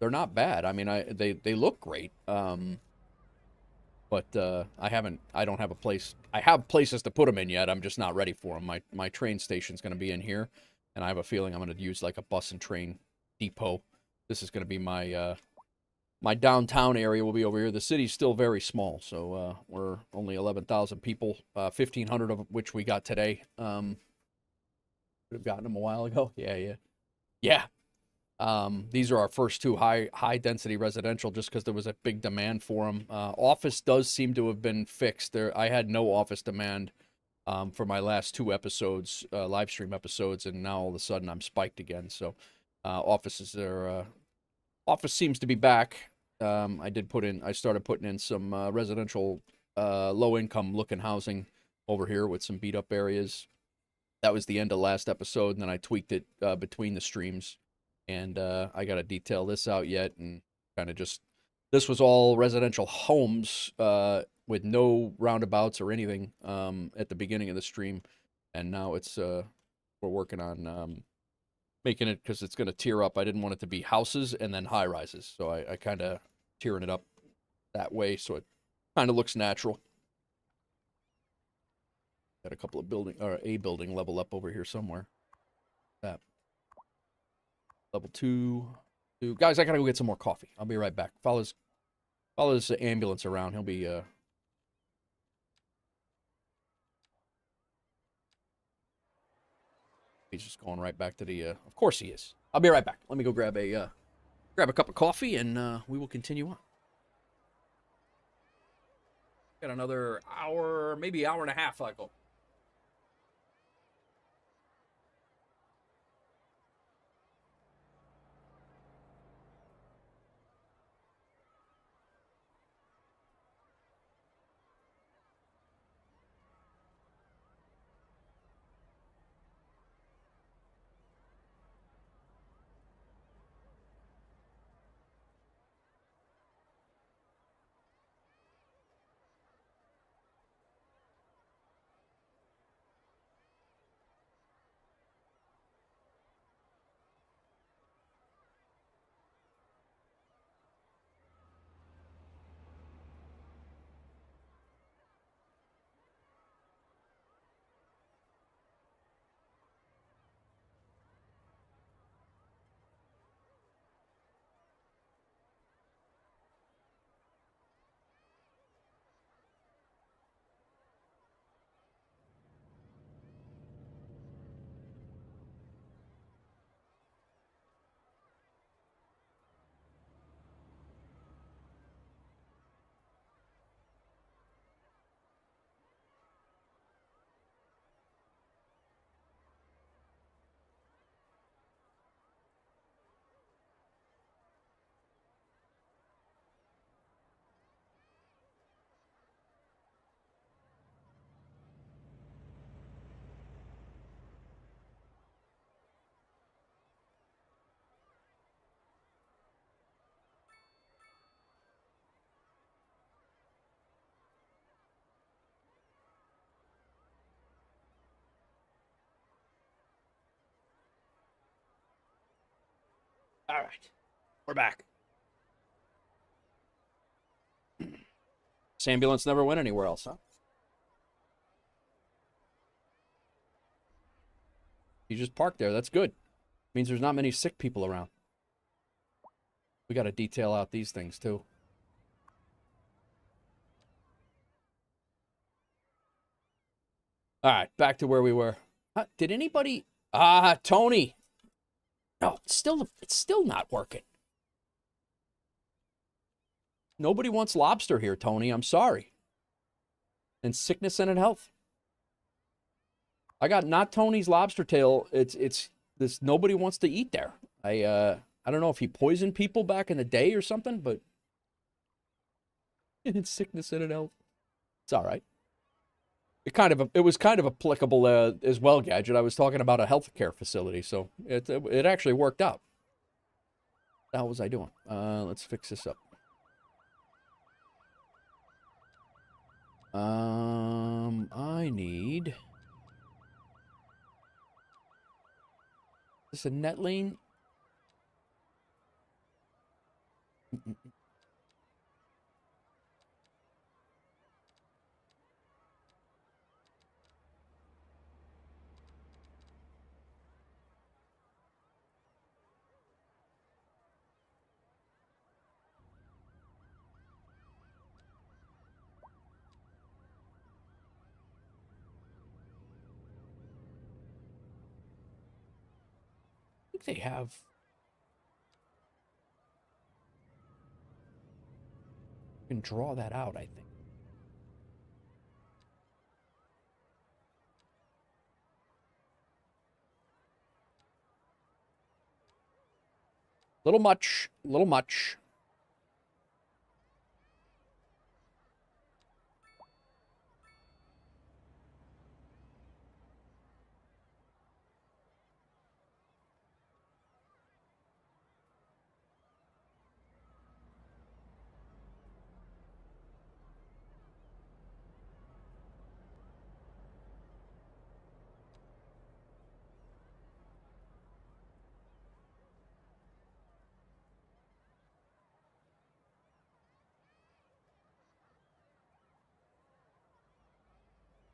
not bad. I mean, they look great. But I don't have a place. I have places to put them in yet. I'm just not ready for them. My train station's going to be in here, and I have a feeling I'm going to use like a bus and train depot. This is going to be my my downtown area will be over here. The city's still very small, so we're only 11,000 people, 1,500 of which we got today. Could have gotten them a while ago. Yeah. These are our first two high density residential, just because there was a big demand for them. Office does seem to have been fixed. I had no office demand for my last two episodes, live stream episodes, and now all of a sudden I'm spiked again. So offices are office seems to be back. I started putting in some residential low income looking housing over here with some beat up areas. That was the end of last episode, and then I tweaked it between the streams. And I got to detail this out yet, and kind of just, this was all residential homes with no roundabouts or anything at the beginning of the stream. And now it's, we're working on making it, because it's going to tier up. I didn't want it to be houses and then high rises. So I kind of tearing it up that way so it kind of looks natural. Got a couple of a building level up over here somewhere. That. Level 2. Guys, I gotta go get some more coffee. I'll be right back. Follow this ambulance around. He'll be he's just going right back to the of course he is. I'll be right back. Let me go grab a cup of coffee, and we will continue on. Got another hour, maybe hour and a half, Michael. All right. We're back. This ambulance never went anywhere else, huh? You just parked there. That's good. Means there's not many sick people around. We got to detail out these things, too. All right, back to where we were. Did anybody... Tony! No, it's still not working. Nobody wants lobster here, Tony. I'm sorry. And sickness and in health. I got not Tony's lobster tail. It's this. Nobody wants to eat there. I don't know if he poisoned people back in the day or something, but it's sickness and in health. It's all right. It was kind of applicable as well, Gadget. I was talking about a healthcare facility, so it actually worked out. What the hell was I doing? Let's fix this up. I need... Is this a net lane? I think they have... You can draw that out, I think. Little much. Little much.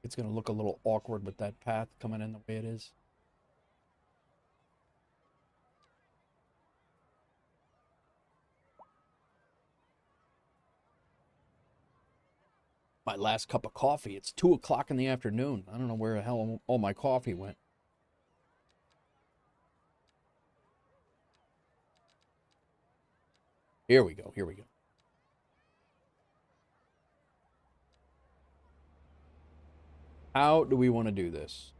It's going to look a little awkward with that path coming in the way it is. My last cup of coffee. It's 2 o'clock in the afternoon. I don't know where the hell all my coffee went. Here we go. Here we go. How do we want to do this?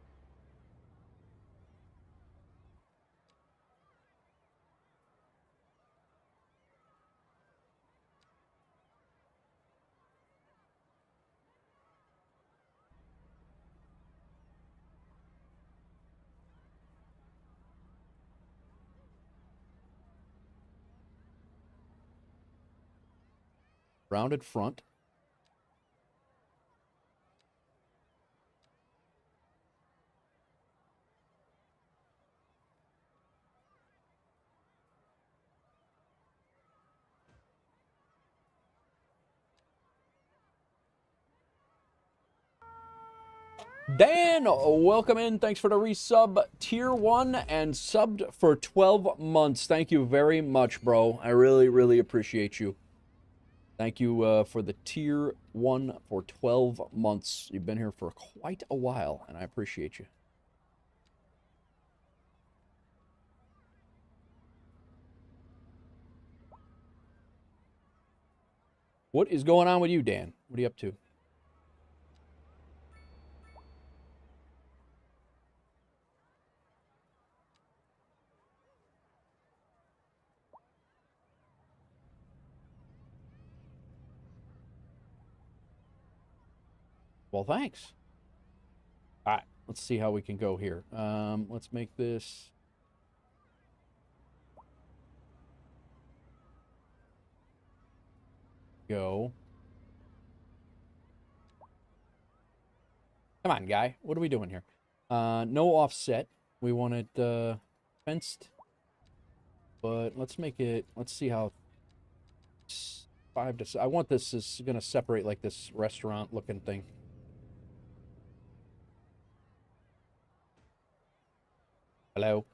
Rounded front. Dan, welcome in. Thanks for the resub. Tier 1 and subbed for 12 months. Thank you very much, bro. I really, really appreciate you. Thank you for the Tier 1 for 12 months. You've been here for quite a while, and I appreciate you. What is going on with you, Dan? What are you up to? Well, thanks. All right, let's see how we can go here. Let's make this... Go. Come on, guy. What are we doing here? No offset. We want it fenced. But let's make it, let's see how 5 to, I want this is going to separate like this restaurant looking thing. Hello?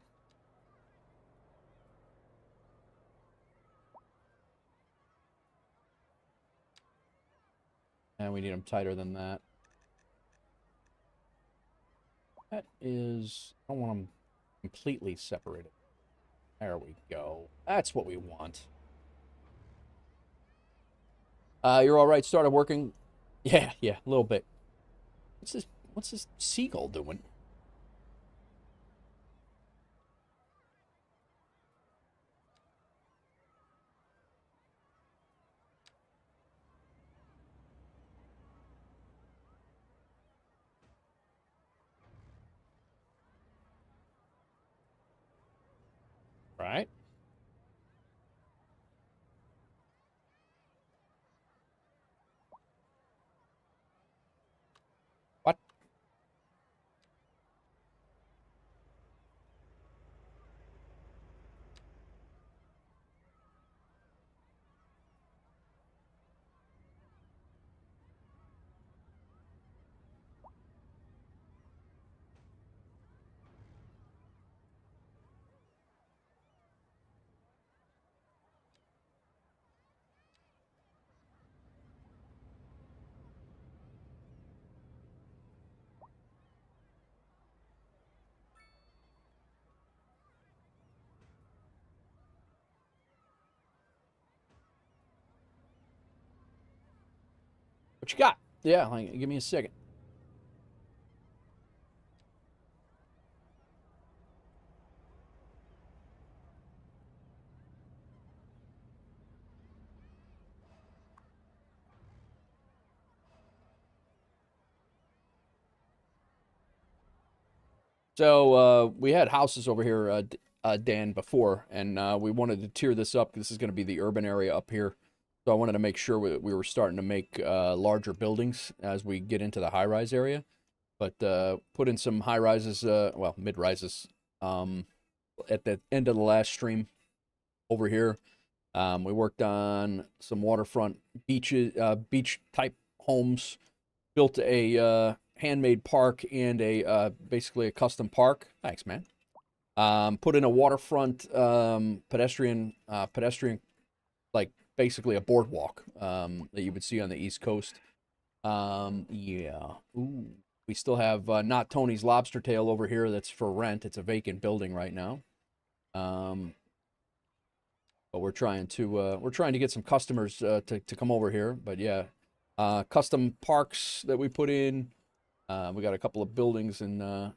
And we need them tighter than that. That is, I don't want them completely separated. There we go. That's what we want. You're all right. Started working. Yeah, a little bit. What's this seagull doing? Right? What? What you got? Yeah, like, give me a second. So we had houses over here, Dan, before, and we wanted to tier this up. This is going to be the urban area up here. So I wanted to make sure we were starting to make larger buildings as we get into the high-rise area. But put in some high-rises, well, mid-rises, at the end of the last stream over here. We worked on some waterfront beaches, beach-type homes, built a handmade park and a basically a custom park. Thanks, man. Put in a waterfront pedestrian, like basically a boardwalk that you would see on the East Coast. Yeah. Ooh. We still have Not Tony's Lobster Tail over here that's for rent. It's a vacant building right now. But we're trying to get some customers to come over here. But yeah, custom parks that we put in. We got a couple of buildings and a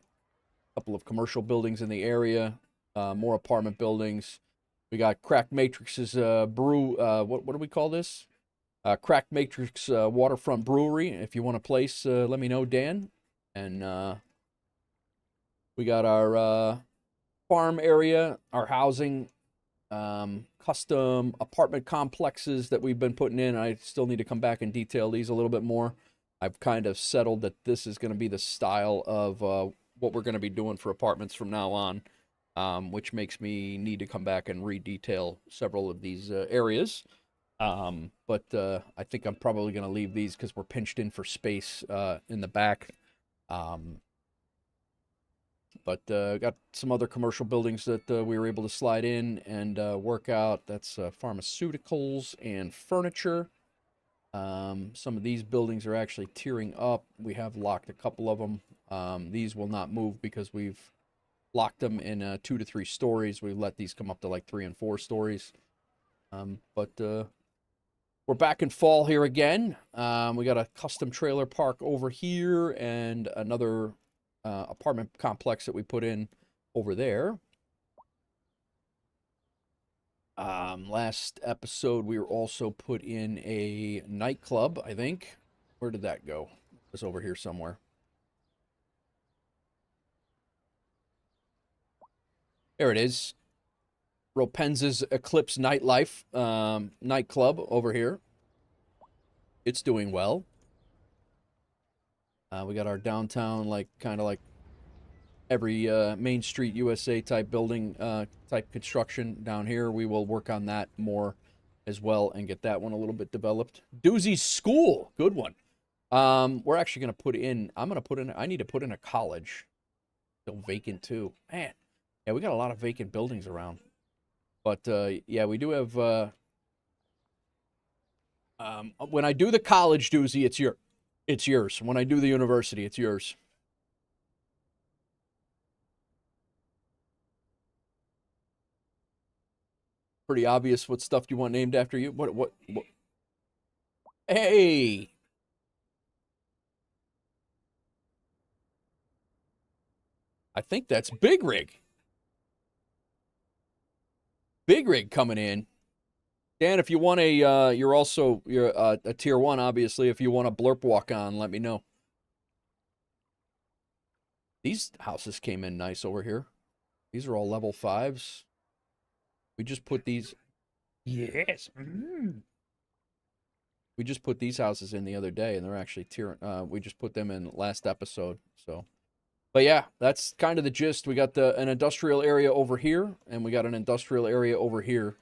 couple of commercial buildings in the area. More apartment buildings. We got Crack Matrix's brew. What do we call this? Crack Matrix Waterfront Brewery. If you want a place, let me know, Dan. And we got our farm area, our housing, custom apartment complexes that we've been putting in. I still need to come back and detail these a little bit more. I've kind of settled that this is going to be the style of what we're going to be doing for apartments from now on, which makes me need to come back and redetail several of these areas. But I think I'm probably going to leave these because we're pinched in for space in the back. But got some other commercial buildings that we were able to slide in and work out. That's pharmaceuticals and furniture. Some of these buildings are actually tiering up. We have locked a couple of them. These will not move because we've locked them in 2 to 3 stories. We let these come up to like 3 and 4 stories. But we're back in fall here again. We got a custom trailer park over here and another apartment complex that we put in over there. Last episode, we were also put in a nightclub, I think. Where did that go? It was over here somewhere. There it is. Ropenza's Eclipse Nightlife nightclub over here. It's doing well. We got our downtown, like, kind of like every Main Street USA type building type construction down here. We will work on that more as well and get that one a little bit developed. Doozy's School, good one. We're actually going to put in, I need to put in a college. Still vacant too. Man, yeah, we got a lot of vacant buildings around. But yeah, we do have, when I do the college, Doozy, it's yours. When I do the university, it's yours. Pretty obvious what stuff you want named after you. What? Hey, I think that's Big Rig. Big Rig coming in. Dan, if you want you're a tier 1, obviously. If you want a blurp walk on, let me know. These houses came in nice over here. These are all level 5s. We just put these. Yes. We just put these houses in the other day, and they're actually tier. We just put them in last episode. So, but yeah, that's kind of the gist. We got an industrial area over here, and we got an industrial area over here,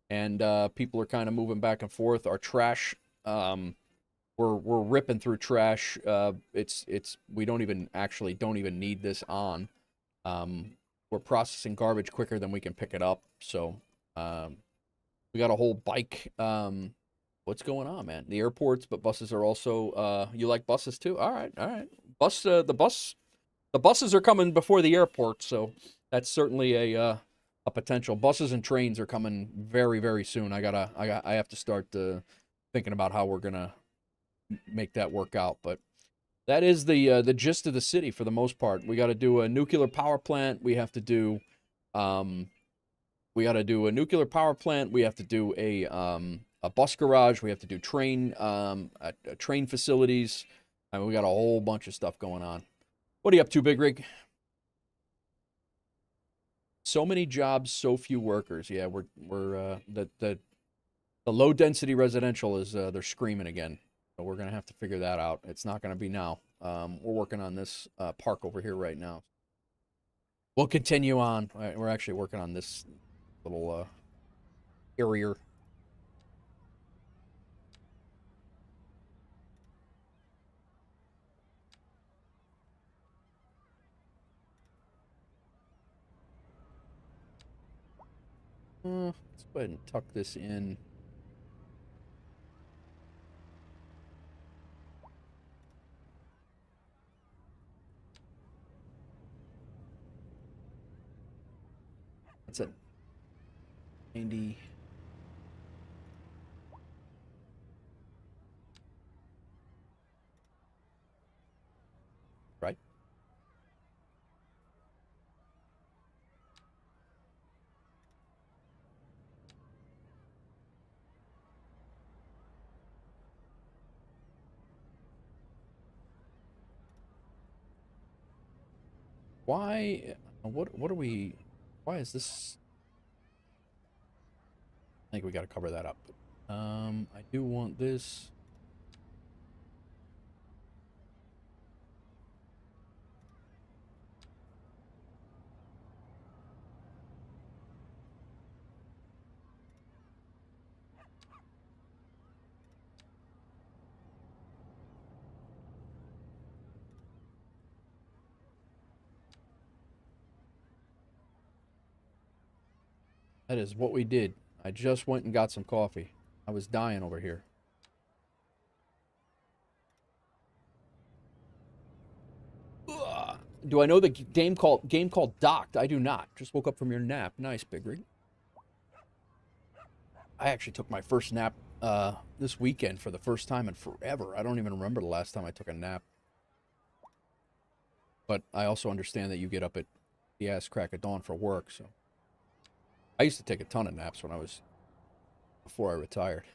and people are kind of moving back and forth. Our trash, we're ripping through trash. We don't even need this on. We're processing garbage quicker than we can pick it up. So, we got a whole bike. What's going on, man? The airports, but buses are also. You like buses too? All right, all right. The buses are coming before the airport, so that's certainly a potential. Buses and trains are coming very, very soon. I have to start thinking about how we're gonna make that work out. But that is the gist of the city for the most part. We got to do a nuclear power plant. We have to do a nuclear power plant. We have to do a bus garage. We have to do train facilities. I mean, we got a whole bunch of stuff going on. What are you up to, Big Rig? So many jobs, so few workers. Yeah, we're the low density residential is they're screaming again. So we're gonna have to figure that out. It's not gonna be now. We're working on this park over here right now. We'll continue on. We're actually working on this little area. Let's go ahead and tuck this in. That's it. 90. Right? Why? What are we? Why is this? I think we got to cover that up. I do want this. That is what we did. I just went and got some coffee. I was dying over here. Ugh. Do I know the game called Docked? I do not. Just woke up from your nap. Nice, Big Rig. I actually took my first nap this weekend for the first time in forever. I don't even remember the last time I took a nap. But I also understand that you get up at the ass crack of dawn for work, so. I used to take a ton of naps before I retired.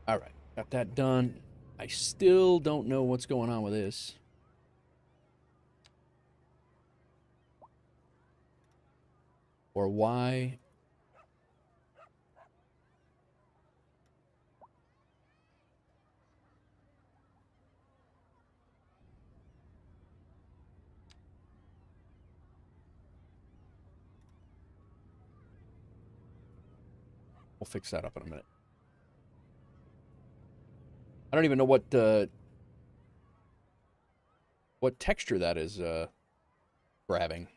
All right, got that done. I still don't know what's going on with this. Or why We'll fix that up in a minute. I don't even know what texture that is grabbing.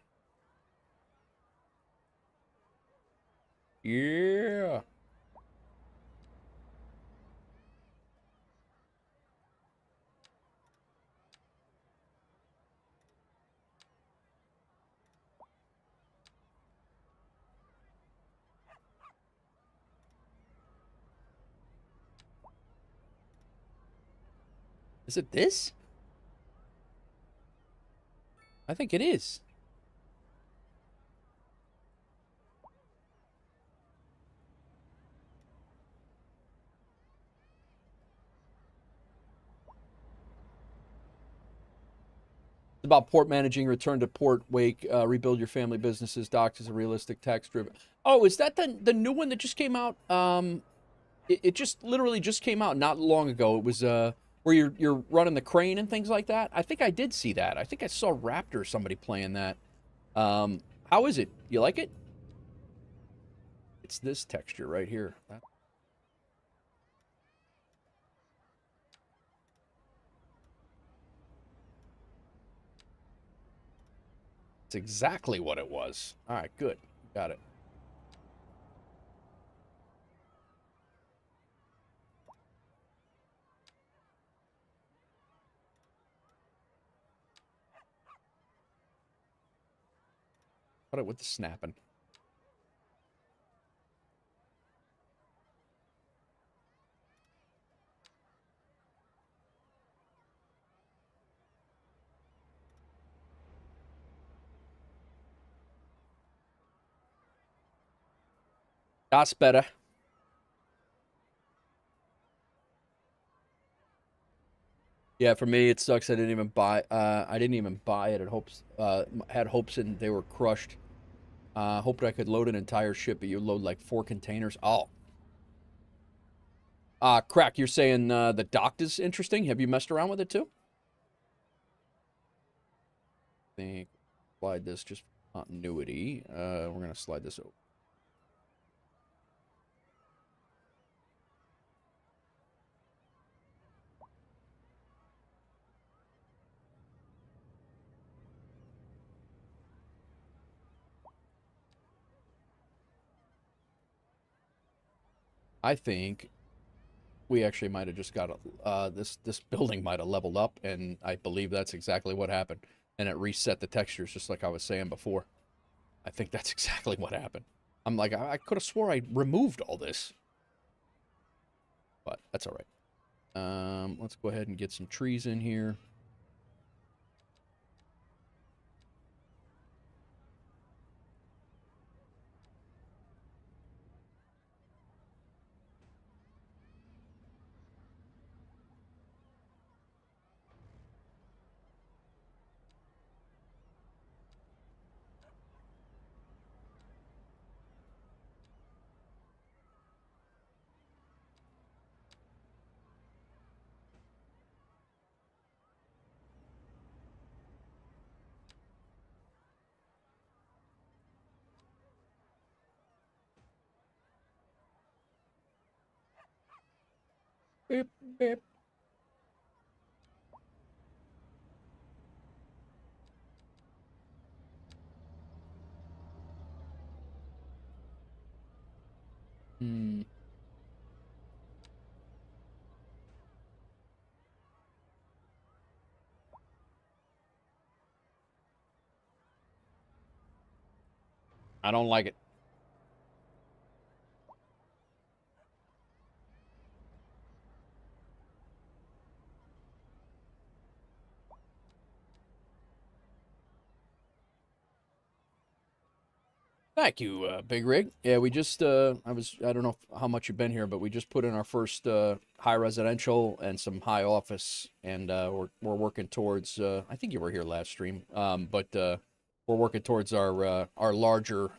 Yeah. Is it this? I think it is. It's about port managing, return to port, wake, rebuild your family businesses, docs is a realistic text driven. Oh, is that the new one that just came out? It just literally just came out not long ago. It was where you're running the crane and things like that. I think I did see that. I think I saw Raptor somebody playing that. How is it? You like it? It's this texture right here. It's exactly what it was. All right, good. Got it. Got it with the snapping. That's better. Yeah, for me it sucks. I didn't even buy. I didn't even buy it. At hopes. Had hopes and they were crushed. Hoped I could load an entire ship, but you load like 4 containers. Oh. Crack. You're saying the dock is interesting. Have you messed around with it too? I think slide this just for continuity. We're gonna slide this over. I think we actually might have just got this building might have leveled up, and I believe that's exactly what happened. And it reset the textures, just like I was saying before. I think that's exactly what happened. I'm like, I could have swore I removed all this, but that's all right. Let's go ahead and get some trees in here. Beep, beep. Hmm. I don't like it. Thank you, Big Rig. Yeah, we just, I don't know how much you've been here, but we just put in our first high residential and some high office, and we're working towards, I think you were here last stream, but we're working towards our larger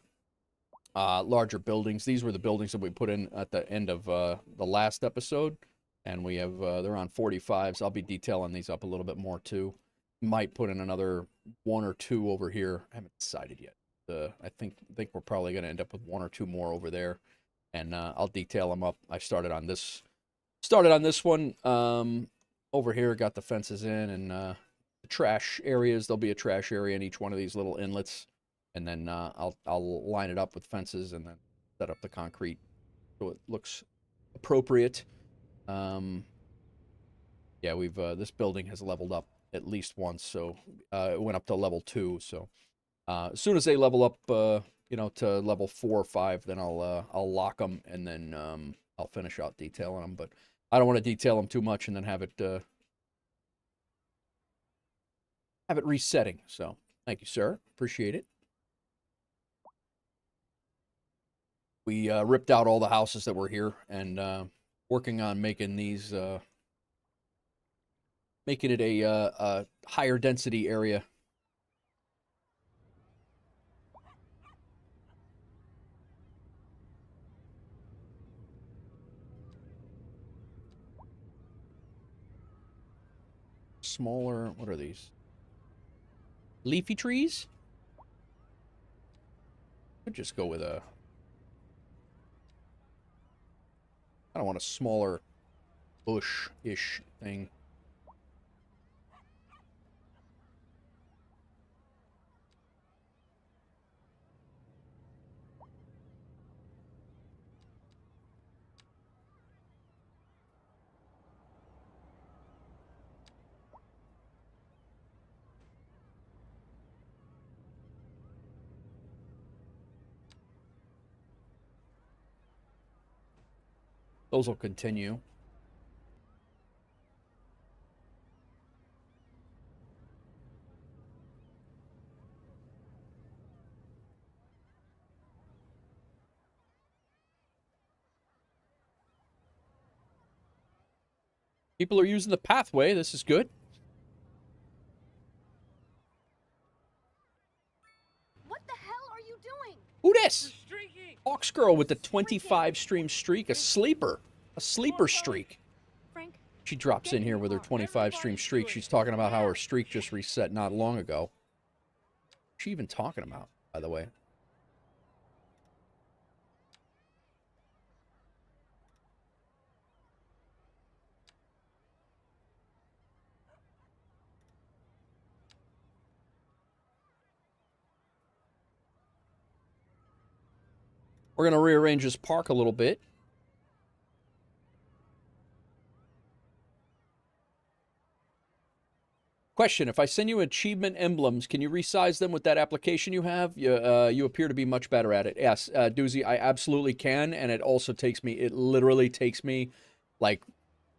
buildings. These were the buildings that we put in at the end of the last episode, and we have, they're on 45s. I'll be detailing these up a little bit more too. Might put in another 1 or 2 over here. I haven't decided yet. I think we're probably going to end up with 1 or 2 more over there, and I'll detail them up. I started on this one. Over here, got the fences in, and the trash areas. There'll be a trash area in each one of these little inlets, and then I'll line it up with fences, and then set up the concrete so it looks appropriate. Yeah, we've this building has leveled up at least once, so it went up to level 2. So as soon as they level up, to level 4 or 5, then I'll lock them, and then I'll finish out detailing them. But I don't want to detail them too much and then have it resetting. So thank you, sir. Appreciate it. We ripped out all the houses that were here and working on making these. Making it a higher density area. Smaller, what are these? Leafy trees? Could just go with I don't want a smaller bush-ish thing. Those will continue. People are using the pathway. This is good. What the hell are you doing? Who this? Hawks girl with the 25 stream streak. A sleeper. A sleeper streak. Frank, She drops in here with her 25 stream streak. She's talking about how her streak just reset not long ago. What's she even talking about, by the way? We're going to rearrange this park a little bit. Question, if I send you achievement emblems, can you resize them with that application you have? You appear to be much better at it. Yes, Doozy, I absolutely can, and it literally takes me like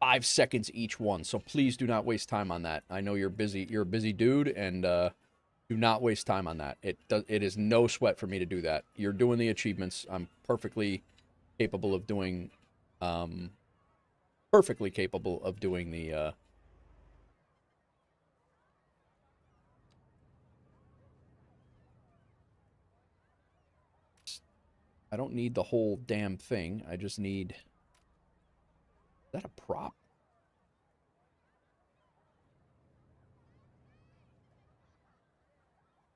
5 seconds each one, so please do not waste time on that. I know you're busy. You're a busy dude, and do not waste time on that. It is no sweat for me to do that. You're doing the achievements. I'm perfectly capable of doing the I don't need the whole damn thing. I just need... Is that a prop?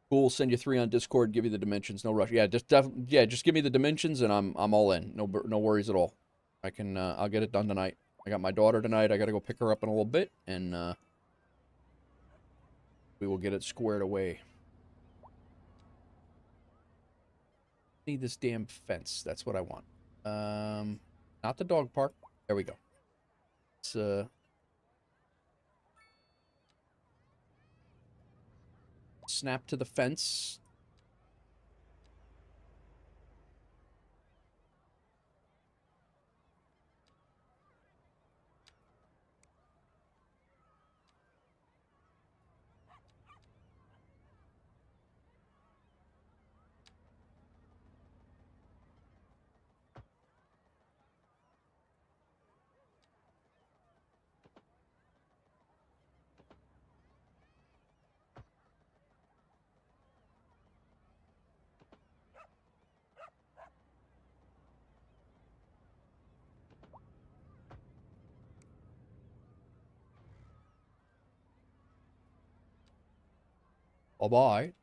Cool. Send you 3 on Discord. Give you the dimensions. No rush. Yeah, just give me the dimensions, and I'm all in. No worries at all. I can I'll get it done tonight. I got my daughter tonight. I got to go pick her up in a little bit, and we will get it squared away. Need this damn fence. That's what I want. Not the dog park. There we go. It's snap to the fence. Bye-bye.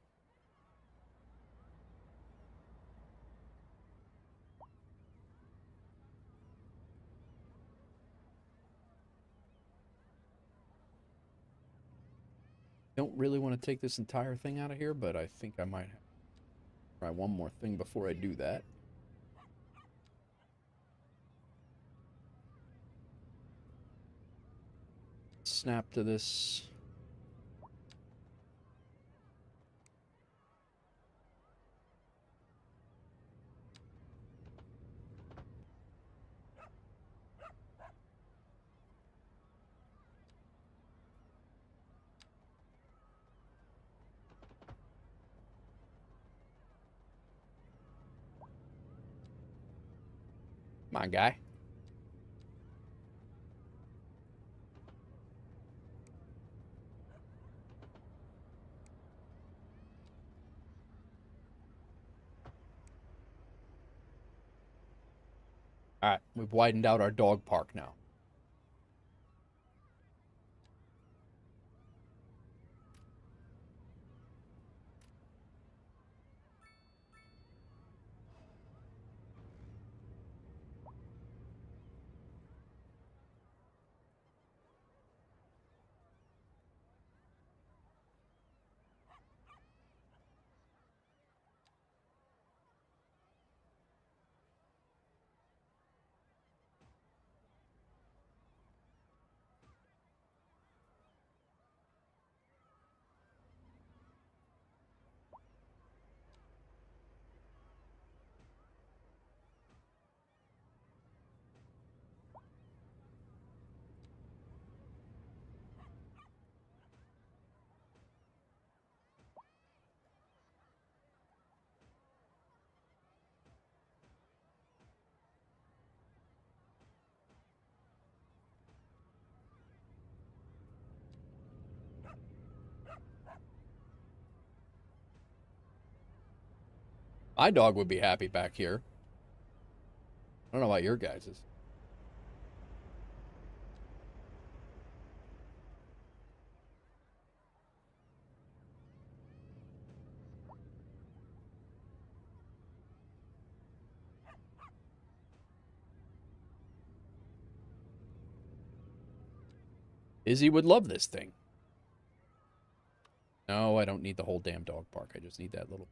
Don't really want to take this entire thing out of here, but I think I might have to try one more thing before I do that. Snap to this. Come on, guy. All right, we've widened out our dog park now. My dog would be happy back here. I don't know about your guys's. Izzy would love this thing. No, I don't need the whole damn dog park. I just need that little...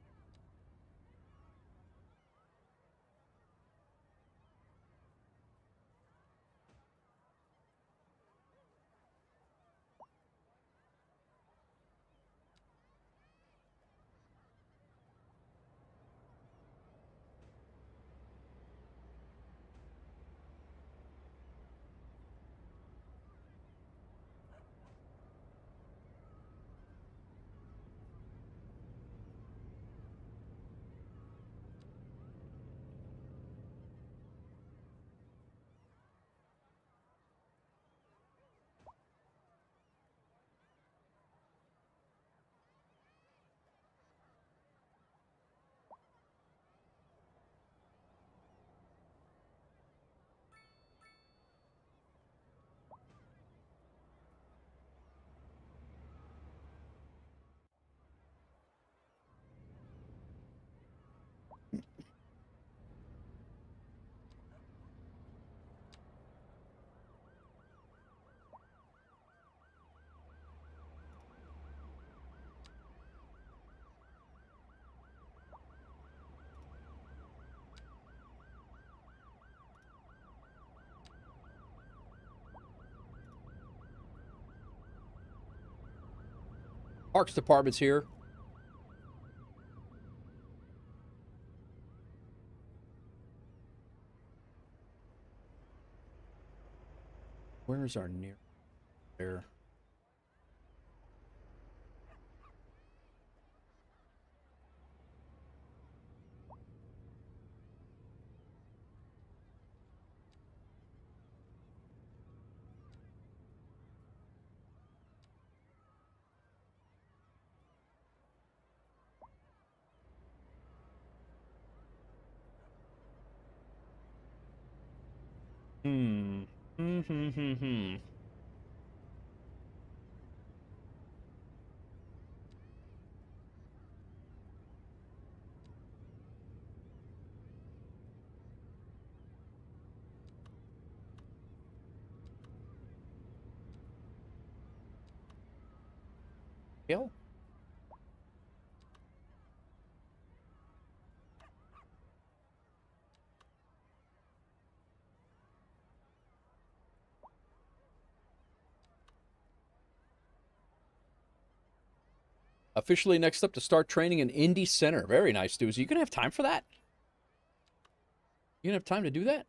Parks department's here. Where's our near... There. Hmm. Hmm. Hill? Officially next up to start training in Indy Center. Very nice, Stu. Are you going to have time for that? You going to have time to do that?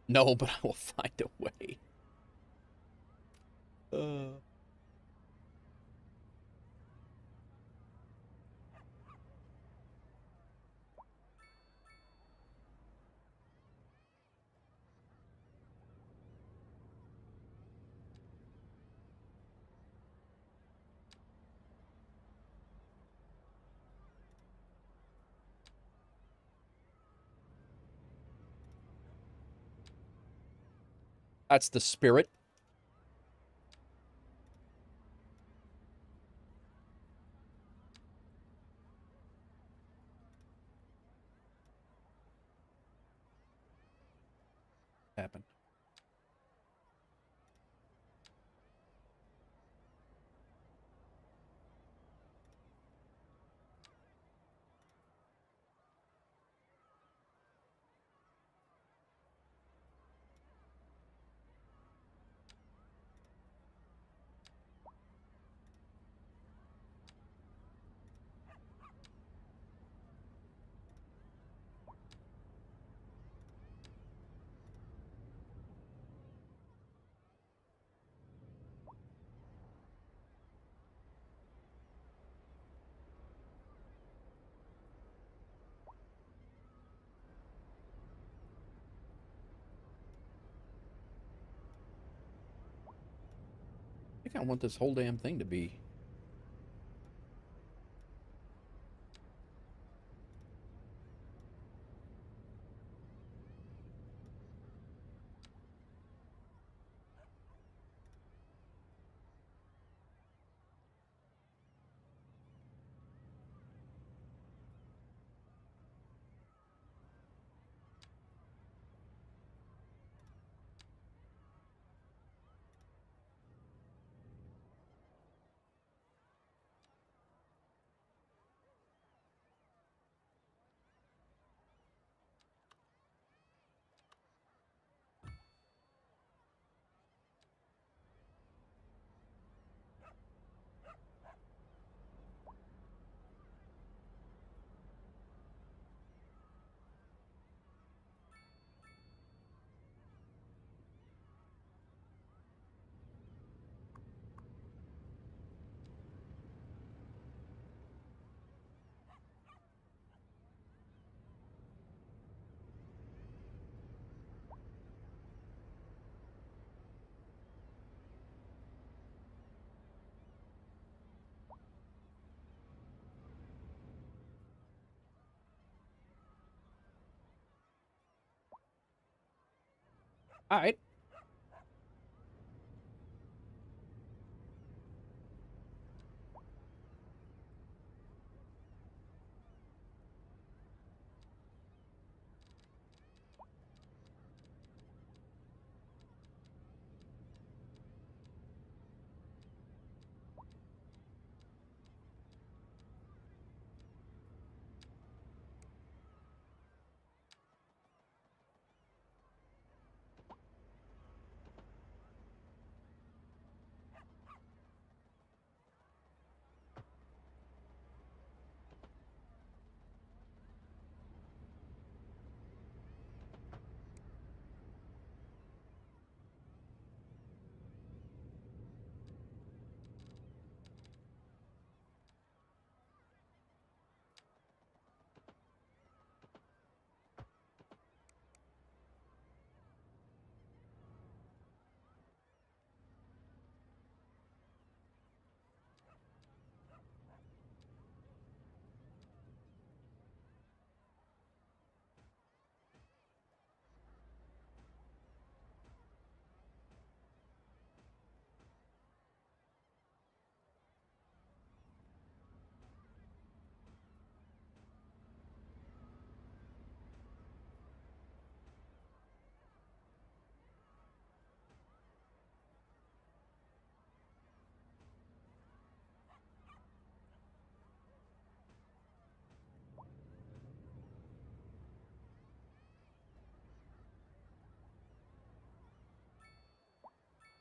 No, but I will find a way. That's the spirit. Happened. I think I want this whole damn thing to be. All right.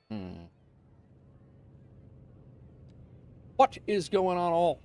Hmm. What is going on all?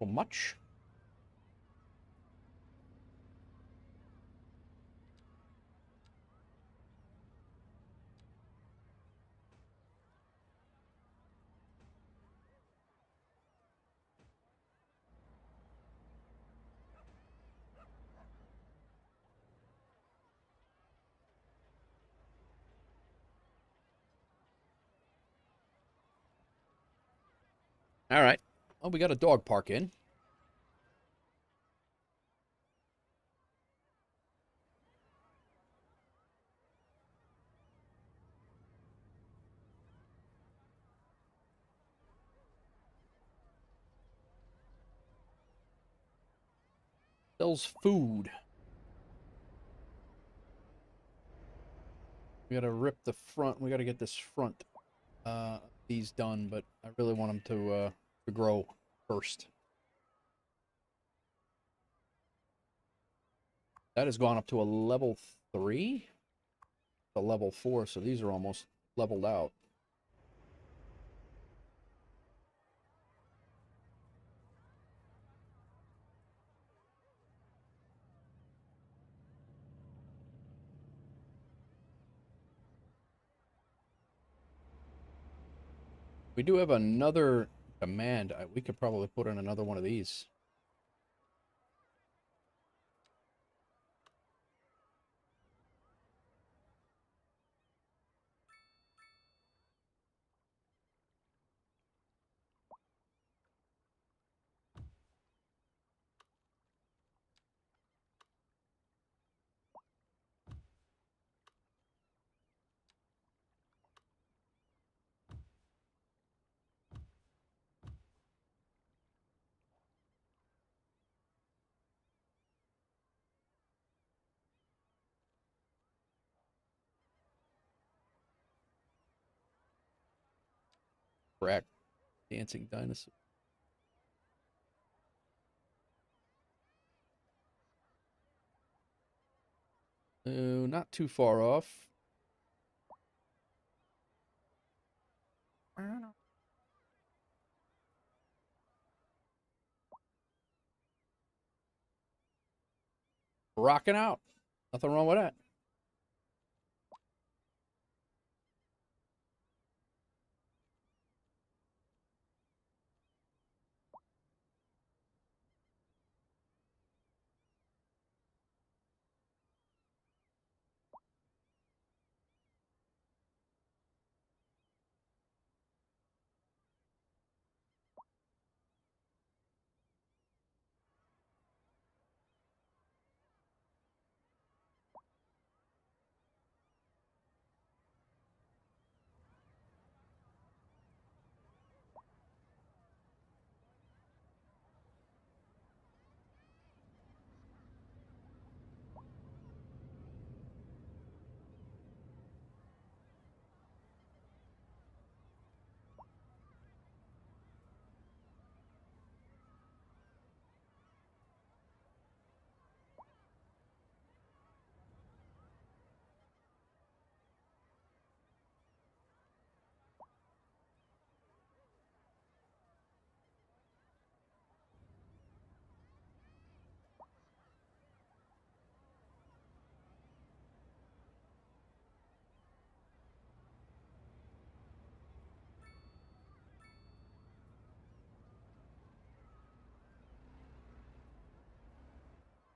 Well, much. All right. Well, we got a dog park in. Sells food. We gotta rip the front. We gotta get this front these done, but I really want them to grow first. That has gone up to a level 3, a level 4, so these are almost leveled out. We do have another demand. We could probably put in another one of these. Correct. Dancing dinosaur. Not too far off. Rocking out. Nothing wrong with that.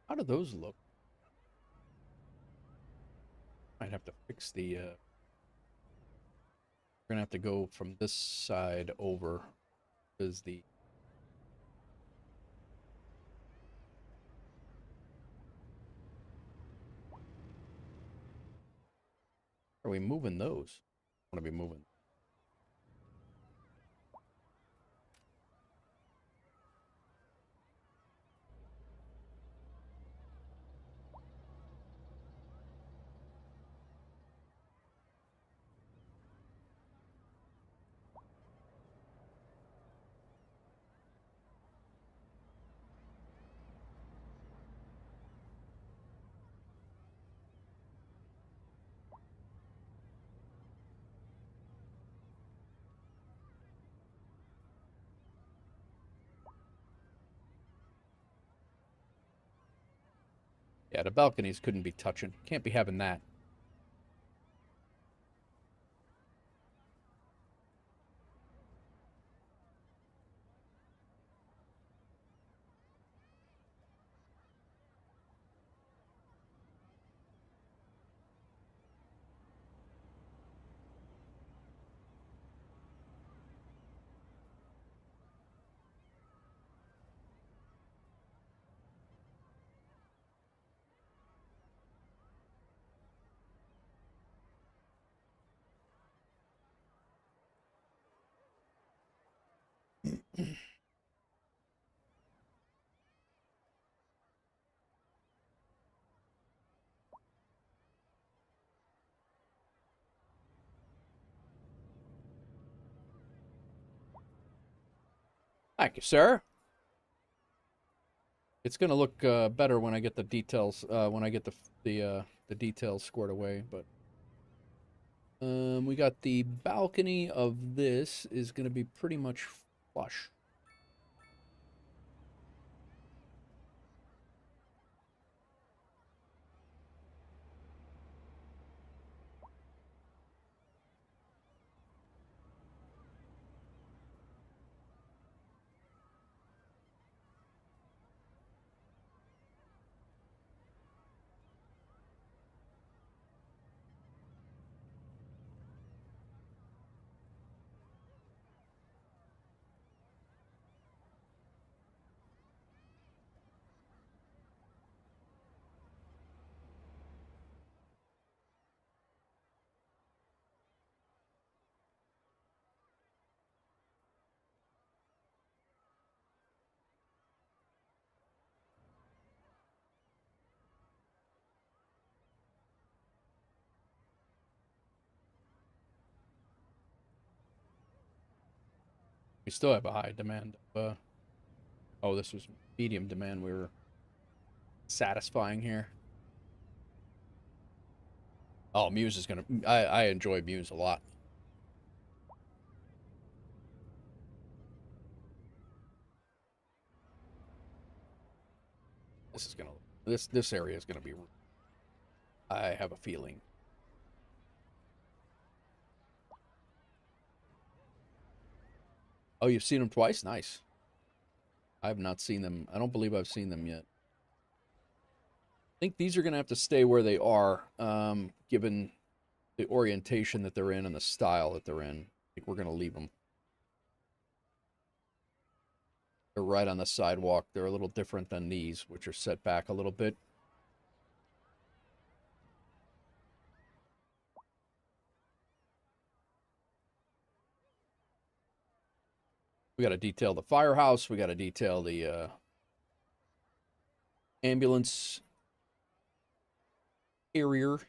How do those look? Might have to fix the. We're gonna have to go from this side over. Is the Are we moving those? I want to be moving. Yeah, the balconies couldn't be touching. Can't be having that. Thank you, sir. It's gonna look better when I get the details. When I get the details squared away. But we got the balcony of this is gonna be pretty much flush. We still have a high demand. Oh, this was medium demand. We were satisfying here. Oh, Muse is gonna. I enjoy Muse a lot. This is gonna. This area is gonna be. I have a feeling. Oh, you've seen them twice? Nice. I have not seen them. I don't believe I've seen them yet. I think these are gonna have to stay where they are, given the orientation that they're in and the style that they're in. I think we're gonna leave them. They're right on the sidewalk. They're a little different than these, which are set back a little bit. We got to detail the firehouse. We got to detail the ambulance carrier.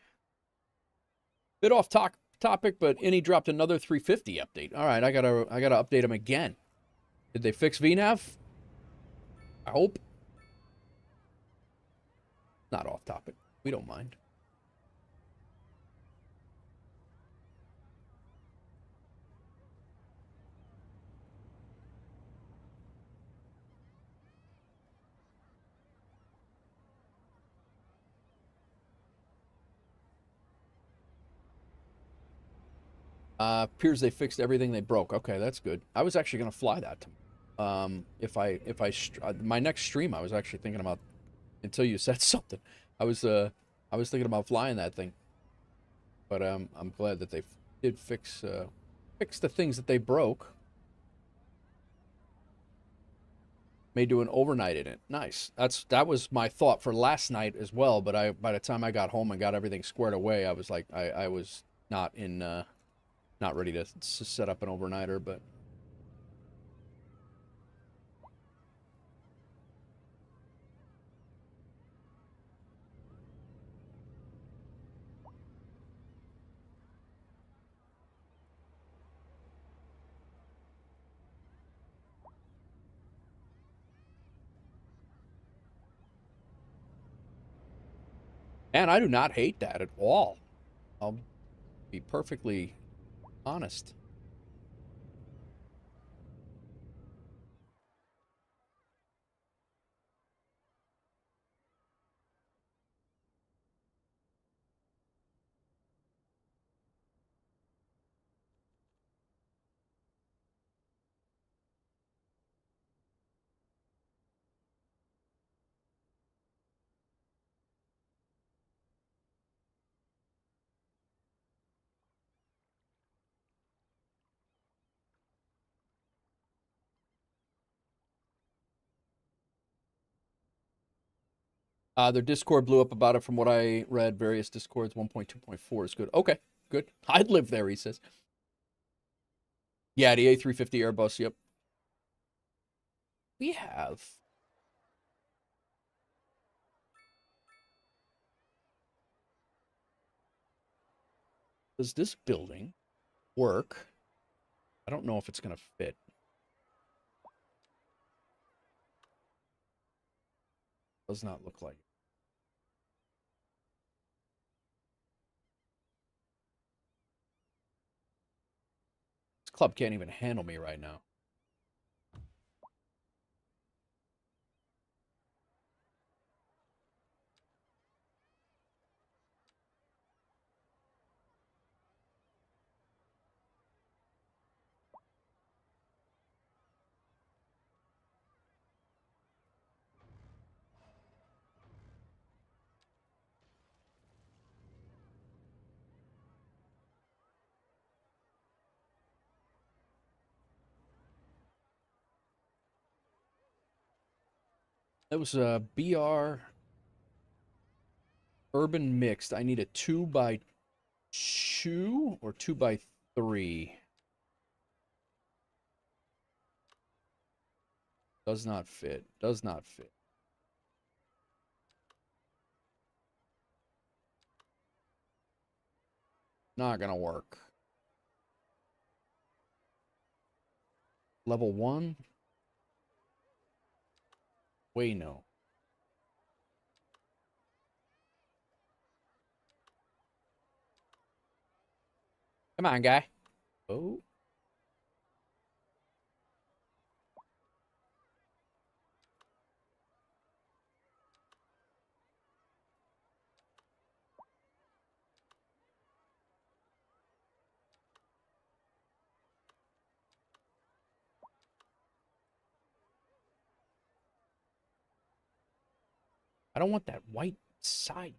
Bit off topic, but Innie dropped another 350 update. All right, I gotta update them again. Did they fix VNAV? I hope. Not off topic. We don't mind. Appears they fixed everything they broke. Okay, that's good. I was actually gonna fly that. My next stream, I was actually thinking about until you said something. I was thinking about flying that thing. But I'm glad that they did fix the things that they broke. May do an overnight in it. Nice. That was my thought for last night as well. But by the time I got home and got everything squared away, I was like, I was not ready to set up an overnighter, but and I do not hate that at all. I'll be perfectly honest. Their Discord blew up about it from what I read. Various Discords, 1.2.4 is good. Okay, good. I'd live there, he says. Yeah, the A350 Airbus, yep. We have... Does this building work? I don't know if it's going to fit. Does not look like it. This club can't even handle me right now. That was a BR Urban Mixed. I need a 2x2 or 2x3. Does not fit. Does not fit. Not gonna work. Level 1? Way no. Come on, guy. Oh. I don't want that white side.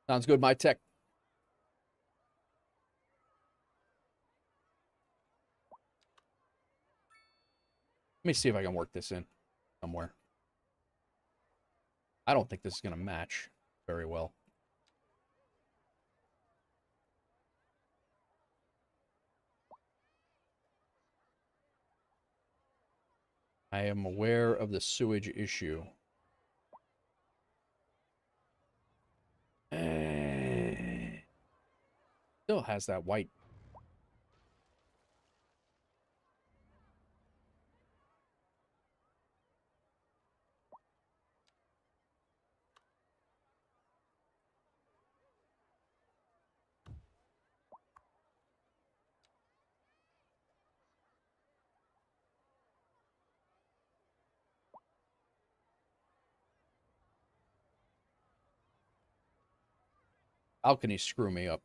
Sounds good, my tech. Let me see if I can work this in somewhere. I don't think this is going to match very well. I am aware of the sewage issue. Still has that white. Balconies screw me up.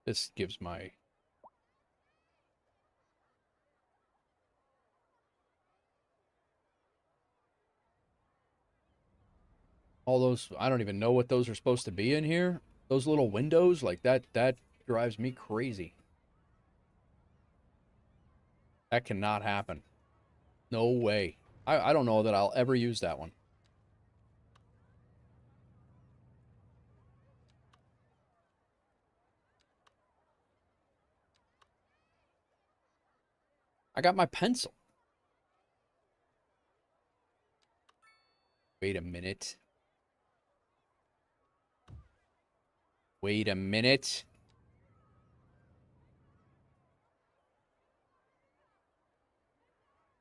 This gives my... all those, I don't even know what those are supposed to be in here. Those little windows, like that drives me crazy. That cannot happen. No way. I don't know that I'll ever use that one. I got my pencil. Wait a minute. Wait a minute.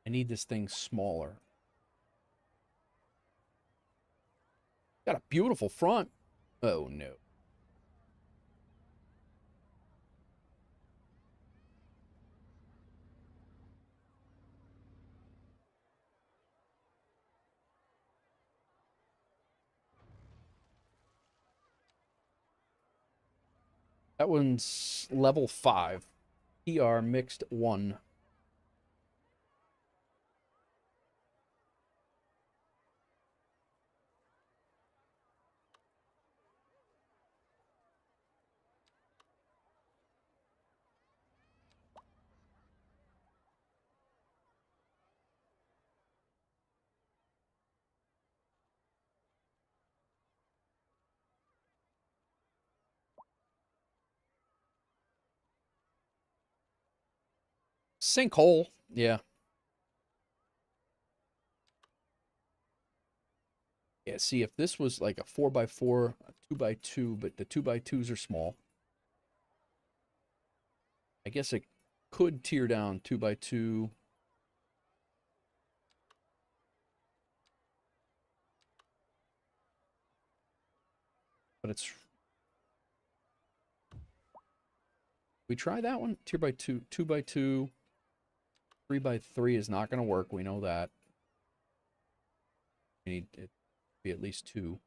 I need this thing smaller. Got a beautiful front. Oh, no. That one's level 5. PR mixed 1. Sinkhole. Yeah. Yeah, see, if this was like a 4x4, a 2x2, but the 2x2s are small. I guess it could tear down 2x2. But it's... we try that one? Tier by 2, 2x2, 3x3 is not going to work. We know that. We need it to be at least 2.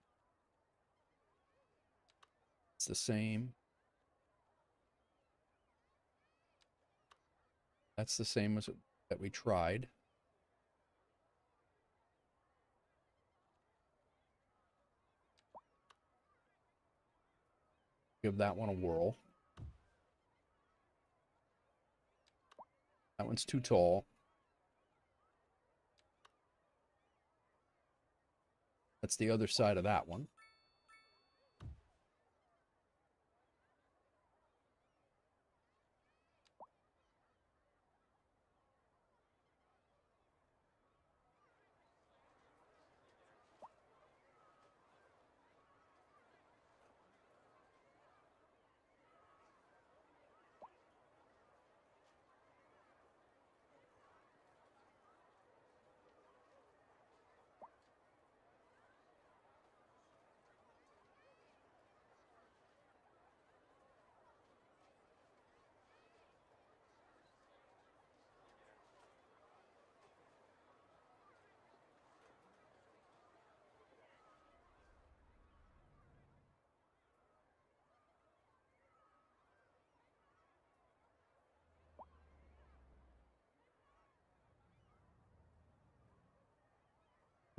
It's the same. That's the same as that we tried. Give that one a whirl. That one's too tall. That's the other side of that one.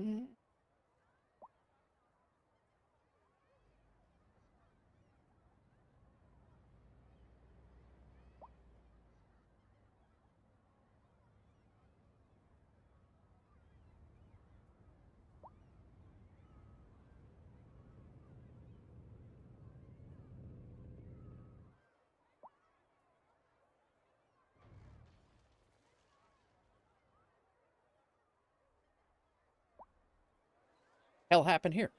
Mm. Hell happened here?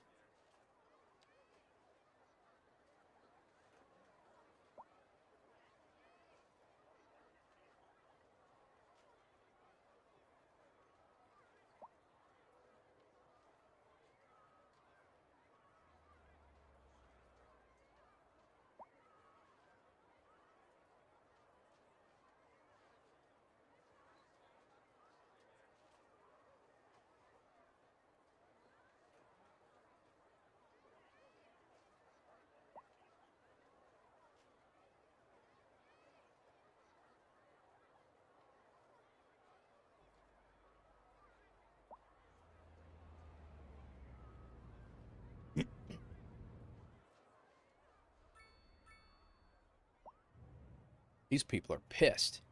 These people are pissed.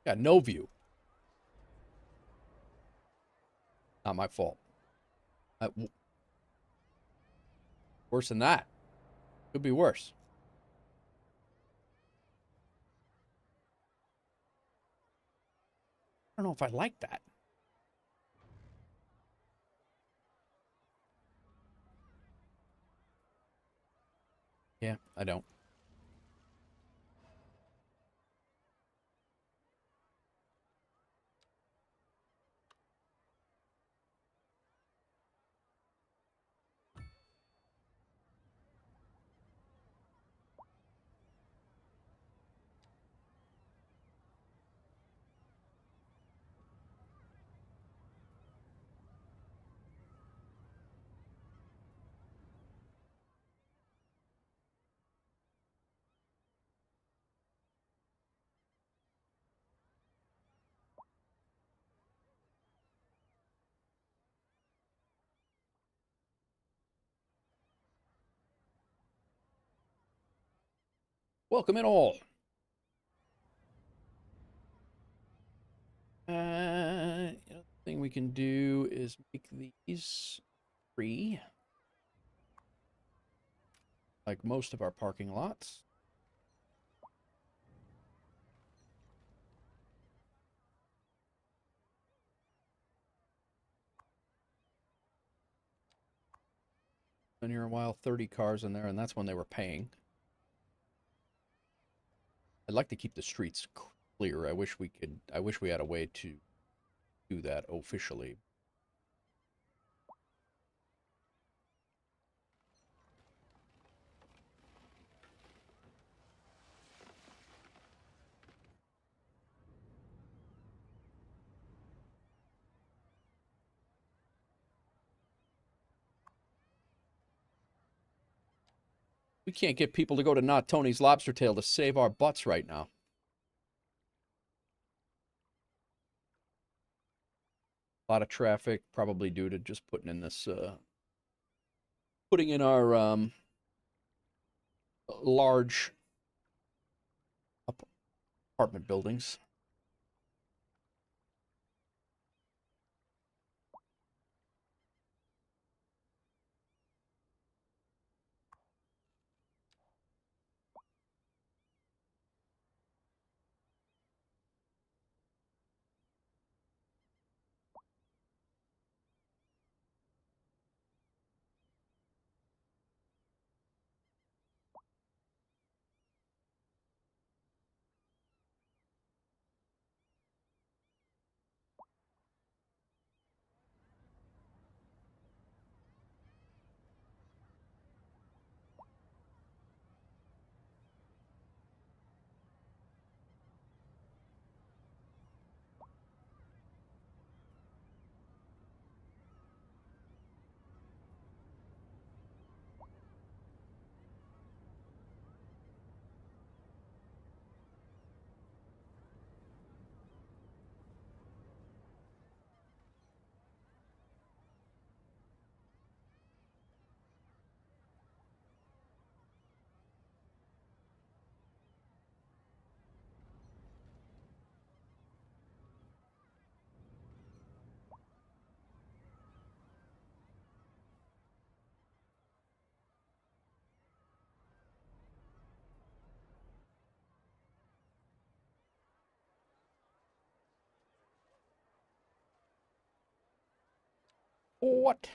Got no view. Not my fault. Worse than that. Could be worse. I don't know if I like that. Yeah, I don't. Welcome in all. The other thing we can do is make these free, like most of our parking lots. Been here a while, 30 cars in there, and that's when they were paying. I'd like to keep the streets clear. I wish we had a way to do that officially. We can't get people to go to Not Tony's Lobster Tail to save our butts right now. A lot of traffic, probably due to just putting in this, putting in our large apartment buildings. What?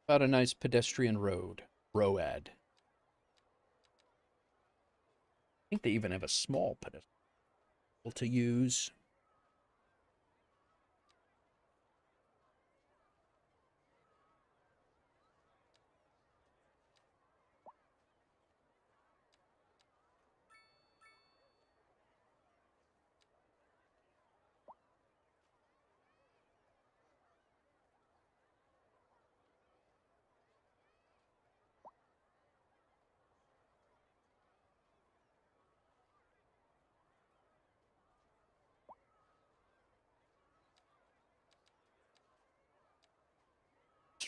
About a nice pedestrian road. ROAD. I think they even have a small pedestrian to use.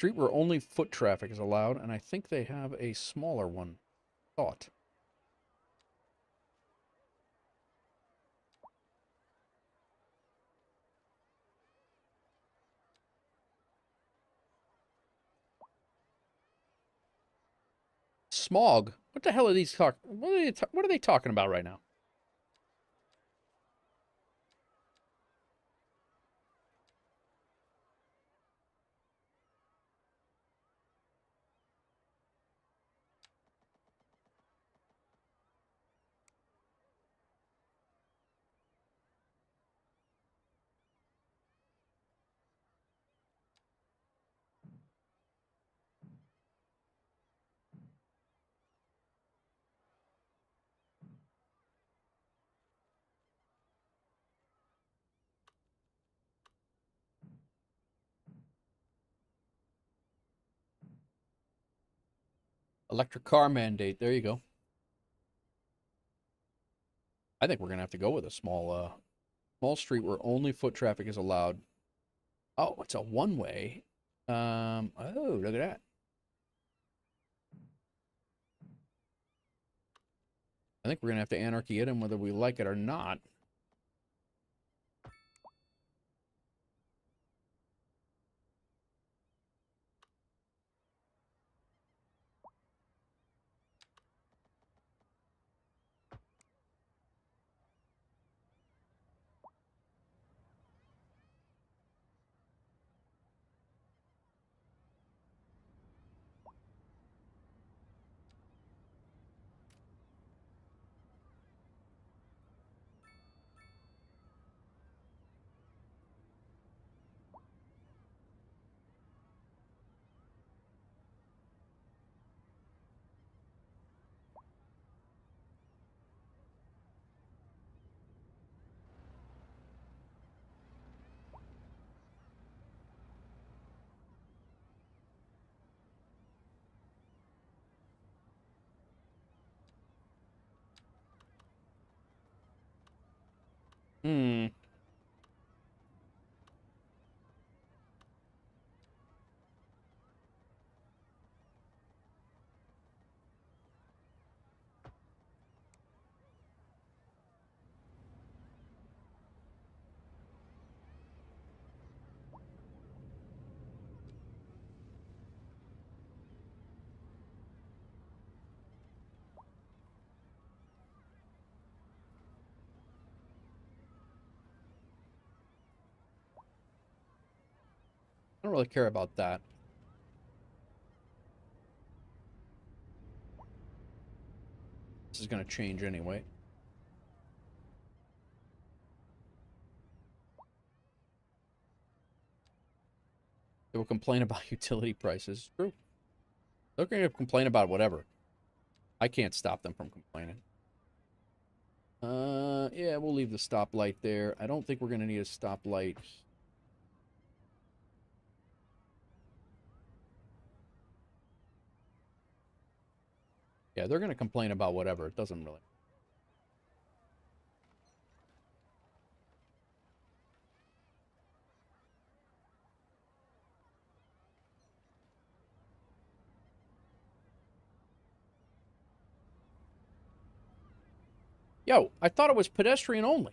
street where only foot traffic is allowed, and I think they have a smaller one. Thought. Smog. What the hell are these talk? What are they talking about right now? Electric car mandate. There you go. I think we're gonna have to go with a small street where only foot traffic is allowed. Oh, it's a one-way. Oh, look at that. I think we're gonna have to anarchy it, and whether we like it or not. Hmm. I don't really care about that. This is gonna change anyway. They will complain about utility prices. True. They're going to complain about whatever. I can't stop them from complaining. Yeah, we'll leave the stoplight there. I don't think we're going to need a stoplight. Yeah, they're going to complain about whatever. It doesn't really. Yo, I thought it was pedestrian only.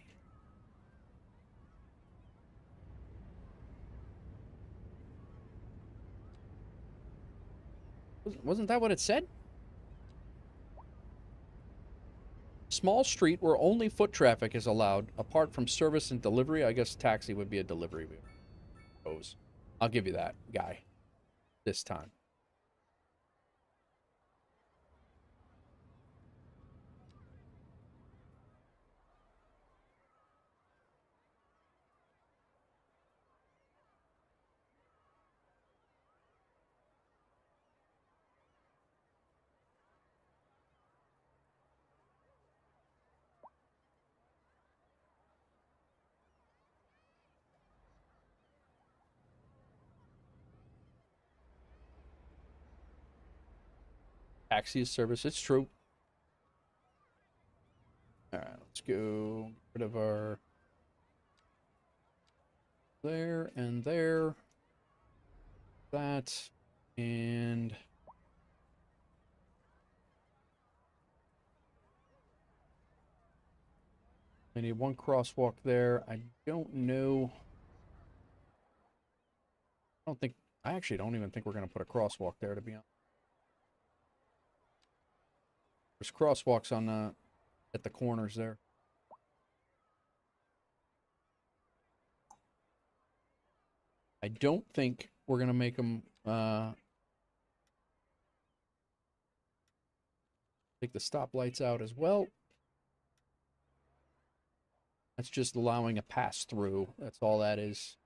Wasn't that what it said? Small street where only foot traffic is allowed, apart from service and delivery. I guess taxi would be a delivery, we suppose. I'll give you that, guy, this time. Taxi service, it's true. All right, let's go. Get rid of our there and there. That. And I need one crosswalk there. I don't know. I actually don't even think we're going to put a crosswalk there, to be honest. There's crosswalks on at the corners there. I don't think we're going to make them take the stoplights out as well. That's just allowing a pass through. That's all that is.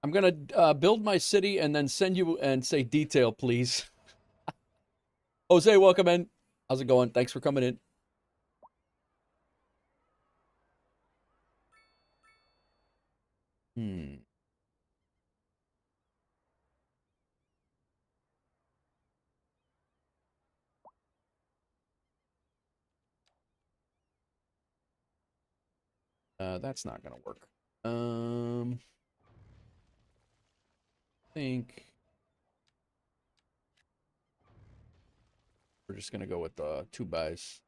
I'm going to build my city and then send you and say detail, please. Jose, welcome in. How's it going? Thanks for coming in. Hmm. That's not going to work. I think we're just going to go with 2 buys.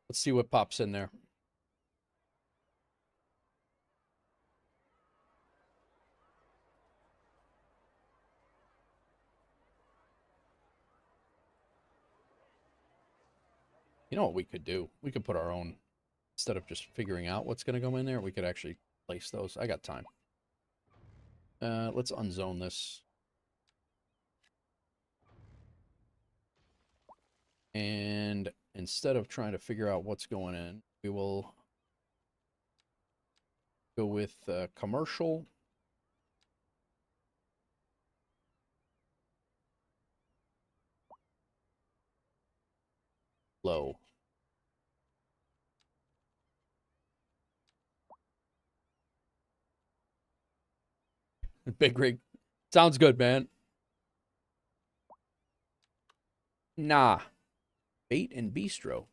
Let's see what pops in there. You know what we could do? We could put our own, instead of just figuring out what's going to go in there, we could actually place those. I got time. Let's unzone this. And instead of trying to figure out what's going in, we will go with commercial. Low. Big rig. Sounds good, man. Nah. Bait and bistro.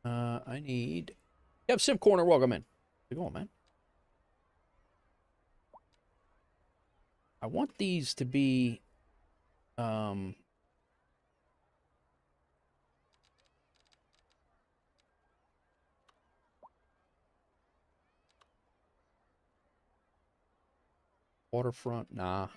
I need... You have Sim Corner. Welcome in. How's it going, man? I want these to be... waterfront. Nah.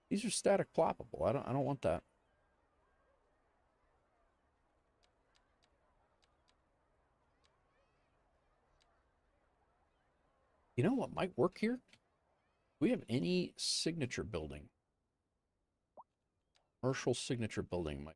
These are static ploppable. I don't want that. You know what might work here? Do we have any signature building? Commercial signature building might.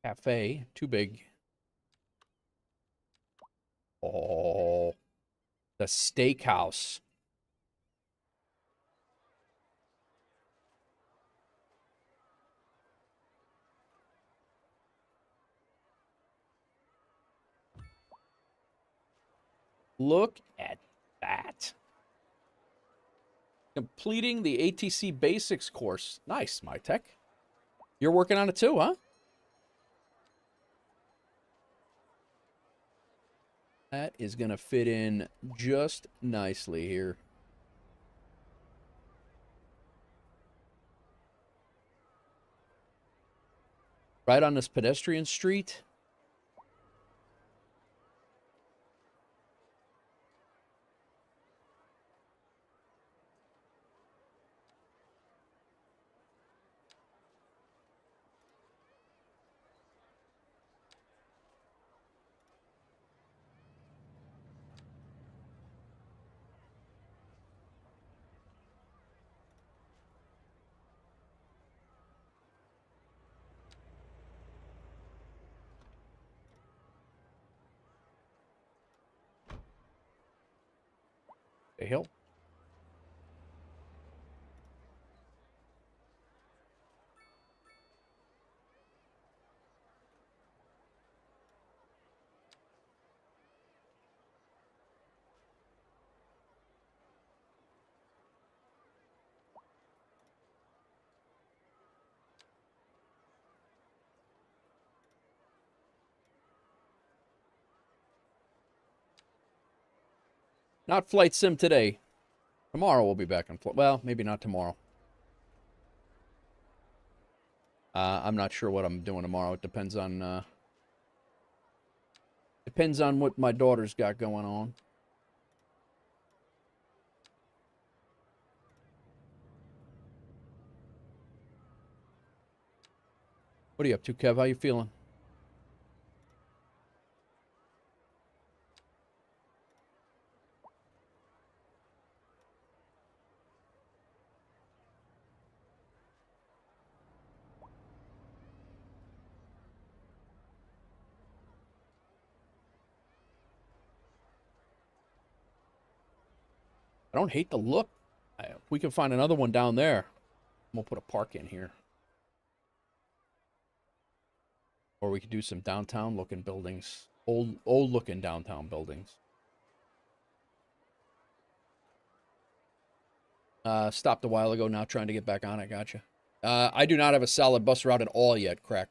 Cafe, too big. Oh, the steakhouse. Look at that. Completing the ATC Basics course. Nice, my tech. You're working on it too, huh? That is going to fit in just nicely here. Right on this pedestrian street. The hell? Not flight sim today. Tomorrow we'll be back on flight. Well, maybe not tomorrow. I'm not sure what I'm doing tomorrow. It depends on what my daughter's got going on. What are you up to, Kev? How you feeling? I don't hate the look. If we can find another one down there, we'll put a park in here. Or we could do some downtown looking buildings. Old looking downtown buildings. Stopped a while ago, now trying to get back on it. Gotcha. I do not have a solid bus route at all yet, Crack.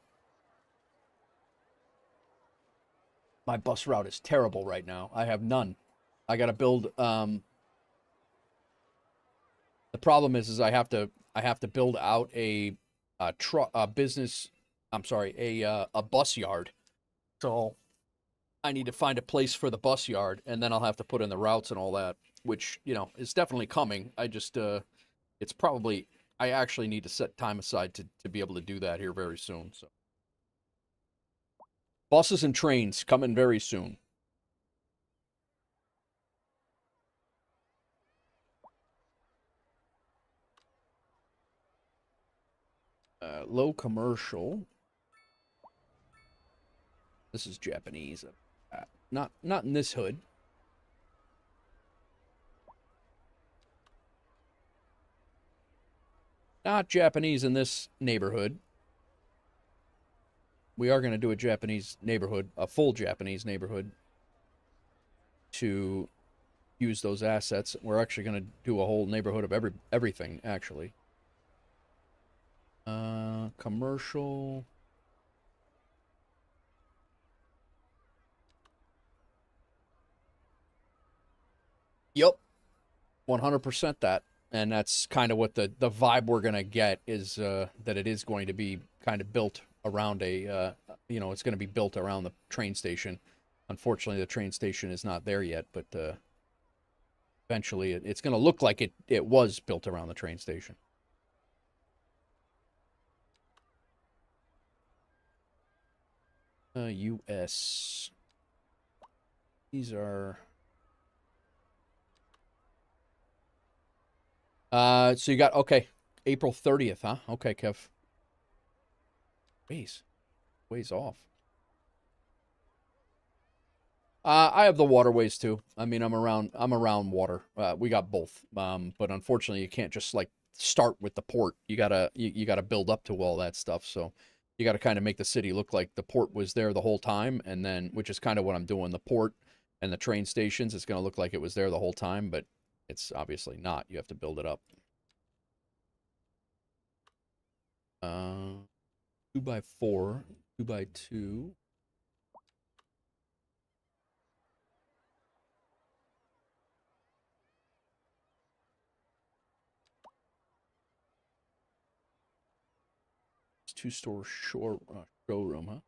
My bus route is terrible right now. I have none. I gotta build, the problem is I have to build out a business, I'm sorry, a bus yard. So I need to find a place for the bus yard, and then I'll have to put in the routes and all that, which, you know, is definitely coming. I just, it's probably, I actually need to set time aside to be able to do that here very soon. So buses and trains coming very soon. Low commercial. This is Japanese. Not in this hood. Not Japanese in this neighborhood. We are going to do a Japanese neighborhood, a full Japanese neighborhood, to use those assets. We're actually going to do a whole neighborhood of everything, actually. Commercial. Yep. 100% that. And that's kind of what the vibe we're going to get is that it is going to be kind of built around a, you know, it's going to be built around the train station. Unfortunately, the train station is not there yet, but eventually it's going to look like it was built around the train station. U.S. These are... so you got, okay, April 30th, huh? Okay, Kev. Ways off. I have the waterways too. I mean, I'm around water. We got both. But unfortunately, you can't just like start with the port. You gotta build up to all that stuff. So you gotta kind of make the city look like the port was there the whole time, and then which is kind of what I'm doing. The port, And the train stations, it's going to look like it was there the whole time, but it's obviously not. You have to build it up. 2x4, 2x2. It's two-store showroom, huh?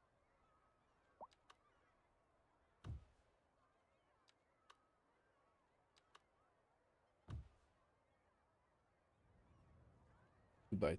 Two by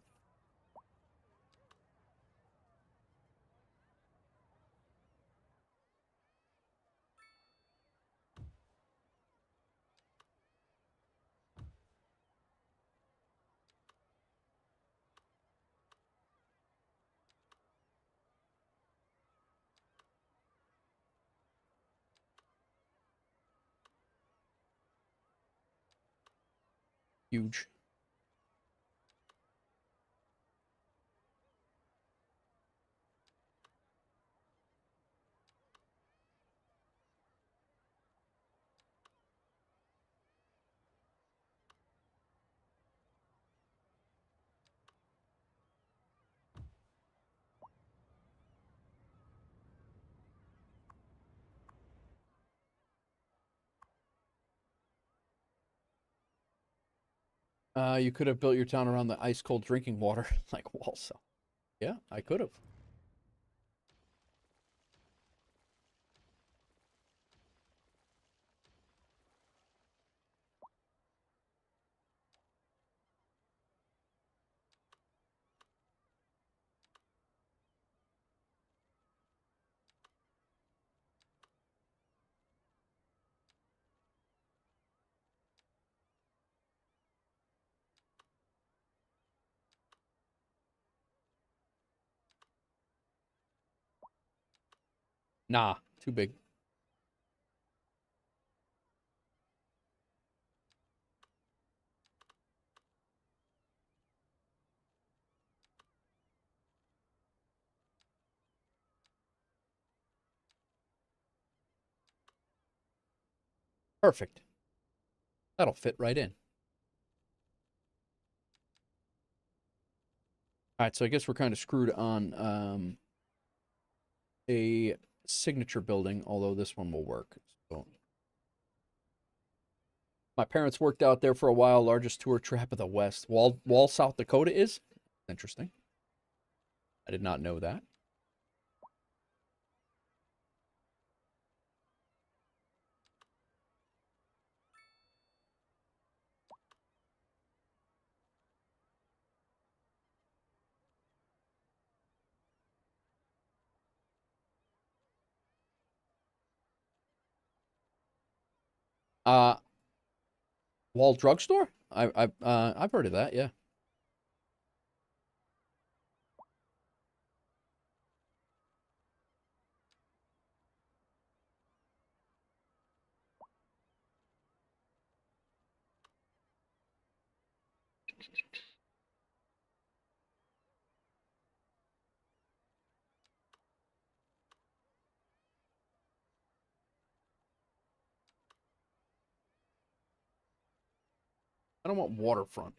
huge. You could have built your town around the ice cold drinking water like Walsall. Yeah, I could have. Nah, too big. Perfect. That'll fit right in. All right, so I guess we're kind of screwed on a signature building, although this one will work. So my parents worked out there for a while. Largest tour trap of the West. Wall, South Dakota is interesting. I did not know that. Uh, Wall Drugstore. I've heard of that. Yeah. I don't want waterfront.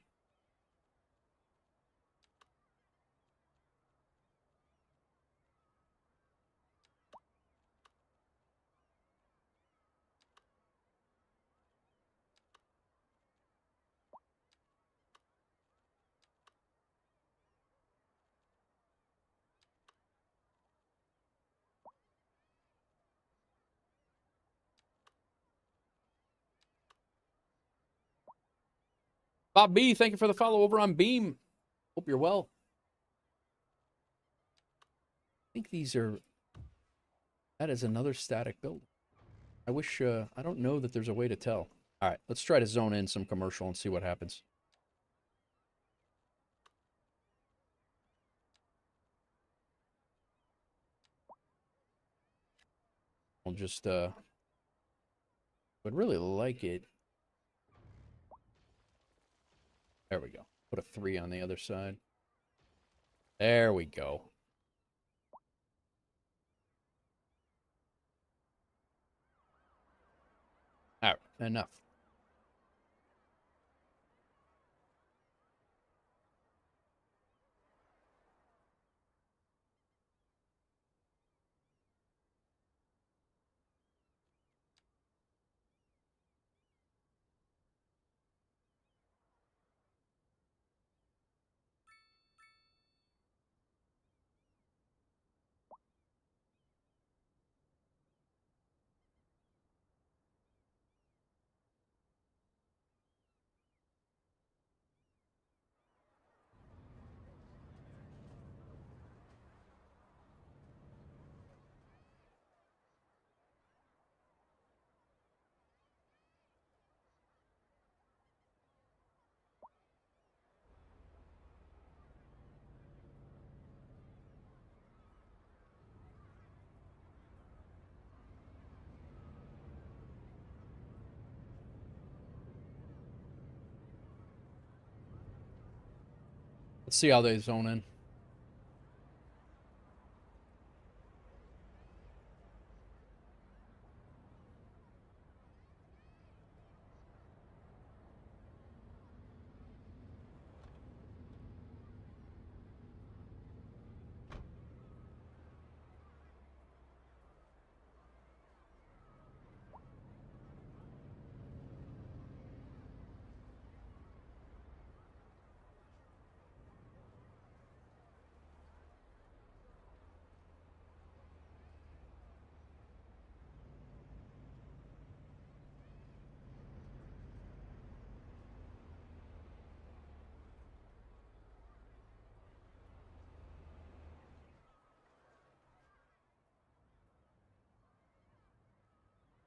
Bob B, thank you for the follow over on Beam. Hope you're well. I think these are. That is another static building. I wish. I don't know that there's a way to tell. All right, let's try to zone in some commercial and see what happens. I'll just. Would really like it. There we go. Put a 3 on the other side. There we go. enough. Let's see how they zone in.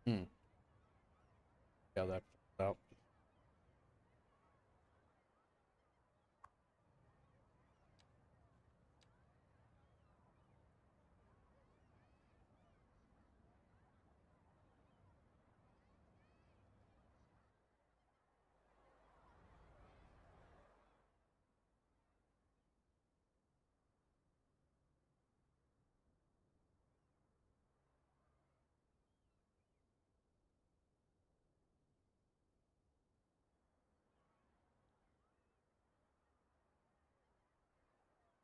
Hmm. See how that plays out.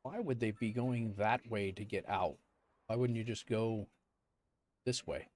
Why would they be going that way to get out? Why wouldn't you just go this way?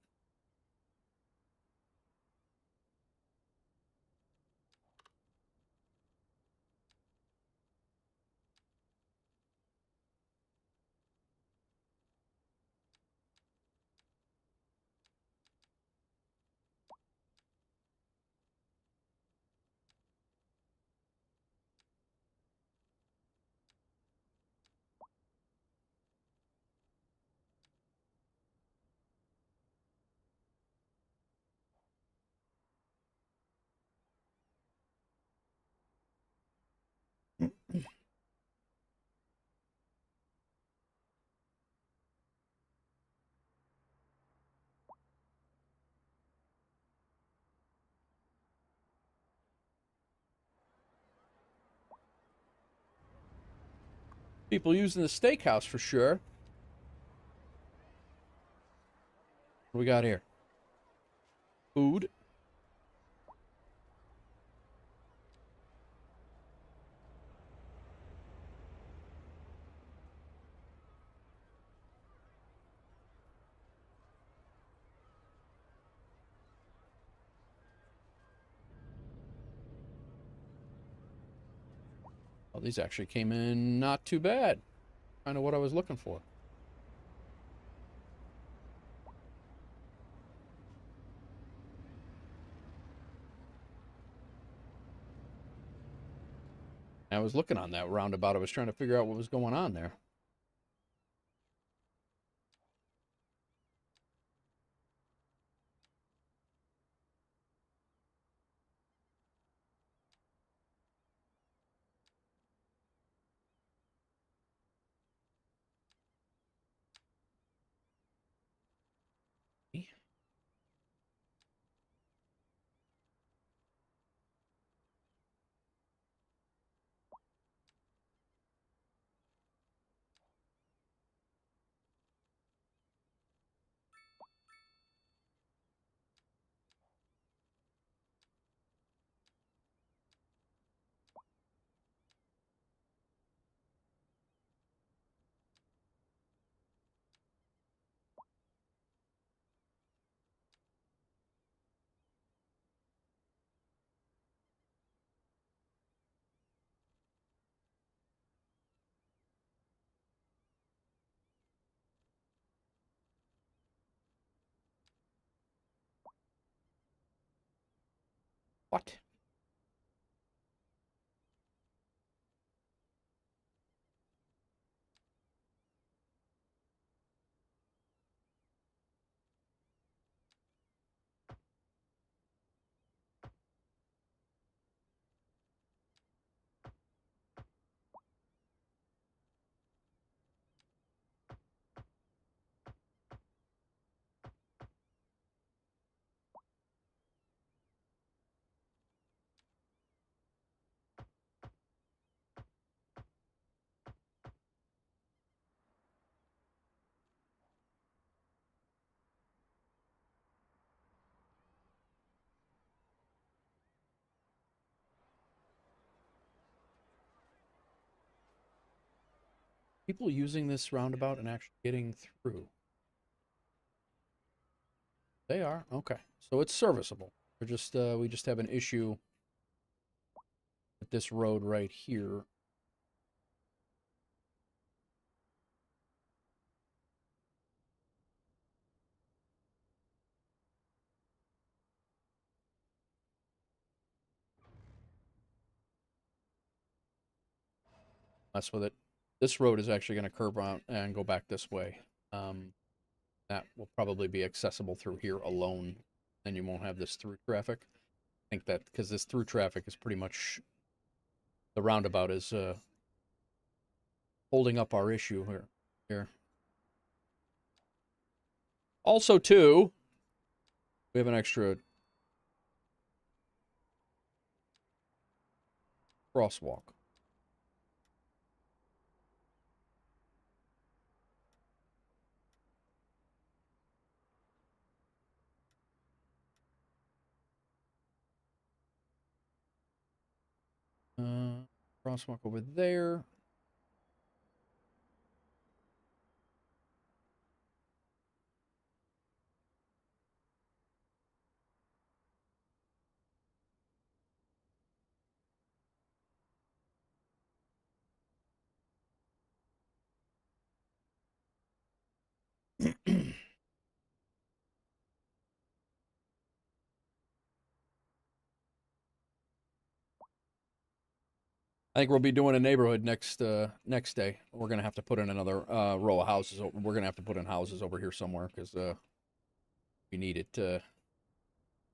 People using the steakhouse for sure. What do we got here? Food. Oh, these actually came in not too bad. Kind of what I was looking for. I was looking on that roundabout. I was trying to figure out what was going on there. What? People using this roundabout and actually getting through. They are? Okay. So it's serviceable. We're just we just have an issue with this road right here. Mess with it. This road is actually going to curve out and go back this way. That will probably be accessible through here alone. Then you won't have this through traffic. I think that because this through traffic is pretty much the roundabout is holding up our issue here. Also, too, we have an extra crosswalk. Crosswalk over there. I think we'll be doing a neighborhood next day. We're gonna have to put in another row of houses. We're gonna have to put in houses over here somewhere because we need it.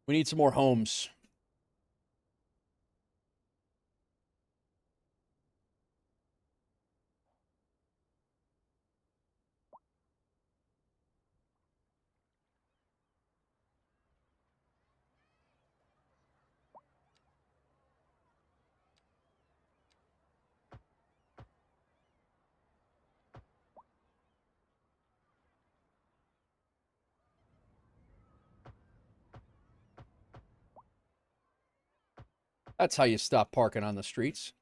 We need some more homes. That's how you stop parking on the streets.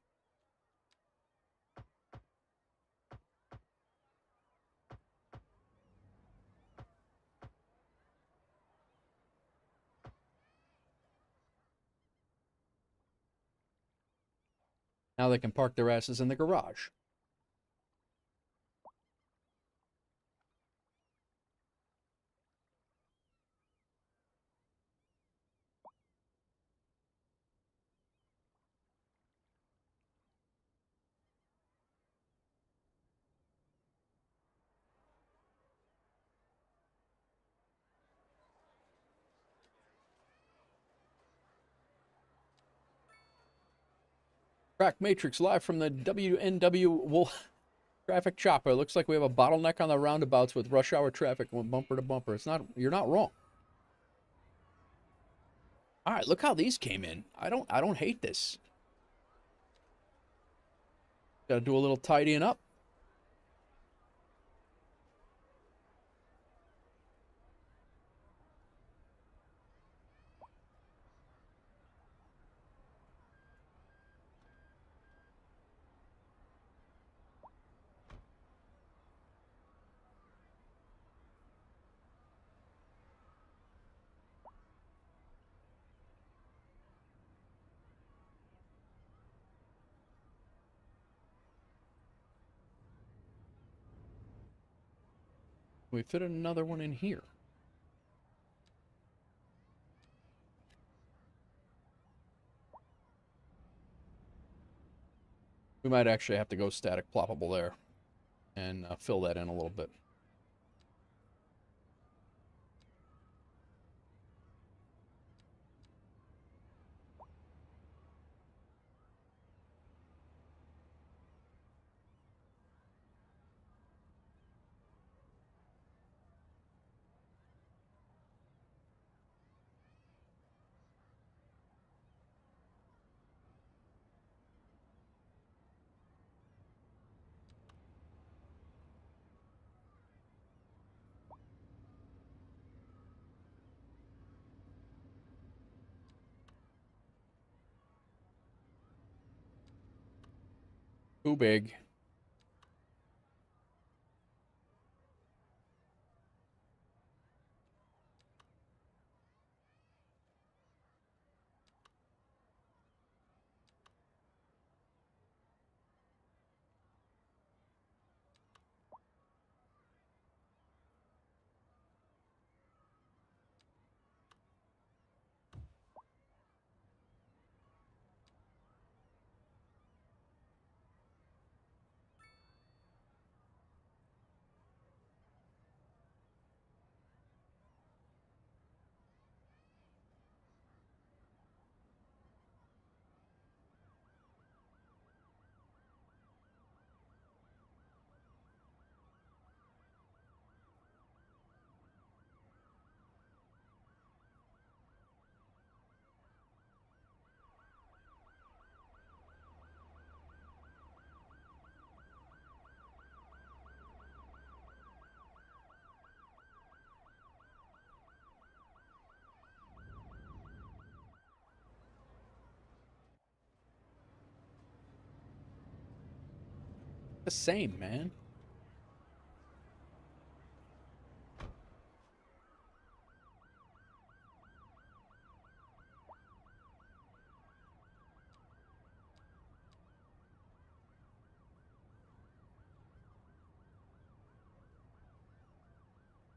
Now they can park their asses in the garage. Crack Matrix live from the WNW Wolf Traffic Chopper. Looks like we have a bottleneck on the roundabouts with rush hour traffic going bumper to bumper. It's not. You're not wrong. All right, look how these came in. I don't hate this. Got to do a little tidying up. We fit another one in here. We might actually have to go static ploppable there and fill that in a little bit. Too big. The same, man.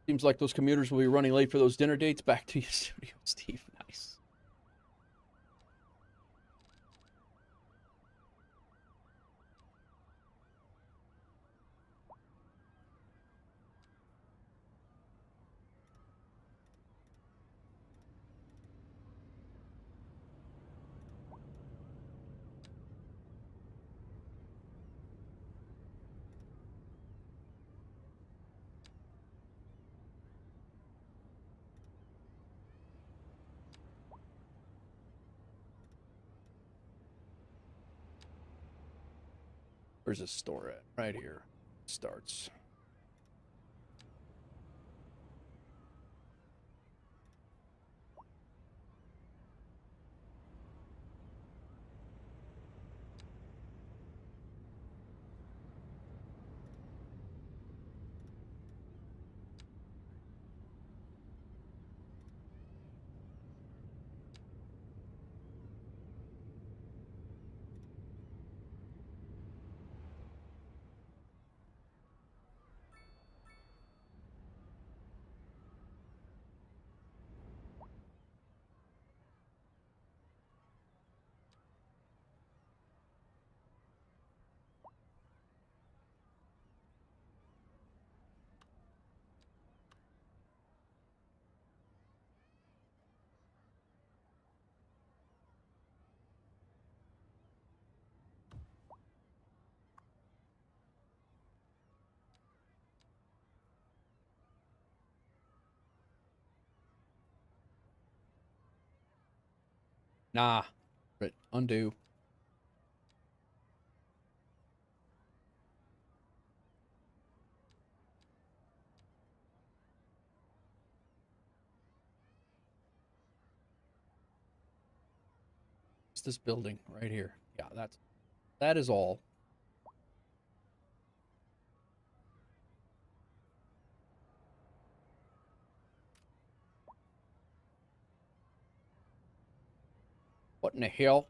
Seems like those commuters will be running late for those dinner dates. Back to your studio, Steve. Nice. Where's this store at? Right here. Starts. Nah. But undo. It's this building right here. Yeah, that is all. What in the hell?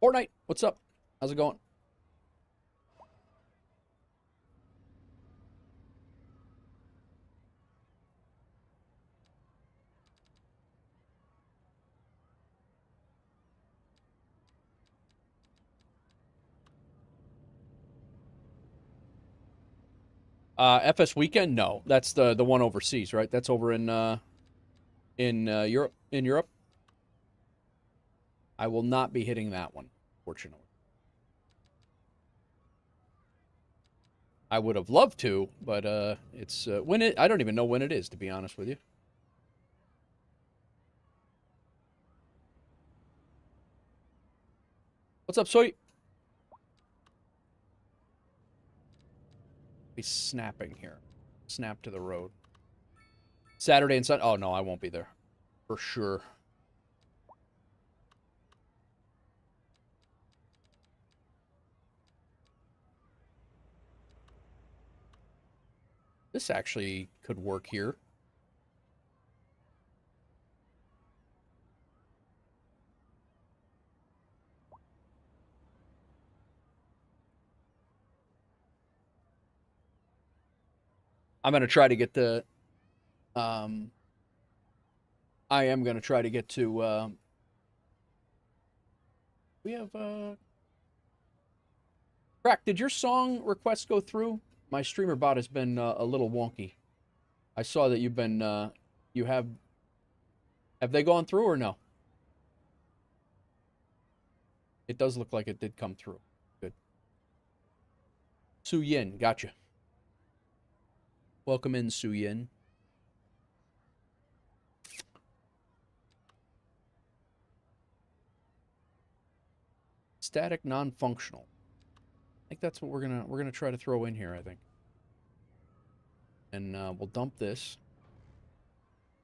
Fortnite, what's up? How's it going? FS Weekend? No, that's the one overseas, right? That's over in Europe. In Europe, I will not be hitting that one, fortunately. I would have loved to, but it's when it. I don't even know when it is, to be honest with you. What's up, Soy? Be snapping here. Snap to the road. Saturday and Sunday. Oh no, I won't be there for sure. This actually could work here. I'm gonna try to get the. I am gonna try to get to. We have. Crack. Did your song request go through? My streamer bot has been a little wonky. I saw that you've been. You have. Have they gone through or no? It does look like it did come through. Good. Su Yin, gotcha. Welcome in, Su Yin. Static non-functional. I think that's what we're gonna try to throw in here, I think. And we'll dump this.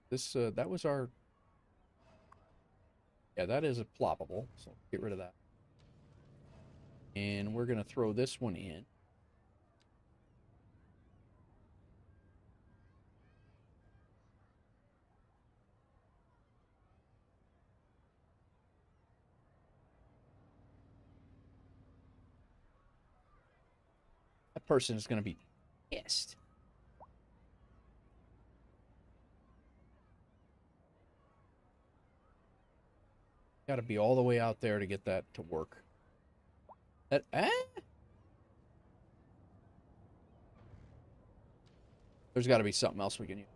This that was our. Yeah, that is a ploppable, so get rid of that. And we're gonna throw this one in. That person is gonna be pissed. Got to be all the way out there to get that to work. That There's got to be something else we can use.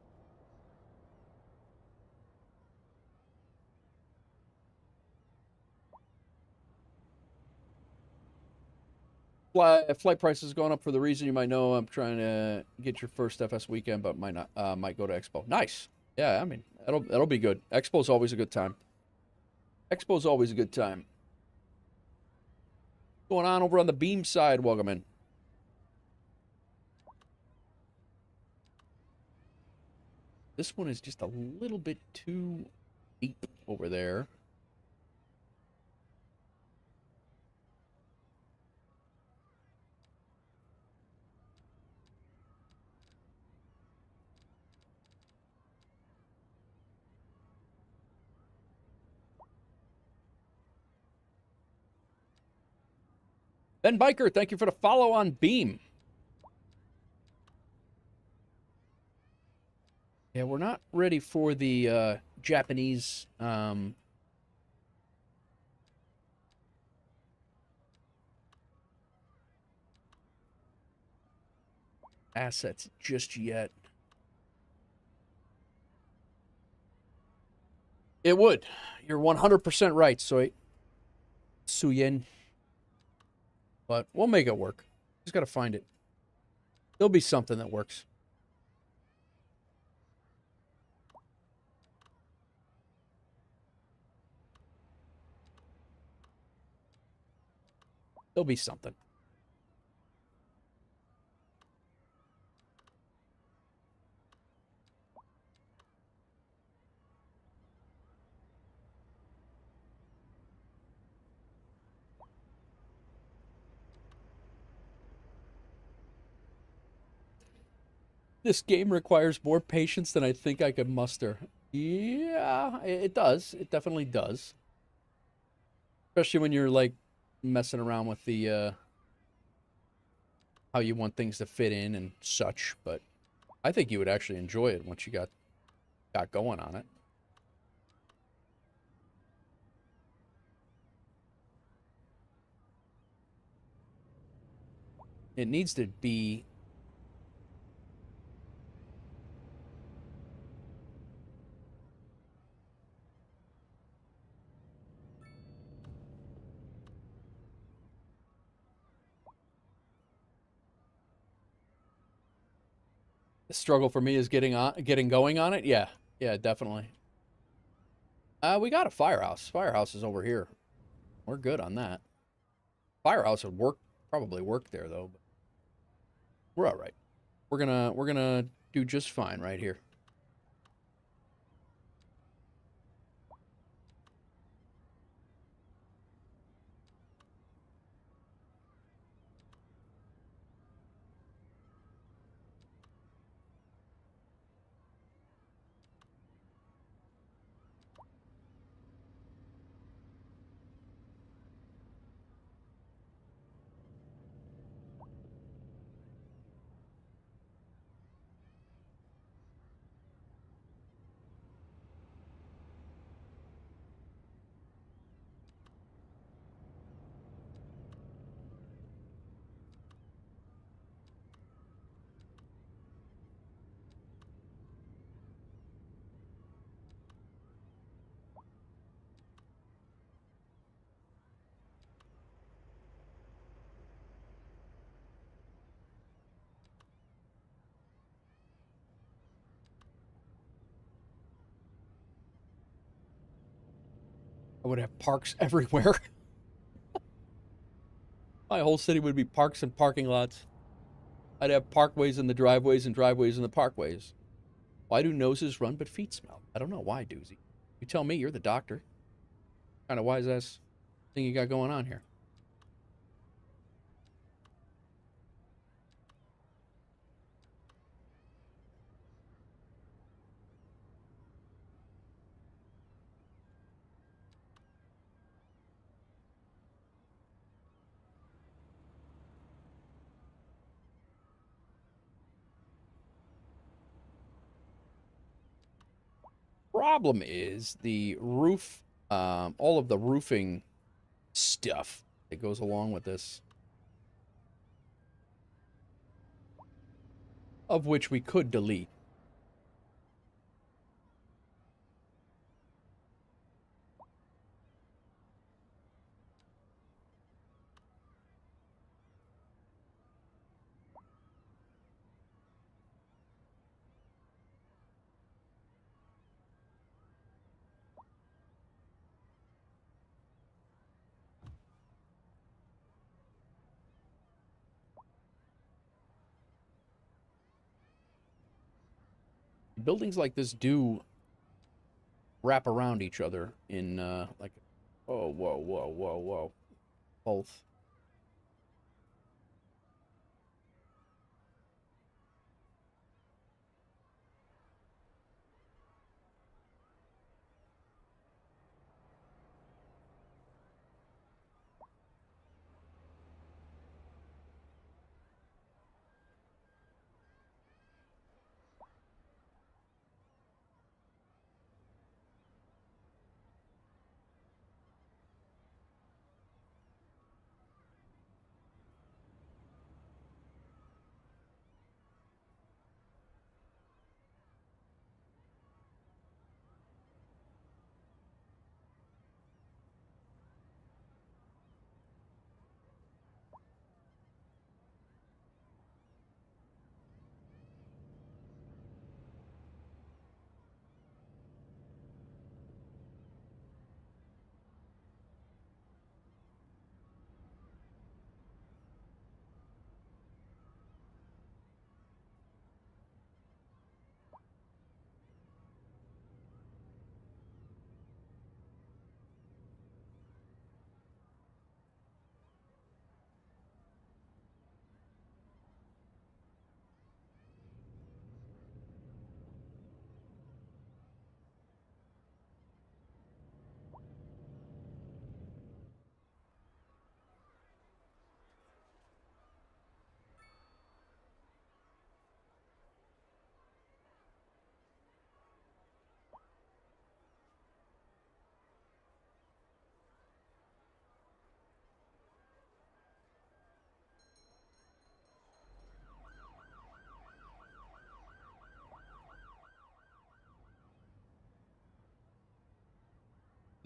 Flight prices going up for the reason you might know. I'm trying to get your first FS weekend, but might not. Might go to Expo. Nice. Yeah, I mean that'll be good. Expo's always a good time. Expo's always a good time. What's going on over on the beam side? Welcome in. This one is just a little bit too deep over there. Ben Biker, thank you for the follow on Beam. Yeah, we're not ready for the Japanese assets just yet. It would. You're 100% right, Soy. Suyin. But we'll make it work. Just got to find it. There'll be something that works. There'll be something. This game requires more patience than I think I could muster. Yeah, it does. It definitely does. Especially when you're like messing around with the how you want things to fit in and such, but I think you would actually enjoy it once you got going on it. It needs to be the struggle for me is getting going on it. Yeah. Yeah, definitely. We got a firehouse. Firehouse is over here. We're good on that. Firehouse would probably work there though, but we're all right. We're gonna do just fine right here. I would have parks everywhere. My whole city would be parks and parking lots. I'd have parkways in the driveways and driveways in the parkways. Why do noses run but feet smell? I don't know. Why, Doozy? You tell me. You're the doctor. Kind of wise ass thing you got going on here. Problem is the roof, all of the roofing stuff that goes along with this, of which we could delete. Buildings like this do wrap around each other in, like, oh, whoa, whoa, whoa, whoa, both.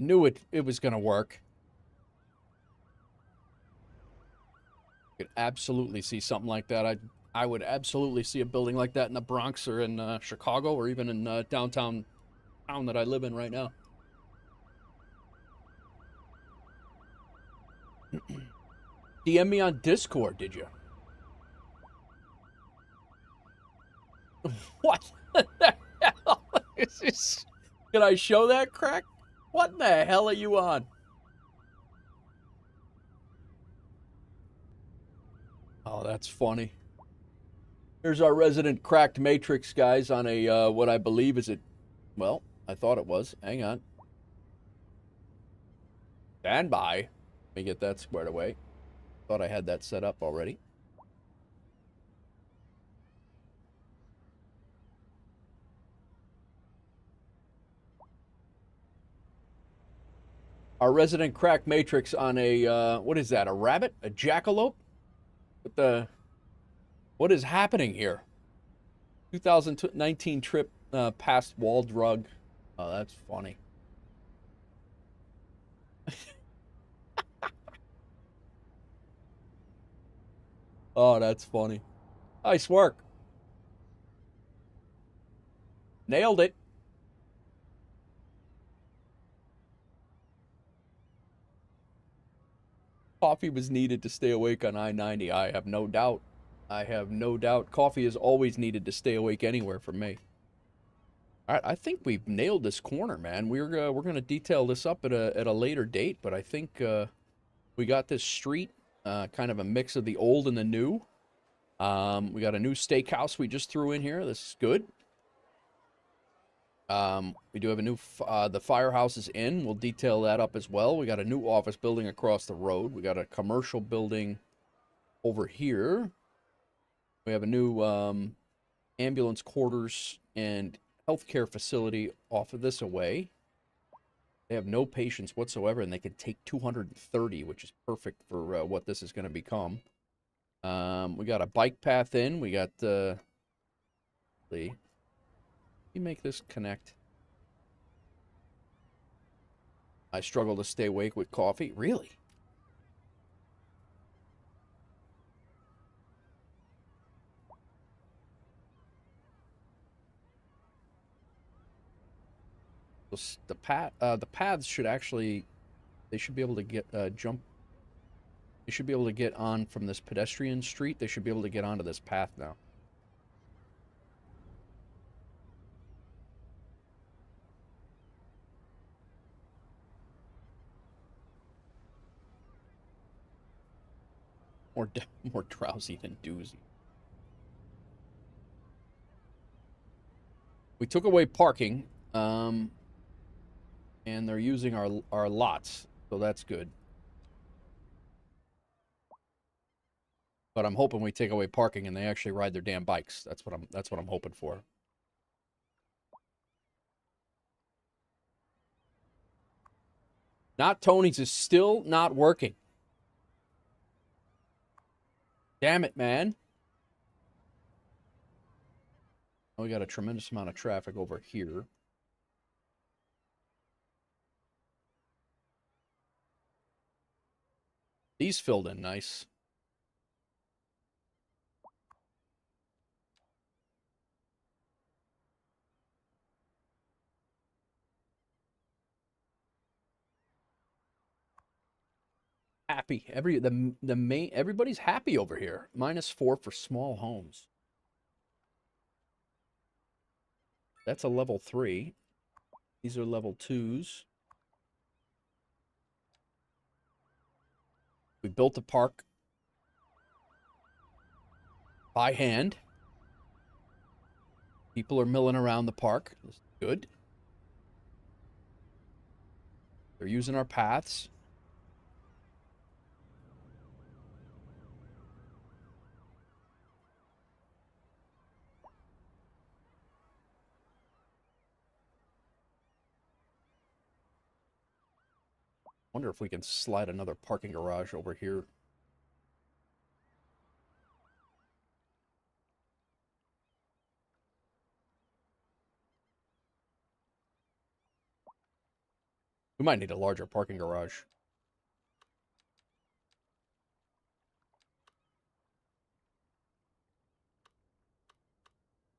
Knew it was gonna work. Could absolutely see something like that. I would absolutely see a building like that in the Bronx or in Chicago or even in downtown town that I live in right now. DM me on Discord, did you? What the hell is this? Can I show that crack? What the hell are you on? Oh, that's funny. Here's our resident cracked matrix, guys, on a, what I believe is it. Well, I thought it was. Hang on. Stand by. Let me get that squared away. Thought I had that set up already. Our resident crack matrix on a, what is that, a rabbit? A jackalope? What is happening here? 2019 trip past wall drug. Oh, that's funny. Oh, that's funny. Nice work. Nailed it. Coffee was needed to stay awake on I-90. I have no doubt. I have no doubt. Coffee is always needed to stay awake anywhere for me. All right, I think we've nailed this corner, man. We're gonna detail this up at a later date, but I think we got this street, kind of a mix of the old and the new. We got a new steakhouse we just threw in here. This is good. We do have a new, the firehouse is in. We'll detail that up as well. We got a new office building across the road. We got a commercial building over here. We have a new ambulance quarters and healthcare facility off of this away. They have no patients whatsoever, and they can take 230, which is perfect for what this is going to become. We got a bike path in. We got you make this connect. I struggle to stay awake with coffee. Really? The paths should actually, they should be able to get jump. They should be able to get on from this pedestrian street. They should be able to get onto this path now. More drowsy than doozy. We took away parking, and they're using our lots, so that's good. But I'm hoping we take away parking and they actually ride their damn bikes. That's what I'm hoping for. Not Tony's is still not working. Damn it, man. We got a tremendous amount of traffic over here. These filled in nice. Happy. Everybody's happy over here. -4 for small homes. That's a level 3. These are level 2s. We built a park by hand. People are milling around the park. This is good. They're using our paths. Wonder if we can slide another parking garage over here. We might need a larger parking garage.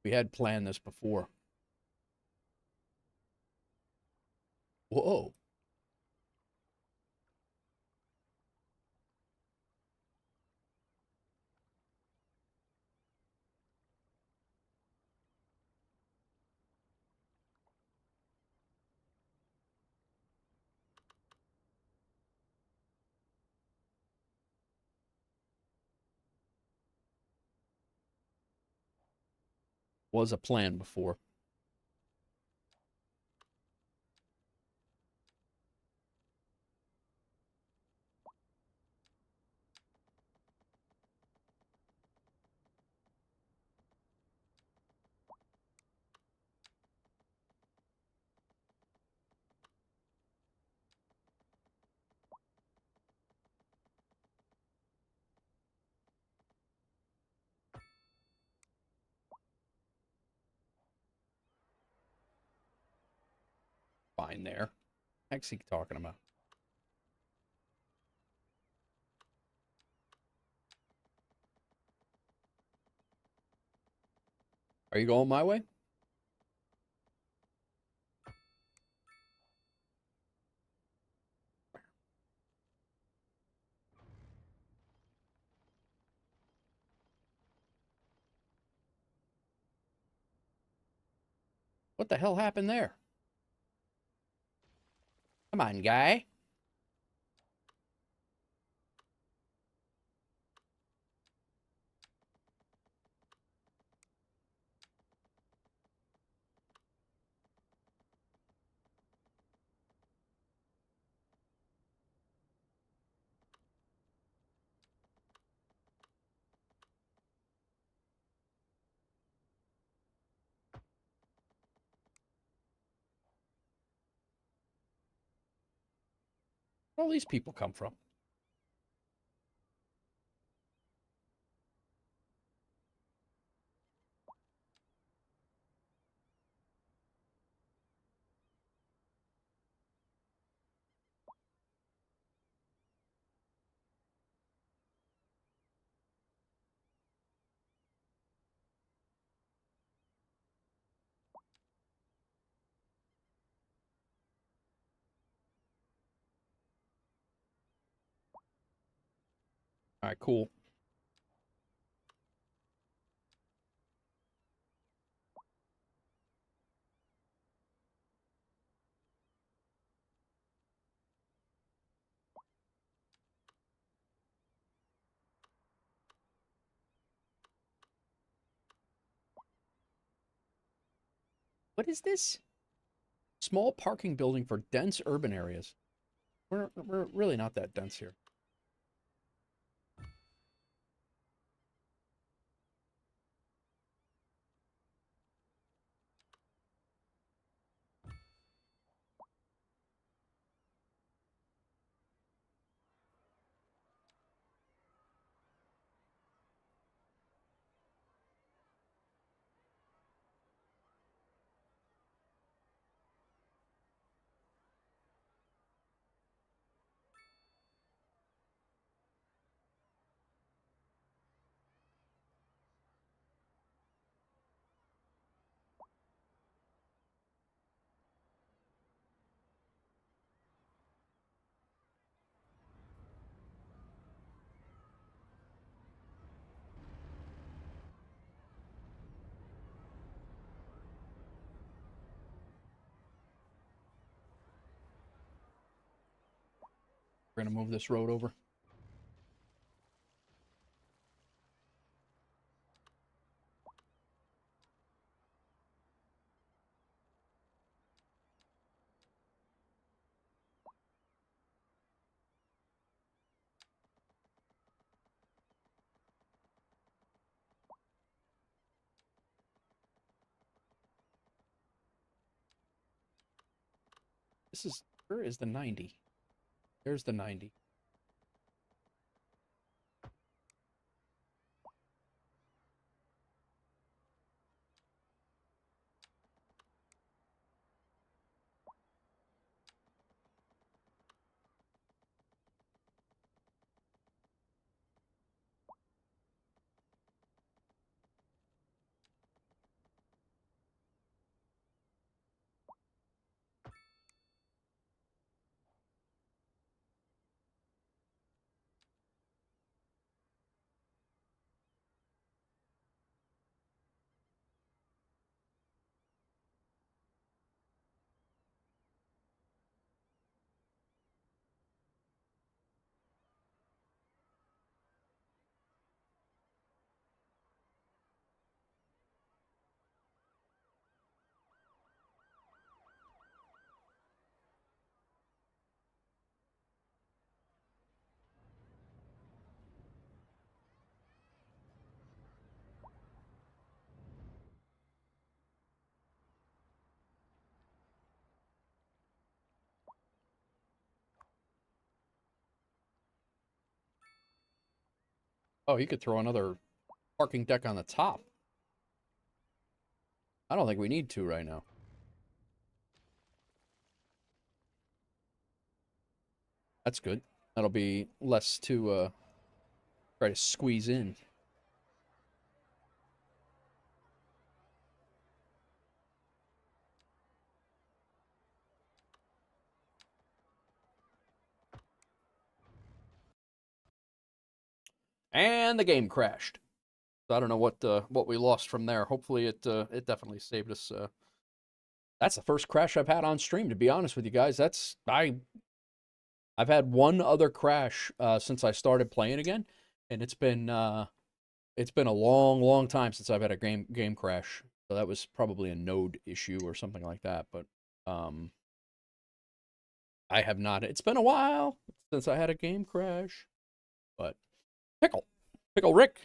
We had planned this before. Whoa. Was a plan before. Fine there. Heck's he talking about? Are you going my way? What the hell happened there? Come on, guy. Where all these people come from? All right, cool. What is this? Small parking building for dense urban areas. We're really not that dense here. We're gonna move this road over. This is, where is the 90? There's the 90. Oh, you could throw another parking deck on the top. I don't think we need to right now. That's good. That'll be less to try to squeeze in. And the game crashed. So I don't know what we lost from there. Hopefully it definitely saved us. That's the first crash I've had on stream, to be honest with you guys. I've had one other crash since I started playing again, and it's been a long time since I've had a game crash. So that was probably a node issue or something like that. But I have not. It's been a while since I had a game crash. But pickle Rick.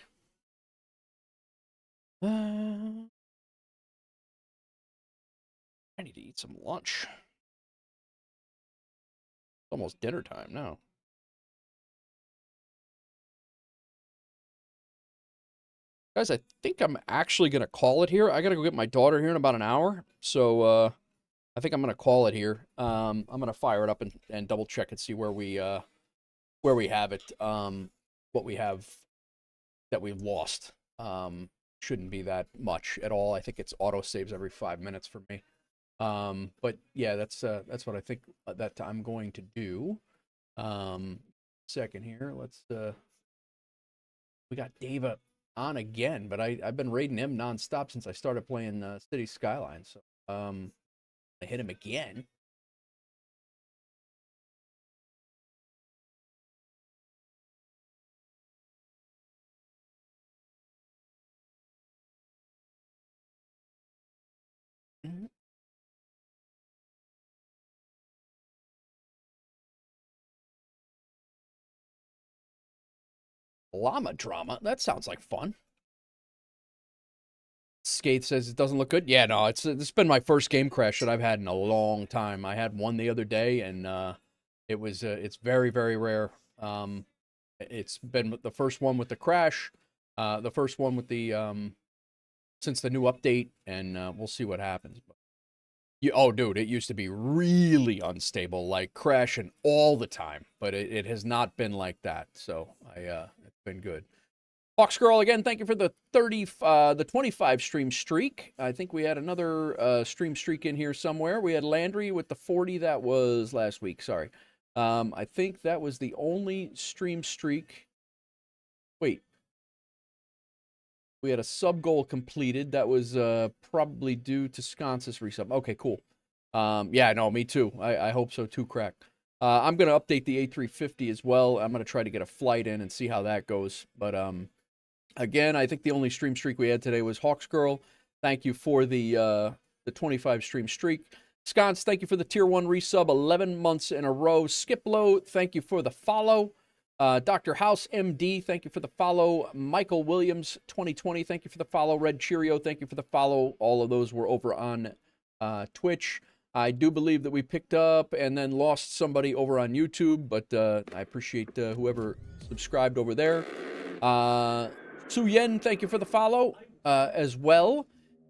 I need to eat some lunch. It's almost dinner time now. Guys, I think I'm actually going to call it here. I got to go get my daughter here in about an hour. So I think I'm going to call it here. I'm going to fire it up and double check and see where we have it. What we have that we lost. Shouldn't be that much at all. I think it's auto saves every 5 minutes for me. But yeah, that's what I think that I'm going to do. Second here, let's we got Dave on again, but I've been raiding him nonstop since I started playing Cities Skylines. So I hit him again. Llama drama. That sounds like fun. Skate says it doesn't look good. Yeah, no, it's been my first game crash that I've had in a long time. I had one the other day, and it's very, very rare. It's been the first one with the crash, the first one with the since the new update, and we'll see what happens. Oh, dude, it used to be really unstable, like crashing all the time, but it has not been like that. So it's been good. Fox Girl, again, thank you for the 25 stream streak. I think we had another stream streak in here somewhere. We had Landry with the 40. That was last week. Sorry. I think that was the only stream streak. Wait. We had a sub goal completed. That was probably due to Sconsis resub. Okay, cool. Yeah, no, me too. I hope so too, Crack. I'm going to update the A350 as well. I'm going to try to get a flight in and see how that goes. But again, I think the only stream streak we had today was Hawks Girl. Thank you for the 25 stream streak. Sconce, thank you for the tier 1 resub 11 months in a row. Skiplow, thank you for the follow. Dr. House MD, thank you for the follow. Michael Williams 2020, thank you for the follow. Red Cheerio, thank you for the follow. All of those were over on Twitch. I do believe that we picked up and then lost somebody over on YouTube, but I appreciate whoever subscribed over there. Su Yen, thank you for the follow as well.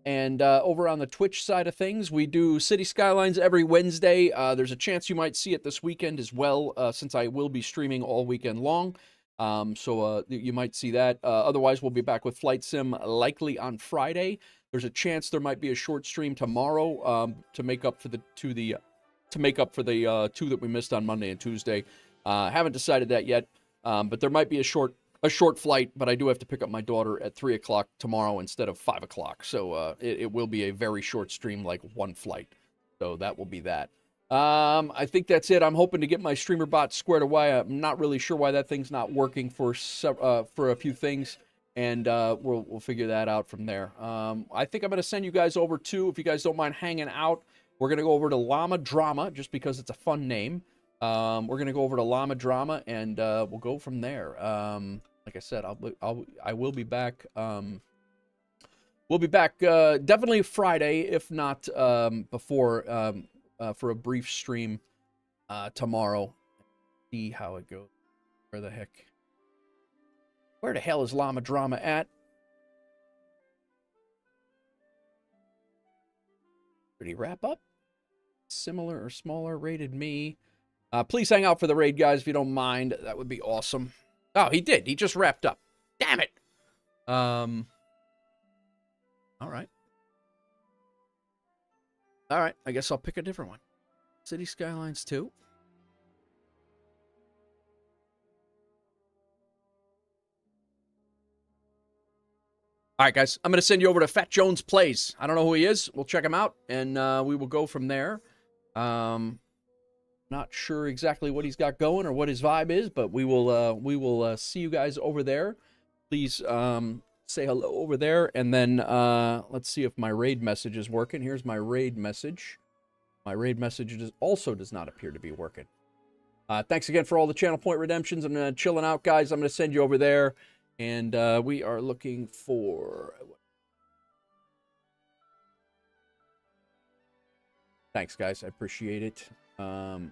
And over on the Twitch side of things, we do City Skylines every Wednesday. There's a chance you might see it this weekend as well, since I will be streaming all weekend long. So you might see that. Otherwise, we'll be back with Flight Sim likely on Friday. There's a chance there might be a short stream tomorrow to make up for the two that we missed on Monday and Tuesday. Haven't decided that yet, but there might be a short flight, but I do have to pick up my daughter at 3 o'clock tomorrow instead of 5 o'clock. So it will be a very short stream, like one flight. So that will be that. I think that's it. I'm hoping to get my streamer bot squared away. I'm not really sure why that thing's not working for a few things, and we'll figure that out from there. I think I'm going to send you guys over to, if you guys don't mind hanging out, we're going to go over to Llama Drama, just because it's a fun name. We're going to go over to Llama Drama, and we'll go from there. Like I said, I will be back. We'll be back definitely Friday, if not before, for a brief stream tomorrow. See how it goes. Where Where the hell is Llama Drama at? Did he wrap up? Similar or smaller, rated me. Please hang out for the raid, guys, if you don't mind. That would be awesome. Oh, he did. He just wrapped up. Damn it. All right. All right. I guess I'll pick a different one. Cities Skylines II. All right, guys. I'm going to send you over to Fat Jones Plays. I don't know who he is. We'll check him out, and we will go from there. Not sure exactly what he's got going or what his vibe is, but we will see you guys over there. Please say hello over there, and then let's see if my raid message is working. Here's my raid message. My raid message also does not appear to be working. Thanks again for all the channel point redemptions. I'm chilling out, guys. I'm going to send you over there, and we are looking for... Thanks, guys. I appreciate it.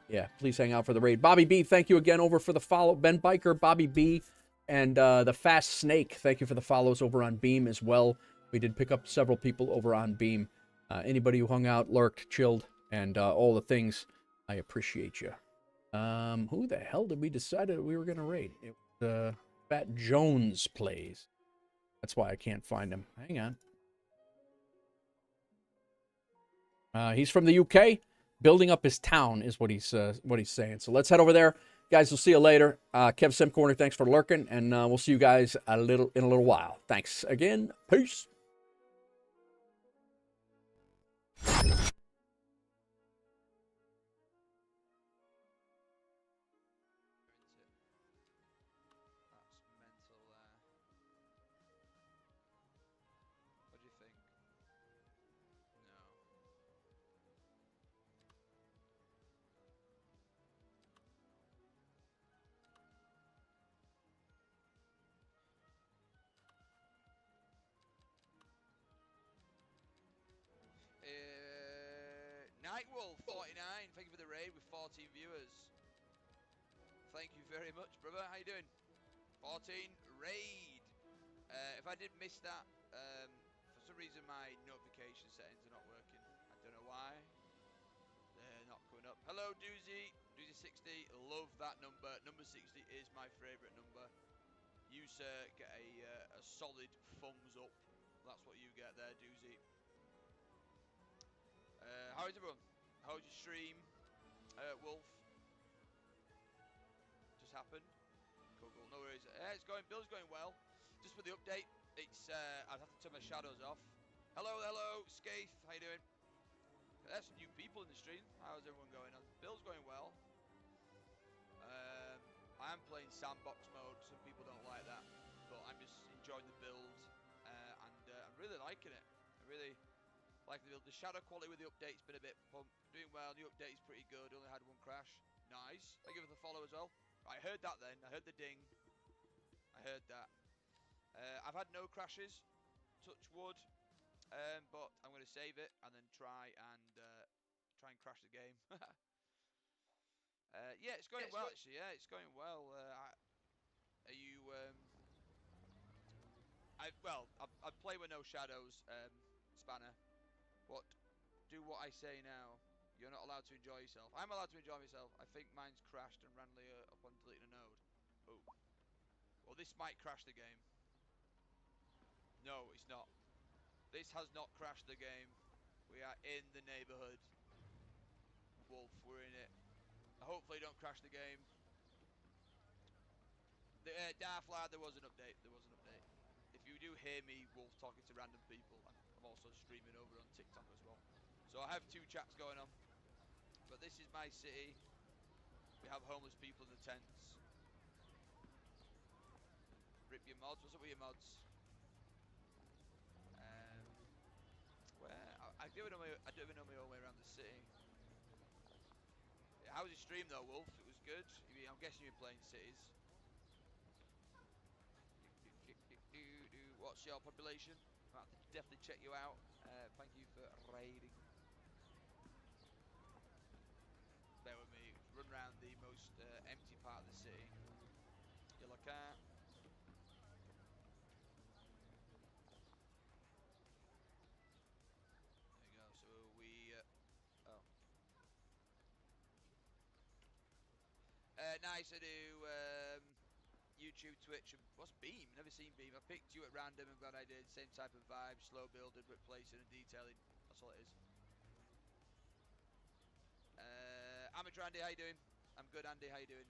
Yeah, please hang out for the raid. Bobby B, thank you again over for the follow. Ben Biker, Bobby B, and the Fast Snake, thank you for the follows over on Beam as well. We did pick up several people over on Beam. Anybody who hung out, lurked, chilled, and all the things, I appreciate you. Who the hell did we decide that we were going to raid? It was Fat Jones Plays. That's why I can't find him. Hang on. He's from the UK. Building up his town is what he's saying. So let's head over there. Guys, we'll see you later. Kev Sim Corner, thanks for lurking, and we'll see you guys in a little while. Thanks again. Peace. Nightwolf 49, thank you for the raid with 14 viewers. Thank you very much, brother. How you doing? 14 raid. If I did miss that, for some reason my notification settings are not working. I don't know why. They're not coming up. Hello, Doozy. Doozy60. Love that number. Number 60 is my favourite number. You, sir, get a solid thumbs up. That's what you get there, Doozy. How is everyone? How's your stream, Wolf? Just happened. Cool, cool. No worries. It's going. Bill's going well. Just for the update, it's I'd have to turn my shadows off. Hello, hello, Skaith. How you doing? There's some new people in the stream. How's everyone going on? Bill's going well. I am playing sandbox mode. Some people don't like that, but I'm just enjoying the build, and I'm really liking it. I really. Like the shadow quality with the update's been a bit doing well. The update's pretty good. Only had one crash. Nice. Thank you for the follow as well. I heard that then. I heard the ding. I heard that. I've had no crashes. Touch wood. But I'm going to save it and then try and crash the game. Yeah, it's going well actually. Yeah, it's going well. Are you? I play with no shadows. Spanner. But do what I say now. You're not allowed to enjoy yourself. I'm allowed to enjoy myself. I think mine's crashed and randomly upon deleting a node. Oh. Well, this might crash the game. No, it's not. This has not crashed the game. We are in the neighborhood. Wolf, we're in it. Hopefully don't crash the game. Darflad, there was an update. There was an update. If you do hear me, Wolf, talking to random people, I'm also streaming over on TikTok as well. So I have two chats going on. But this is my city. We have homeless people in the tents. Rip your mods. What's up with your mods? Where? I don't even know my own way around the city. Yeah, how was your stream though, Wolf? It was good. I'm guessing you were playing cities. What's your population? I'll have to definitely check you out. Thank you for raiding. Bear with me. Run around the most empty part of the city. Yellow car. Nice. I do YouTube, Twitch, and what's Beam? Never seen Beam. I picked you at random. I'm glad I did. Same type of vibe, slow building, but placing and detailing. That's all it is. Amateur Andy, how you doing? I'm good, Andy. How you doing?